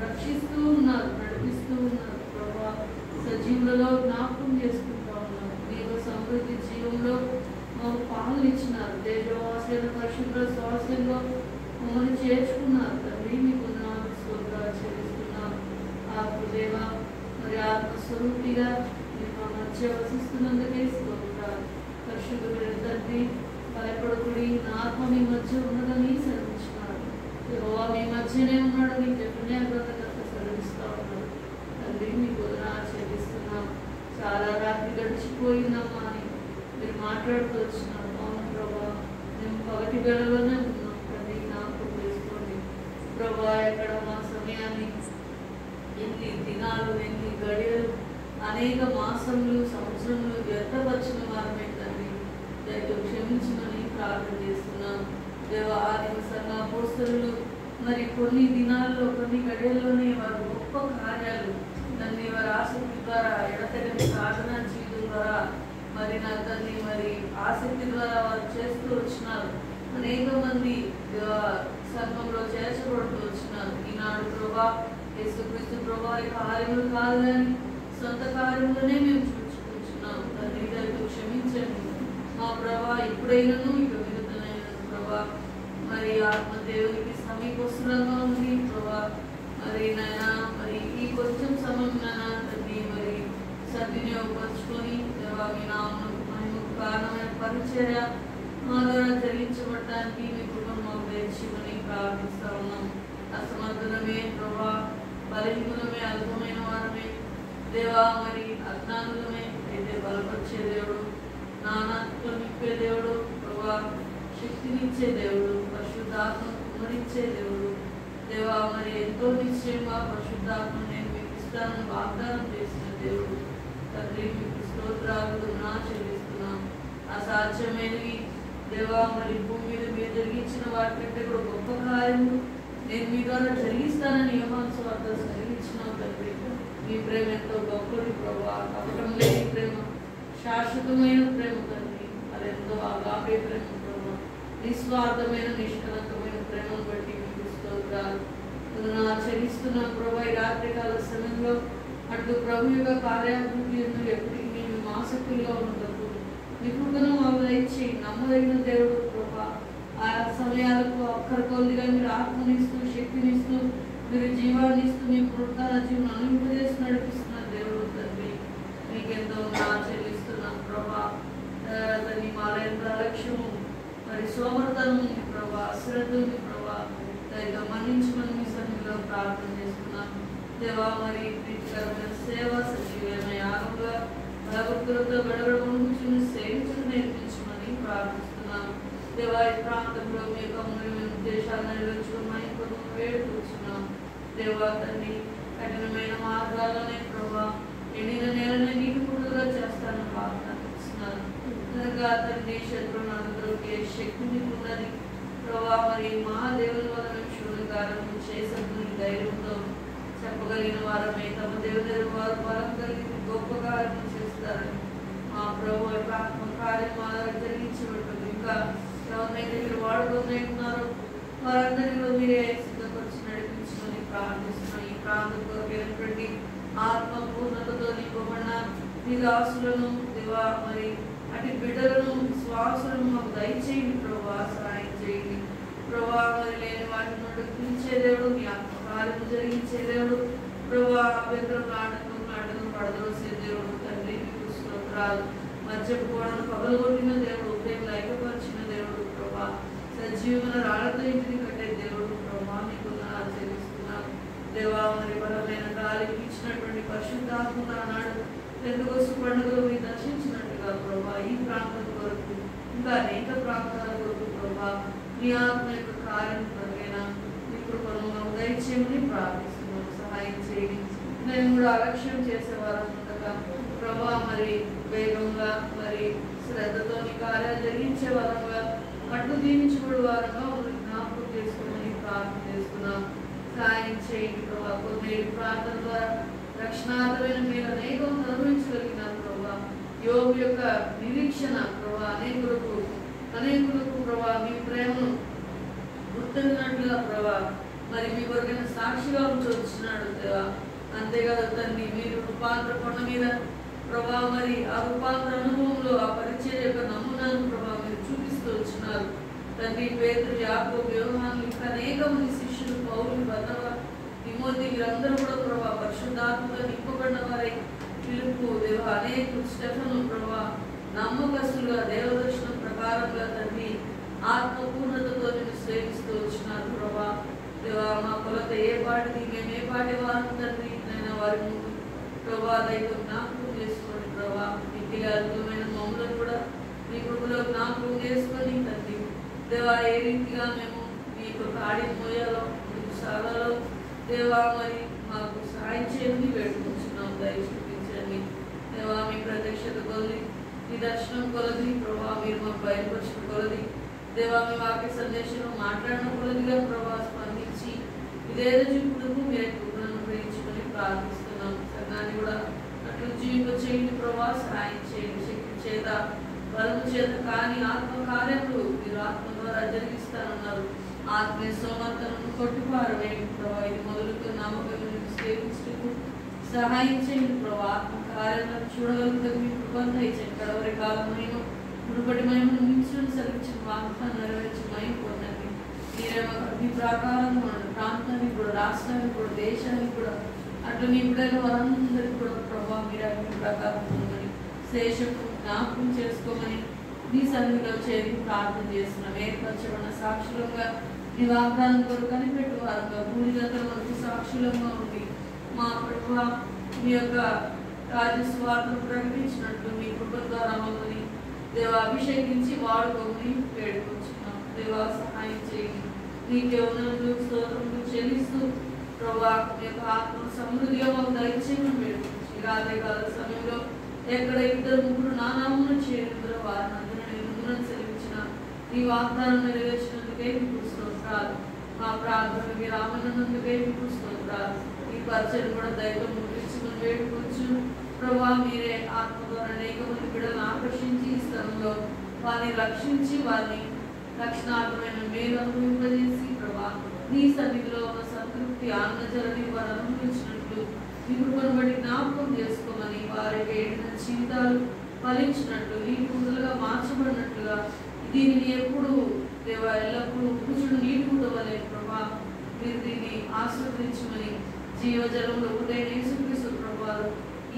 రక్షిస్తూ ఉన్నారు, నడిపిస్తూ ఉన్నారు ప్రభా. సజీవులలో జ్ఞాపకం చేసుకుంటా ఉన్నారు. మీరు సమృద్ధి జీవంలో మాకు పాలన ఇచ్చినారు. దేశవాసైన పరిశుభ్ర శ్వాసంలో మమ్మల్ని చేర్చుకున్నారు తండ్రి. మీకు నాలుగు స్తోత్రాలు చెల్లిస్తున్నాను. ఆ దేవ మరి ఆత్మస్వరూపిగా మీరు మా మధ్య వసిస్తున్నందుకే స్తోత్రాలు. పరిశుభ్రుల తండ్రి భయపడకుడి, నా ఆత్మ మీ మధ్య ఉన్నదని సెలవించినారు. యెహోవా మీ మధ్యనే ఉన్నాడని జెఫన్యా గ్రంథకర్త సెలవిస్తూ ఉన్నాడు తండ్రి. మీకు వందనాలు చెల్లిస్తున్నాం. చాలా రాత్రి గడిచిపోయిందమ్మా అని మీరు మాట్లాడుతూ వచ్చినారు. అవును ప్రభా, మేము పగటి వేళలోనే ఉన్నాం తండ్రి. నాకు వేసుకోండి ప్రభా. ఎక్కడ మా సమయాన్ని ఎన్ని దినాలు, ఎన్ని గడియలు, అనేక మాసములు, సంవత్సరములు వ్యర్థపరిచిన వారమే తండ్రి. దయతో క్షమించమని ప్రార్థన చేస్తున్నాం దేవా. ఆదిమసంగా అపోస్తలులు మరి కొన్ని దినాల్లో, కొన్ని గడియల్లోనే వారు గొప్ప కార్యాలు దాన్ని వారి ఆసక్తి ద్వారా, ఎడతెగని సాధన జీవితం ద్వారా మరి నా తల్లి మరి ఆసక్తి ద్వారా వారు చేస్తూ వచ్చినారు. అనేక మంది సంఘంలో చేర్చబడుతూ వచ్చినారు. ఈనాడు ప్రభా యేసుక్రీస్తు ప్రభా ఈ కార్యములు కాదు కానీ సొంత కార్యములనే మేము చూసుకుంటున్నాం తండ్రి. దయతో క్షమించండి మా ప్రభా. ఇప్పుడైనాను ఇక విరుద్ధమైన ప్రభా మరి ఆత్మదేవునికి సమీపస్తులంగా ఉంది ప్రభా. మరి నాయన మరి ఈ కొంచెం సమయం తండ్రి మరి సద్వినియోగపరుచుకొని దేవా మీ నామమునకు మహిమకు కారణమైన పరిచర్య మా ద్వారా జరిగించబడటానికి మీ కృపను మాకు దయచేయమని ప్రార్థిస్తా ఉన్నాం. అసమర్థులమే ప్రభా, బలహీనులమే, అల్పమైన వారమే దేవా, మరి అజ్ఞానులమే. అయితే బలపరిచే దేవుడు, నానాత్మలు నింపే దేవుడు ప్రభా, శక్తినిచ్చే దేవుడు, పరిశుద్ధాత్మ కుమరించే దేవుడు దేవా. మరి ఎంతో నిశ్చయంగా పరిశుద్ధాత్మ నేను మీకు ఇస్తానని వాగ్దానం చేసిన దేవుడు తండ్రి. మీకు స్తోత్రాలు నా చెల్లిస్తున్నాం. సాధ్యమైనవి దేవా మరి భూమి మీద మీరు జరిగించిన వాటికంటే కూడా గొప్ప కార్యము నేను మీ ద్వారా జరిగిస్తానని యోహాను సువార్త జరిగించిన తండ్రి మీ ప్రేమ ఎంతో గొప్పది ప్రభా కపటం లేని ప్రేమ శాశ్వతమైన ప్రేమ తండ్రి అది ఎంతో ఆగాపే ప్రేమ ప్రభా నిస్వార్థమైన నిష్కలంకమైన ప్రేమను బట్టి మీకు స్తోత్రాలు ఆచరిస్తున్న ప్రభా ఈ రాత్రికాల సమయంలో అటు ప్రభు యొక్క కార్యాభివృద్ధి ఎందుకు ఎప్పటికీ మేము ఆసక్తిగా ఉన్నందుకు మీ కృపను మాకు దయచేయి నమ్మదగిన దేవుడు ప్రభా ఆ సమయాలకు అక్కడికొద్దిగా మీరు ఆత్మనిస్తూ శక్తినిస్తూ మీరు జీవాన్ని ఇస్తూ మీ పునరుద్ధరణ జీవనం అనుభవింపజేసి నడిపిస్తున్న దేవుడు తండ్రి మీకెంతో ఆచరిస్తున్నాం ప్రభా తండ్రి మాల ఎంత లక్ష్యము మరి సోమర్థనము ప్రభా అశ్రద్ధని ప్రభా మన్నించమని మీ సన్నిధిలో ప్రార్థన చేస్తున్నాం దేవా మరి ప్రీతికరమైన సేవ సజీవమైన యాగంగా భయభక్తులతో గడగడమును సేవించడం నేర్పించమని ప్రార్థిస్తున్నాం దేవా ఈ ప్రాంతంలో మీ యొక్క ఉద్దేశాలను నెరవేర్చుకోమని కొరకు వేడుకుంటున్నాం దేవా తండ్రి కఠినమైన మార్గాలనే ప్రభా ఎండిన నేలని నీటి పుట్టుగా చేస్తానని ప్రార్థిస్తున్నాను కనుక తండ్రి శత్రువులందరికీ శక్తి మీకు ఉన్నది ప్రభా మరి మహాదేవుని వల్ల మేము శూన్యకారం చేసేందుకు ధైర్యంతో చెప్పగలిగిన వారమే తమ దేవుని వారు బలం కలిగి గొప్ప కార్యం చేస్తారని మా ప్రభు ఆత్మ కార్యం జరిగించబడుతుంది ఇంకా ఎవరినైతే మీరు వాడుకోలేకున్నారో వారందరిలో మీరే సిద్ధపరిచి నడిపించమని ప్రార్థిస్తున్నాం ఈ ప్రాంతం కొరకైనటువంటి ఆత్మ పూర్ణతతో నింపబడిన మీ దాసులను దివా మరి అటు బిడ్డలను శ్వాసలను మాకు దయచేయండి ప్రభా సహాయం చేయండి ప్రభా మరి లేని వాటిని నడిపించే దేవుడు మీ ఆత్మకార్యం జరిగించే దేవుడు ప్రభా అభ్యంతరం నాటకం పడదోసే దేవుడు తండ్రి మీకు స్తోత్రాలు మర్చిపోవడం పగలగొట్టిన దేవుడు ప్రేమ ఐక్యపరిచిన దేవుడు ప్రభా సజీవన రాళ్లతో ఇంటిని కట్టే దేవుడు ప్రభా మీకు ఆచరిస్తున్నాం దేవా మరి బలమైన గాలికి ఇచ్చినటువంటి పరిశుద్ధాత్మ నాడు పెద్దగోసు పండుగలు మీరు దర్శించినట్టుగా ప్రభా ఈ ప్రాంతం కొరకు ఇంకా అనేక ప్రాంతాల కొరకు ప్రభా మీ ఆత్మ యొక్క కార్యం కొరకైనా మీ కృపను దయచేయమని ప్రార్థిస్తున్నాం సహాయం చేయండి నేను కూడా అలక్ష్యం చేసేవారు ఉండగా ప్రభా మరి వేగంగా మరి శ్రద్ధతో కార్యాలు జరిగించే వారంగా అడ్డు దీవించబడి వారంగా జ్ఞాపకం చేసుకోమని ప్రార్థన చేస్తున్నాం సహాయం చేయండి ప్రభా కొన్ని ప్రార్థన ద్వారా రక్షణార్థమైన మీరు అనేకం అనుభవించగలిగినారు ప్రభా యోగు యొక్క నిరీక్షణ ప్రభా అనేకులకు ప్రభా మీ ప్రేమను గుర్తున్నట్లుగా ప్రభా మరి మీ కొరకైన సాక్షిగా వచ్చినాడు దేవా అంతేకాదు తండ్రి మీరు రూపాంతర కొండ మీద ప్రభా మరి ఆ రూపాంతర అనుభవంలో ఆ పరిచయం యొక్క నమూనాను ప్రభా మీరు చూపిస్తూ వచ్చినారు తండ్రి పేతురు యాకోబు యోహాను ఇంకా అనేక మంది శిష్యులు పౌలు బర్నబా తిమోతి వీరందరూ కూడా ప్రభా పరిశుద్ధాత్మతో నింపబడిన వారి పిలుపు దేవ అనేక స్టెఫను ప్రభా నమ్మకస్తులుగా దేవదర్శనం ప్రకారంగా తండ్రి ఆత్మపూర్ణతతో మీరు సేవిస్తూ వచ్చినారు ప్రభా దేవా మా కొలత ఏ పాటిది మేము ఏ పాటి వారం తండ్రి నేను వారి ముందు ప్రభా దైవం జ్ఞాపకం చేసుకోండి ప్రభా ఇంటిగా అద్భుతమైన మమ్మల్ని కూడా మీ కృపలో జ్ఞాపకం చేసుకొని తండ్రి దేవా ఏ రీతిగా మేము మీకు కాడి మోయాలో మీకు సాగాలో దేవా మరి మాకు సహాయం చేయండి వేడుకుంటున్నాం దయ చూపించండి దేవా మీ ప్రత్యక్షత కొలది మీ దర్శనం కొలది ప్రభా మీరు మాకు బయలుపరిచిన కొలది దేవా మీ వాక్య సందేశంలో మాట్లాడిన కొలదిగా ప్రభా స్పందించి ఇదేదో చూపుటకు మీరు కృపలను గ్రహించుకొని ప్రార్థిస్తున్నాం సంఘాన్ని కూడా అట్లు జీవింపచేయండి ప్రభా సహాయం చేయండి శక్తి చేత బలము చేత కానీ ఆత్మ కార్యములు మీరు ఆత్మ ద్వారా జరిగిస్తానన్నారు ఆత్మీయ సోమర్థనను కొట్టుపారవేయండి ప్రభా ఇది మొదలుకు నమ్మకం సేవించుటకు సహాయం చేయండి ప్రభా ఆత్మ కార్యాలను చూడగలుగుతారు మీ కృపను దయచేయండి కడవరి కాలం మేము మునుపటి మేము మించుని సెలవించిన వాగ్దానం నెరవేర్చి మయం పొందండి మీరేమో మీ ప్రకారం ప్రాంతానికి కూడా రాష్ట్రానికి కూడా దేశానికి కూడా అటు మీ బిడ్డలు వారందరికీ కూడా ప్రభావ మీరు మీ ప్రకారం పొందని శేషకు జ్ఞాపకం చేసుకోమని మీ సన్నిధిలో చేరి ప్రార్థన చేస్తున్నాం ఏర్పరచబడిన సాక్షులంగా మీ వాగ్దానం కొరకు కనిపెట్టు వారంగా భూమిగత మనకు సాక్షులంగా ఉండి మా ప్రభావ మీ యొక్క రాజస్వార్థను ప్రకటించినట్లు మీ కృప ద్వారా మమ్మల్ని దేవా అభిషేకించి వాడుకోమని వేడుకొచ్చున్నాం దేవా సహాయం చేయండి నీకే ఉన్నట్లు స్తోత్రములు చెల్లిస్తూ ప్రభా మీ యొక్క ఆత్మ సమృద్ధిగా మాకు దయచేయమని వేడుకొచ్చి రాత్రి కాల సమయంలో ఎక్కడ ఇద్దరు ముగ్గురు నానామును చేరుతారో వారిని అందరూ ఈ వాగ్దానం నెరవేర్చినందుకే మీకు స్తోత్రాలు. మా ప్రార్థన మీరు ఆమెనందుకే మీకు స్తోత్రాలు. ఈ పరిచయం కూడా దైవం ముగించుకుని వేడుకోవచ్చు. ప్రభా మీరే ఆత్మ ద్వారా అనేక మంది బిడ్డలను ఆకర్షించి ఈ స్థలంలో వారిని రక్షించి వారిని రక్షణార్థమైన మేలు అనుభవింపజేసి ప్రభా నీ సన్నిధిలో ఉన్న సంతృప్తి ఆనందజలని వారు అనుభవించినట్లు మీ కృపను బట్టి జ్ఞాపకం చేసుకోమని వారి వేడిన జీవితాలు ఫలించినట్లు నీటి కుండలుగా మార్చబడినట్లుగా దీనిని ఎప్పుడు దేవా ఎల్లప్పుడూ కూర్చుని నీటి కుండ వలె ప్రభా మీరు దీన్ని ఆస్వాదించమని జీవజలంలో ఉదయం యేసుక్రీస్తు ప్రభువారు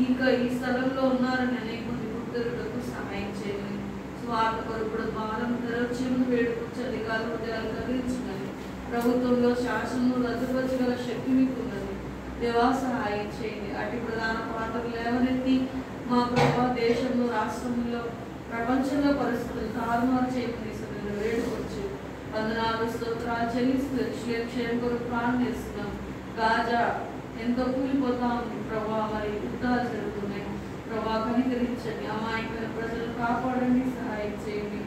ఇంకా ఈ స్థలంలో ఉన్నారని అనేక మంది గుర్తులకు సహాయం చేయమని స్వార్థ కొరకు భారం తెరవచ్చేమని వేడుకొచ్చి అధికారులు ఉదయాలు కలిగించమని ప్రభుత్వంలో శాసనము రద్దుపరచగల శక్తి మీకు ఉన్నది. దేవా సహాయం చేయండి. అటు ప్రధాన పాత్రలు లేవనెత్తి మా ప్రభా దేశంలో రాష్ట్రంలో ప్రపంచంలో పరిస్థితులు తారుమారు చేయమని సమయంలో వేడుకోవచ్చు. వందనాలు స్తోత్రాలు చెల్లిస్తూ క్షేమ కొరకు ప్రార్థిస్తున్నాం. గాజా ఎంతో కూలిపోతా ఉంది ప్రభా, మరి యుద్ధాలు జరుగుతున్నాయి ప్రభా, కనికరించండి. అమాయకమైన ప్రజలు కాపాడండి, సహాయం చేయండి.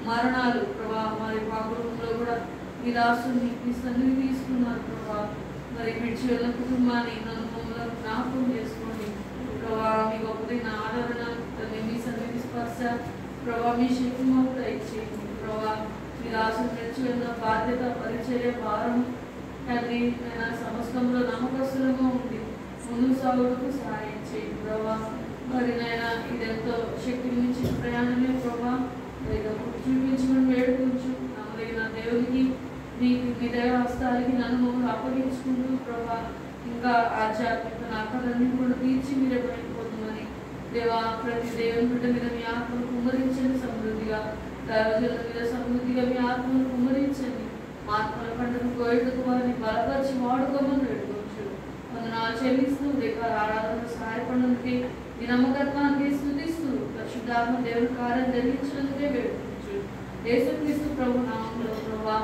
మరణాలు ప్రభా మరి మా కుటుంబంలో కూడా మీ దాసుని మీ సన్నిధి తీసుకున్నారు ప్రభా, మరి విడిచి వెళ్ళిన కుటుంబాన్ని నన్ను మమ్మల్ని జ్ఞాపకం చేసుకోండి ప్రభా. మీ గొప్పదైన ఆదరణ మీ సన్నిధి స్పర్శ ప్రభా మీ శక్తి మాకు దయచేయండి ప్రభా. మీ దాసుని విడిచి వెళ్ళిన బాధ్యత పరిచర్య భారం తండ్రి నేను సమస్తంలో నమ్మకస్తులుగా ఉంది ముందుకు సాగుటకు సహాయం చేయండి ప్రభా. మరి నాయన ఇదెంతో శక్తి మించిన ప్రయాణమే ప్రభా, చూపించమని వేడుకుంటూ నమ్మదగిన దేవునికి మీకు మీ దైవ హస్తాలకి నన్ను మమ్మల్ని అప్పగించుకుంటూ ప్రభా ఇంకా ఆధ్యాత్మిక నాకలన్నీ కూడా తీర్చి మీరే పడిపోతుందని దేవా ప్రతి దేవుని బిడ్డ మీద మీ ఆత్మను కుమ్మరించండి సమృద్ధిగా, దైవజనుల మీద సమృద్ధిగా మీ ఆత్మను కుమ్మరించండి. ఆత్మల పండుగ కోయటకు వారిని బలపరిచి వాడుకోమని వేడుకోవచ్చు. వందనాలు చెల్లిస్తూ ఆరాధన సహాయపడినందుకే మీ నమ్మకత్వానికి స్తుతిస్తూ పరిశుద్ధాత్మ దేవుని కార్యం జరిగించినందుకే వేడుకోవచ్చు. యేసుక్రీస్తు ప్రభు నామములో ప్రభా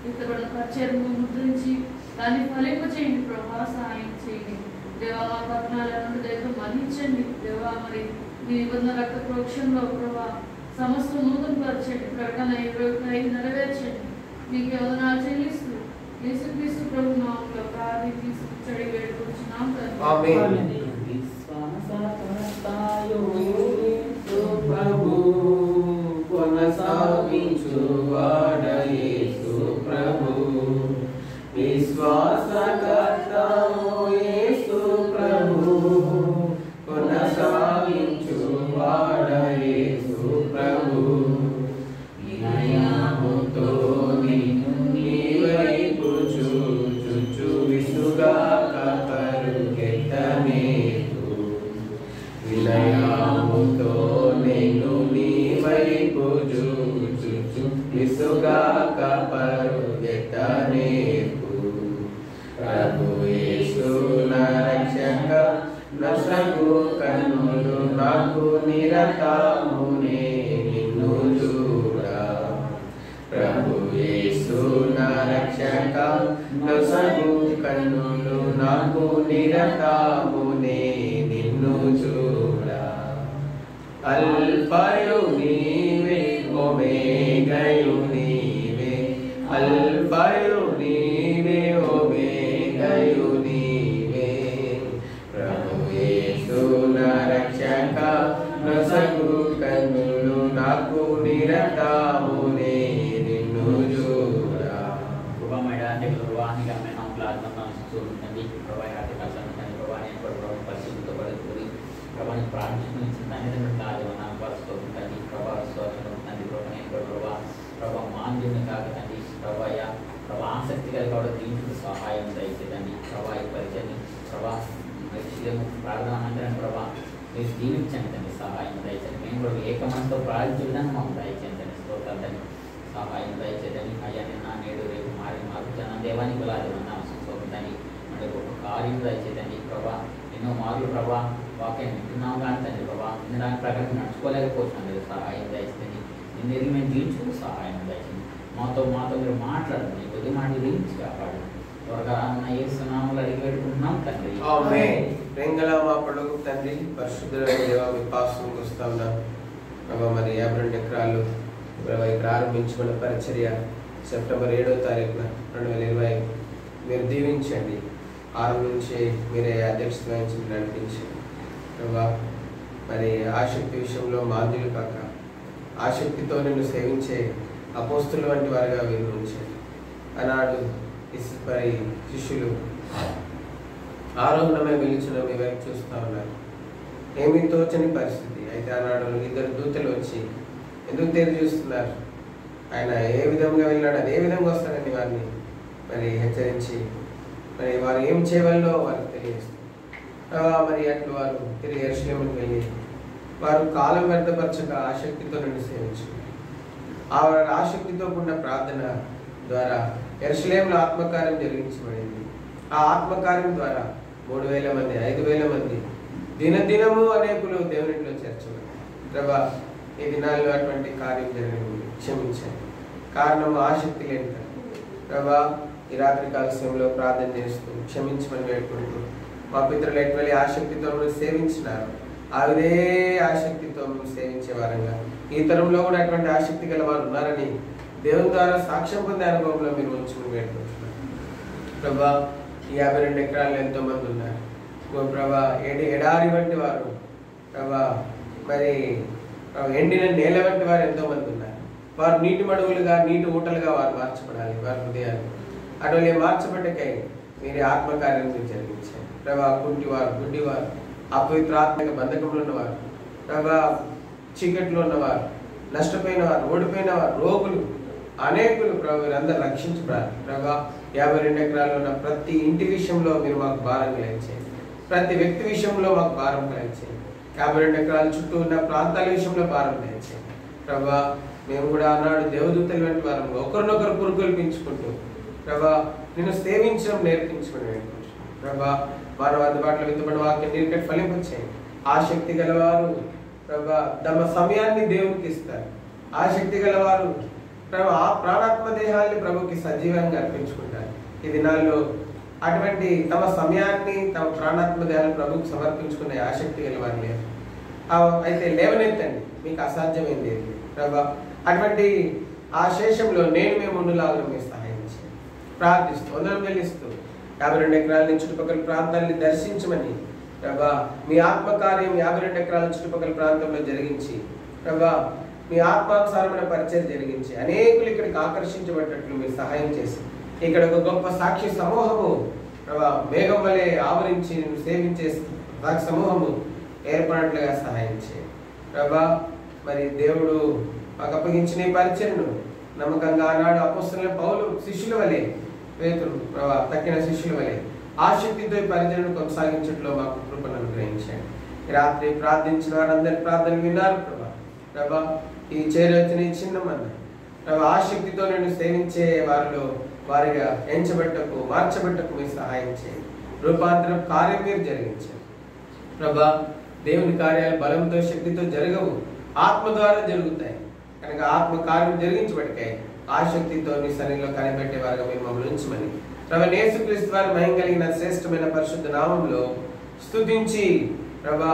విత్తబడిన పరిచర్యను ముద్రించి దాన్ని ఫలింపచేయండి ప్రభా, సహాయం చేయండి దేవా. మా పట్టణాల నుండి దైవం మన్నించండి దేవా. మరి మీ నిబంధన రక్త ప్రోక్షంలో ప్రభా సమస్త నూతన పరచండి. ప్రకటన 25 నెరవేర్చండి. మీకు వందనాలు చెల్లిస్తూ యేసుక్రీస్తు ప్రభు నామములో ప్రార్థించి స్తుతించి వేడుకుంటున్నాం తండ్రి. ప్రభు కొనసాగించువాడ యేసు ప్రభు, విశ్వాసకర్తవు యేసు ప్రభు, కొనసాగించువాడ యేసు ప్రభు. వినయముతో నిన్ను నీ వైపు చూచుచు విసుగాక పరుగెత్తనేదు. వినయముతో నిన్ను నీ వైపు చూచుచు విసుగాక పరుగెత్తనేదు. ప్రభు యేసు నా రక్షక నసగు కన్నులు నాకు నిరతమునే నిన్ను చూడా. ప్రభు యేసు నా రక్షక నసగు కన్నులు నాకు నిరతమునే నిన్ను చూడా. అల్ఫయు నీవే ఒమేగయు నీవే, అల్ఫయు నీవే ఒమేగయు నీవే. ప్రభు యేసు నా రక్షక నసగు కన్నులు నాకు నిరతమునే నిన్ను చూడా. ప్రభాని ప్రార్థించి తల్లిదండ్రులు ఆదివనాలు పరచుకోవడం తండ్రి. ప్రభా విశ్వాసం తండ్రి ప్రభా మాంద్యుని కాక తండ్రి. ప్రభాయ ప్రభా ఆసక్తి కలిగి దీనికి సహాయం దయచేదండి ప్రభా. ఈ పరిచయం ప్రభా ప్రార్థన మందిరం ప్రభా మీరు దీవించండి తండ్రి, సహాయం దయచేయండి. మేము కూడా ఏకమంతో ప్రార్థించే విధానం మాకు దయచేయండి తండ్రి. స్తోత్రాలు తండ్రి, సహాయం దయచేయండి. అయ్యా నిన్న నేడు రేపు మాకు జన దేవానికి లాదివన్నాం తండ్రి. అంటే ఒక కార్యం దయచేయండి ప్రభా. ఎన్నో మార్లు ప్రభా వాక్యం వింటున్నాం కానీ తండ్రి ప్రభా దాని ప్రకారం నడుచుకోలేకపోతున్నాం లేదు, సహాయం దయచేయండి. నిన్ను మేము తీర్చుకు సహాయం దయచేయండి. మాతో మీరు మాట్లాడండి, కొద్ది మాటలు గురించి కాపాడు. త్వరగా అన్న యేసునామములో అడిగి పెట్టుకుంటున్నాం తండ్రి. ఆమేన్. ప్రేంగల మా పడకు తండ్రి పరిశుద్ధులైన దేవా మీ పాసంకి వస్తా ఉన్నాం ప్రభా. మరి 52 ఎకరాలు ఇక్కడ ఆరంభించుకున్న పరిచర్య సెప్టెంబర్ 7వ తారీఖున 2020 మీరు దీవించండి. ఆరంభించి మీరే అధ్యక్షత వహించి నడిపించండి ప్రభా. మరి ఆసక్తి విషయంలో మాంద్యులు కాక ఆసక్తితో నిన్ను సేవించే అపోస్తులు వంటి వారిగా వీరు ఉంచండి. ఆనాడు మరి శిష్యులు ఆరోహణమే వెలుచున మీ వైపు చూస్తూ ఉన్నారు. ఏమీ తోచని పరిస్థితి. అయితే ఆనాడు 2 దూతలు వచ్చి ఎందుకు తెరి చూస్తున్నారు, ఆయన ఏ విధంగా వెళ్ళాడు, అదే విధంగా వస్తారని వారిని మరి హెచ్చరించి మరి వారు ఏం చేయవల్లో వారికి తెలియజేస్తారు. మరి అట్లు వారు తిరిగి యెరూషలేముకు వెళ్ళి వారు కాలం వ్యర్థపరచక ఆసక్తితో నుండి సేవించుకున్నారు. ఆ ఆసక్తితో కూడిన ప్రార్థన ద్వారా యెరూషలేములో ఆత్మకార్యం జరిగించబడింది. ఆ ఆత్మకార్యం ద్వారా 3,000 మంది 5,000 మంది దినదినము అనేకులు దేవునిలో చేర్చబడి ప్రభా ఈ దినాల్లో అటువంటి కార్యం జరిగింది. క్షమించండి. కారణం ఆసక్తి లేని ప్రభా. ఈ రాత్రి కాల సమయంలో ప్రార్థన చేస్తూ క్షమించమని వేడుకుంటూ మా పితరులు ఎటువంటి ఆసక్తితో సేవించినారు అదే ఆసక్తితో మేము సేవించే వారంగా ఈ తరంలో కూడా అటువంటి ఆసక్తి గల వారు ఉన్నారని దేవుని ద్వారా సాక్ష్యం పొందే అనుభవంలో మీరు ఉంచుకుని వేడుకుంటున్నారు ప్రభా. ఈ 52 ఎకరాల్లో ఎంతో మంది ఉన్నారు ప్రభా. ఎడారి వంటి వారు ప్రభా, మరి ఎండిన నేల వంటి వారు ఎంతో మంది ఉన్నారు. వారు నీటి మడుగులుగా నీటి ఊటలుగా వారు మార్చబడాలి. వారి హృదయాన్ని అటువంటి మార్చబడ్డకై మీరే ఆత్మకార్యం జరిగించారు ప్రభా. కుంటివారు గుడ్డివారు అపవిత్రాత్మక బంధకంలో ఉన్నవారు ప్రభా, చీకట్లో ఉన్నవారు, నష్టపోయిన వారు, ఓడిపోయిన వారు, రోగులు అనేకులు ప్రభు వీరందరూ రక్షించబడాలి ప్రభా. 52 ఎకరాల్లో ఉన్న ప్రతి ఇంటి విషయంలో మీరు మాకు భారం కలిగించేయండి. ప్రతి వ్యక్తి విషయంలో మాకు భారం కలిగించేయండి. 52 ఎకరాల చుట్టూ ఉన్న ప్రాంతాల విషయంలో భారం కలిగించేయండి ప్రభా. మేము కూడా ఆనాడు దేవదూతల వంటి వారం ఒకరినొకరు పురుగొల్పించుకుంటూ ప్రభా నిన్ను సేవించడం నేర్పించుకుని ప్రభా. వారు అందుబాటులో విత్తబడిన వాక్యం నీరుకట్టి ఫలింపచేయండి. ఆసక్తి గలవారు ప్రభా తమ సమయాన్ని దేవునికి ఇస్తారు. ఆసక్తి గలవారు ప్రభు ఆ ప్రాణాత్మ దేహాన్ని ప్రభుకి సజీవంగా అర్పించుకుంటారు. ఈ దినాల్లో అటువంటి తమ సమయాన్ని తమ ప్రాణాత్మ దేహాన్ని ప్రభుకి సమర్పించుకునే ఆసక్తి గలవారు లేరు. అయితే లేవనెత్తండి, మీకు అసాధ్యమైంది ప్రభా. అటువంటి ఆ శేషంలో మేము ఉండులాగా మీరు సహాయం చేయండి. ప్రార్థిస్తూ వందనం చెల్లిస్తూ 52 ఎకరాలని చుట్టుపక్కల ప్రాంతాన్ని దర్శించమని ప్రభా మీ ఆత్మకార్యం 52 ఎకరాల చుట్టుపక్కల ప్రాంతంలో జరిగించి ప్రభా మీ ఆత్మానుసారమైన పరిచయం జరిగించి అనేకులు ఇక్కడికి ఆకర్షించబడ్డట్లు మీరు సహాయం చేసి ఇక్కడ ఒక గొప్ప సాక్షి సమూహము ప్రభా మేఘం వలె ఆవరించి నేను సేవించే సాక్షి సమూహము ఏర్పడినట్లుగా సహాయం చేయండి ప్రభా. మరి దేవుడు మాకు అప్పగించిన ఈ పరిచయను నమ్మకంగా ఆనాడు అపోస్తలులైన పౌలు శిష్యుల వలె పేతురు ప్రభా తక్కిన శిష్యుల వలె ఆసక్తితో ఈ పరిచయను కొనసాగించడంలో మాకు కృపను అనుగ్రహించండి. రాత్రి ప్రార్థించిన వారందరి ప్రార్థనలు విన్నారు ప్రభా. ప్రభా ఈ చేరొచ్చిన ఈ చిన్న మంది ప్రభా ఆసక్తితో నేను సేవించే వారిలో వారిగా ఎంచబట్టకు మార్చబట్టకు మీరు సహాయం చేయండి. రూపాంతరం కార్యం మీరు జరిగించండి ప్రభా. దేవుని కార్యాలు బలంతో శక్తితో జరగవు, ఆత్మ ద్వారా జరుగుతాయి కనుక ఆత్మ కార్యం జరిగించబడికాయి. ఆసక్తితో నీ సన్నిధిలో కనిపెట్టే వారుగా మీరు మమ్మల్ని ఉంచమని ప్రభా యేసుక్రీస్తు వారి మహిమ కలిగిన శ్రేష్టమైన పరిశుద్ధ నామంలో స్తుతించి ప్రభా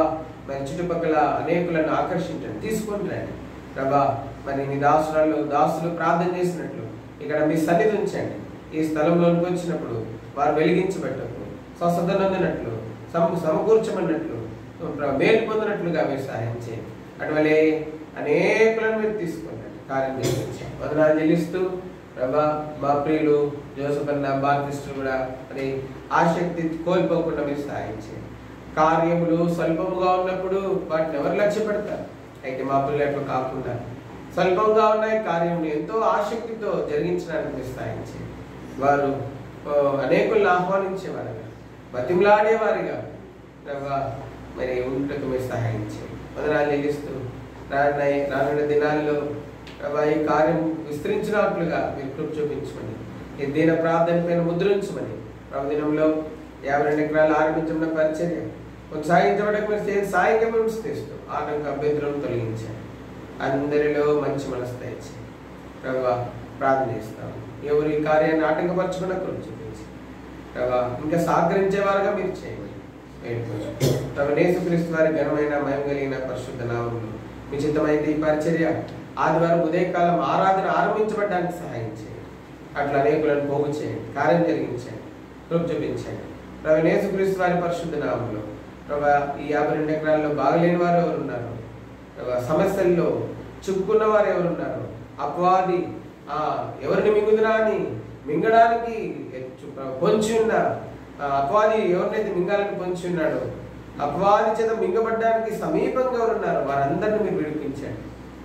మరి చుట్టుపక్కల అనేకులను ఆకర్షించండి, తీసుకుంటారండి ప్రభా. మరి మీ దాసులు ప్రార్థన చేసినట్లు ఇక్కడ మీ సన్నిధి ఉంచండి. ఈ స్థలంలోనికి వచ్చినప్పుడు వారు వెలిగించబట్టకు స్వస్థత నొందినట్లు సమకూర్చమన్నట్లు మేలు పొందినట్లుగా మీరు సహాయం చేయండి. అటువలే అనేకులను మీరు తీసుకున్నాడు కార్యం జరిగించండి. వందనాలు చెల్లిస్తూ ప్రభా మా ప్రియులు జోసెఫ్ అన్న బాప్టిస్టులు కూడా మరి ఆసక్తి కోల్పోకుండా మీరు సహాయం చేయండి. కార్యములు స్వల్పముగా ఉన్నప్పుడు వాటిని ఎవరు లక్ష్య పెడతారు? అయితే మా పిల్లలు కాకుండా స్వల్పంగా ఉన్నాయి కార్యములు ఎంతో ఆసక్తితో జరిగించడానికి మీరు సహాయం చేయండి. వారు అనేకులను ఆహ్వానించేవారుగా బతిమలాడేవారిగా ప్రభా మరి ఉండటకు మీరు సహాయం చేయండి. వందనాలు చెల్లిస్తూ రానున్న దినాల్లో ప్రభా ఈ కార్యం విస్తరించినట్లుగా మీరు కృప చూపించమని ఈ దీన ప్రార్థన పైన ముద్రించమని ప్రభు దినంలో 52 ఎకరాలు ఆరంభించమన్న పరిచర్య కొనసాగించబడకు మీరు సాయంగా మేము చేస్తూ ఆటంక అభ్యంతరం తొలగించారు. అందరిలో మంచి మనసు తెచ్చి ప్రభా ప్రార్థన చేస్తాము. ఎవరు ఈ కార్యాన్ని ఆటంకపరచుకున్న కృప చూపించి ప్రభా ఇంకా సహకరించేవారుగా మీరు చేయమని ప్రభు యేసుక్రీస్తు వారి ఘనమైన మహిమ కలిగిన పరిశుద్ధ నామములో మీ చిత్తమైతే ఈ పరిచర్య ఆదివారం ఉదయకాలం ఆరాధన ఆరంభించబడడానికి సహాయం చేయండి. అట్లా అనేకులను పోగు చేయండి, కార్యం జరిగించండి, కృప చూపించండి. ప్రభు యేసుక్రీస్తు వారి పరిశుద్ధ నామములో ప్రభు ఈ 52 ఎకరాల్లో బాగలేని వారు ఎవరు ఉన్నారు, సమస్యల్లో చిక్కుకున్న వారు ఎవరు ఉన్నారు, అపవాది ఎవరిని మింగుదురా అని మింగడానికి పొంచి ఉన్న అపవాది ఎవరినైతే మింగాలని పొంచి ఉన్నాడో, అపవాది చేత మింగబడ్డానికి సమీపంగా ఎవరున్నారు వారందరినీ మీరు విడిపించండి.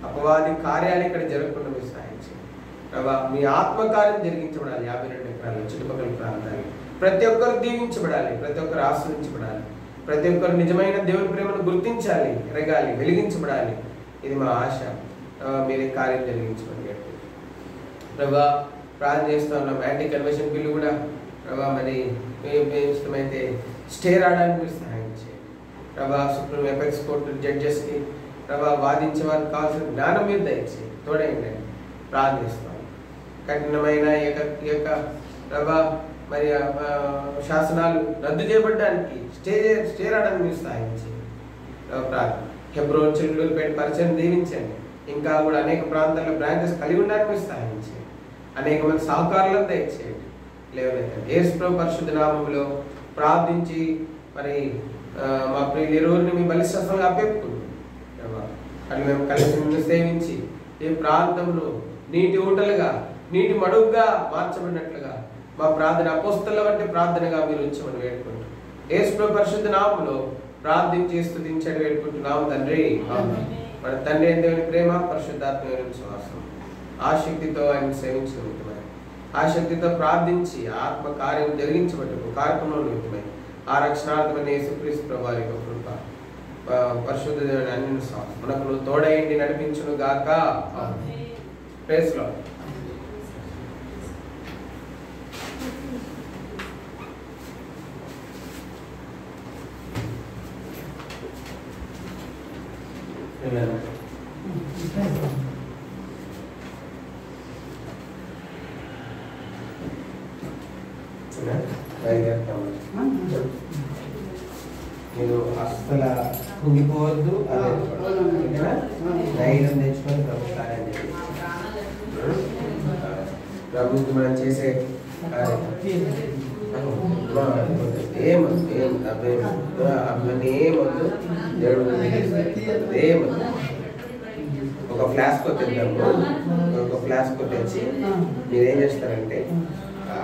అపవాది కార్యాలు ఇక్కడ జరగకుండా మీరు సహాయం చేయండి. ప్రభా మీ ఆత్మకార్యం జరిగించబడాలి. 52 ఎకరాలు చుట్టుపక్కల ప్రాంతాలు ప్రతి ఒక్కరు దీవించబడాలి, ప్రతి ఒక్కరు ఆశ్రయించబడాలి, ప్రతి ఒక్కరు నిజమైన దేవుని ప్రేమను గుర్తించాలి, ఎరగాలి, వెలిగించబడాలి. ఇది మా ఆశ. మీరే కార్యం జరిగించమని ప్రభా ప్రార్థన చేస్తూ ఉన్నాం. యాంటీ కన్వర్షన్ బిల్లు కూడా ప్రభా మరి ఇష్టమైతే స్టే రావడానికి మీరు సహాయం చేయండి. ప్రభా సుప్రీం ఎపెక్స్ కోర్టు జడ్జెస్కి ప్రభా వాదించే వారికి కావాల్సిన జ్ఞానం మీరు దయచేయండి, తోడైండి ప్రార్థిస్తాం. కఠినమైన యొక్క ప్రభా మరి శాసనాలు రద్దు చేయబడడానికి స్టే రావడానికి మీరు సహాయం చేయండి. ప్రార్థన హెబ్రోన్ చిలుకలూరుపేట పరిచయం దీవించండి. ఇంకా కూడా అనేక ప్రాంతాల్లో బ్రాంచెస్ కలిగి ఉండడానికి మీరు సహాయం చేయండి. అనేక మంది సహకారులను దయచేయండి. లేవనెత్తండి. యేసు ప్రభు పరిశుద్ధ నామములో ప్రార్థించి మరి మా ప్రియులు ఇరువురిని మీ బలిష్టంగా అప్పెప్పుకుంది. అటు మేము కలిసి సేవించి ఈ ప్రాంతంలో నీటి ఊటలుగా, నీటి మడుగుగా మార్చబడినట్లుగా మా ప్రార్థన అపోస్తల వంటి ప్రార్థనగా మీరు ఉంచమని వేడుకుంటాం. యేసు ప్రభు పరిశుద్ధ నామములో ప్రార్థించి స్తుతించని వేడుకుంటున్నాము తండ్రి. మన తండ్రి అయిన దేవుని ప్రేమ, పరిశుద్ధాత్మ విశ్వాసం, ఆ శక్తితో ఆయన సేవించిన నిమిత్తమై, ఆ శక్తితో ప్రార్థించి ఆత్మ కార్యం జరిగించబట్టు కార్యక్రమంలో నిమిత్తమై, ఆ రక్షణార్థమైన యేసుక్రీస్తు ప్రభువు యొక్క కృప, పరిశుద్ధ దేవుని అన్ని మనకు తోడైండి నడిపించును గాక. Praise Lord. మీరు అస్సలు కుంగిపోవద్దు, ధైర్యం తెచ్చుకొని ప్రభుత్వం ప్రభుత్వం మనం చేసే ఏమొద్దు దేవుడు ఏమొద్దు. ఒక ఫ్లాస్క్ తెద్దాము, ఒక ఫ్లాస్క్ తెచ్చి మీరు ఏం చేస్తారంటే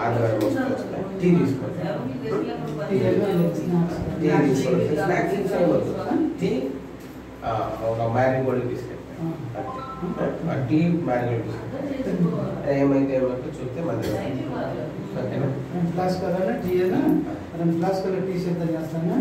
ఆదివారం వస్తుంది టీ తీసుకోండి, టీ ఒక మ్యారీగోల్డ్ తీసుకెళ్తాను, టీ మ్యారీగోల్డ్ తీసుకెళ్తాను. ఏమైతే ఏమంటే చూస్తే మంది ఓకేనా. ఫ్లాస్క్ కలర్ టీ అయినా ఫ్లాస్క్ కలర్ టీ షర్ట్ చేస్తాను.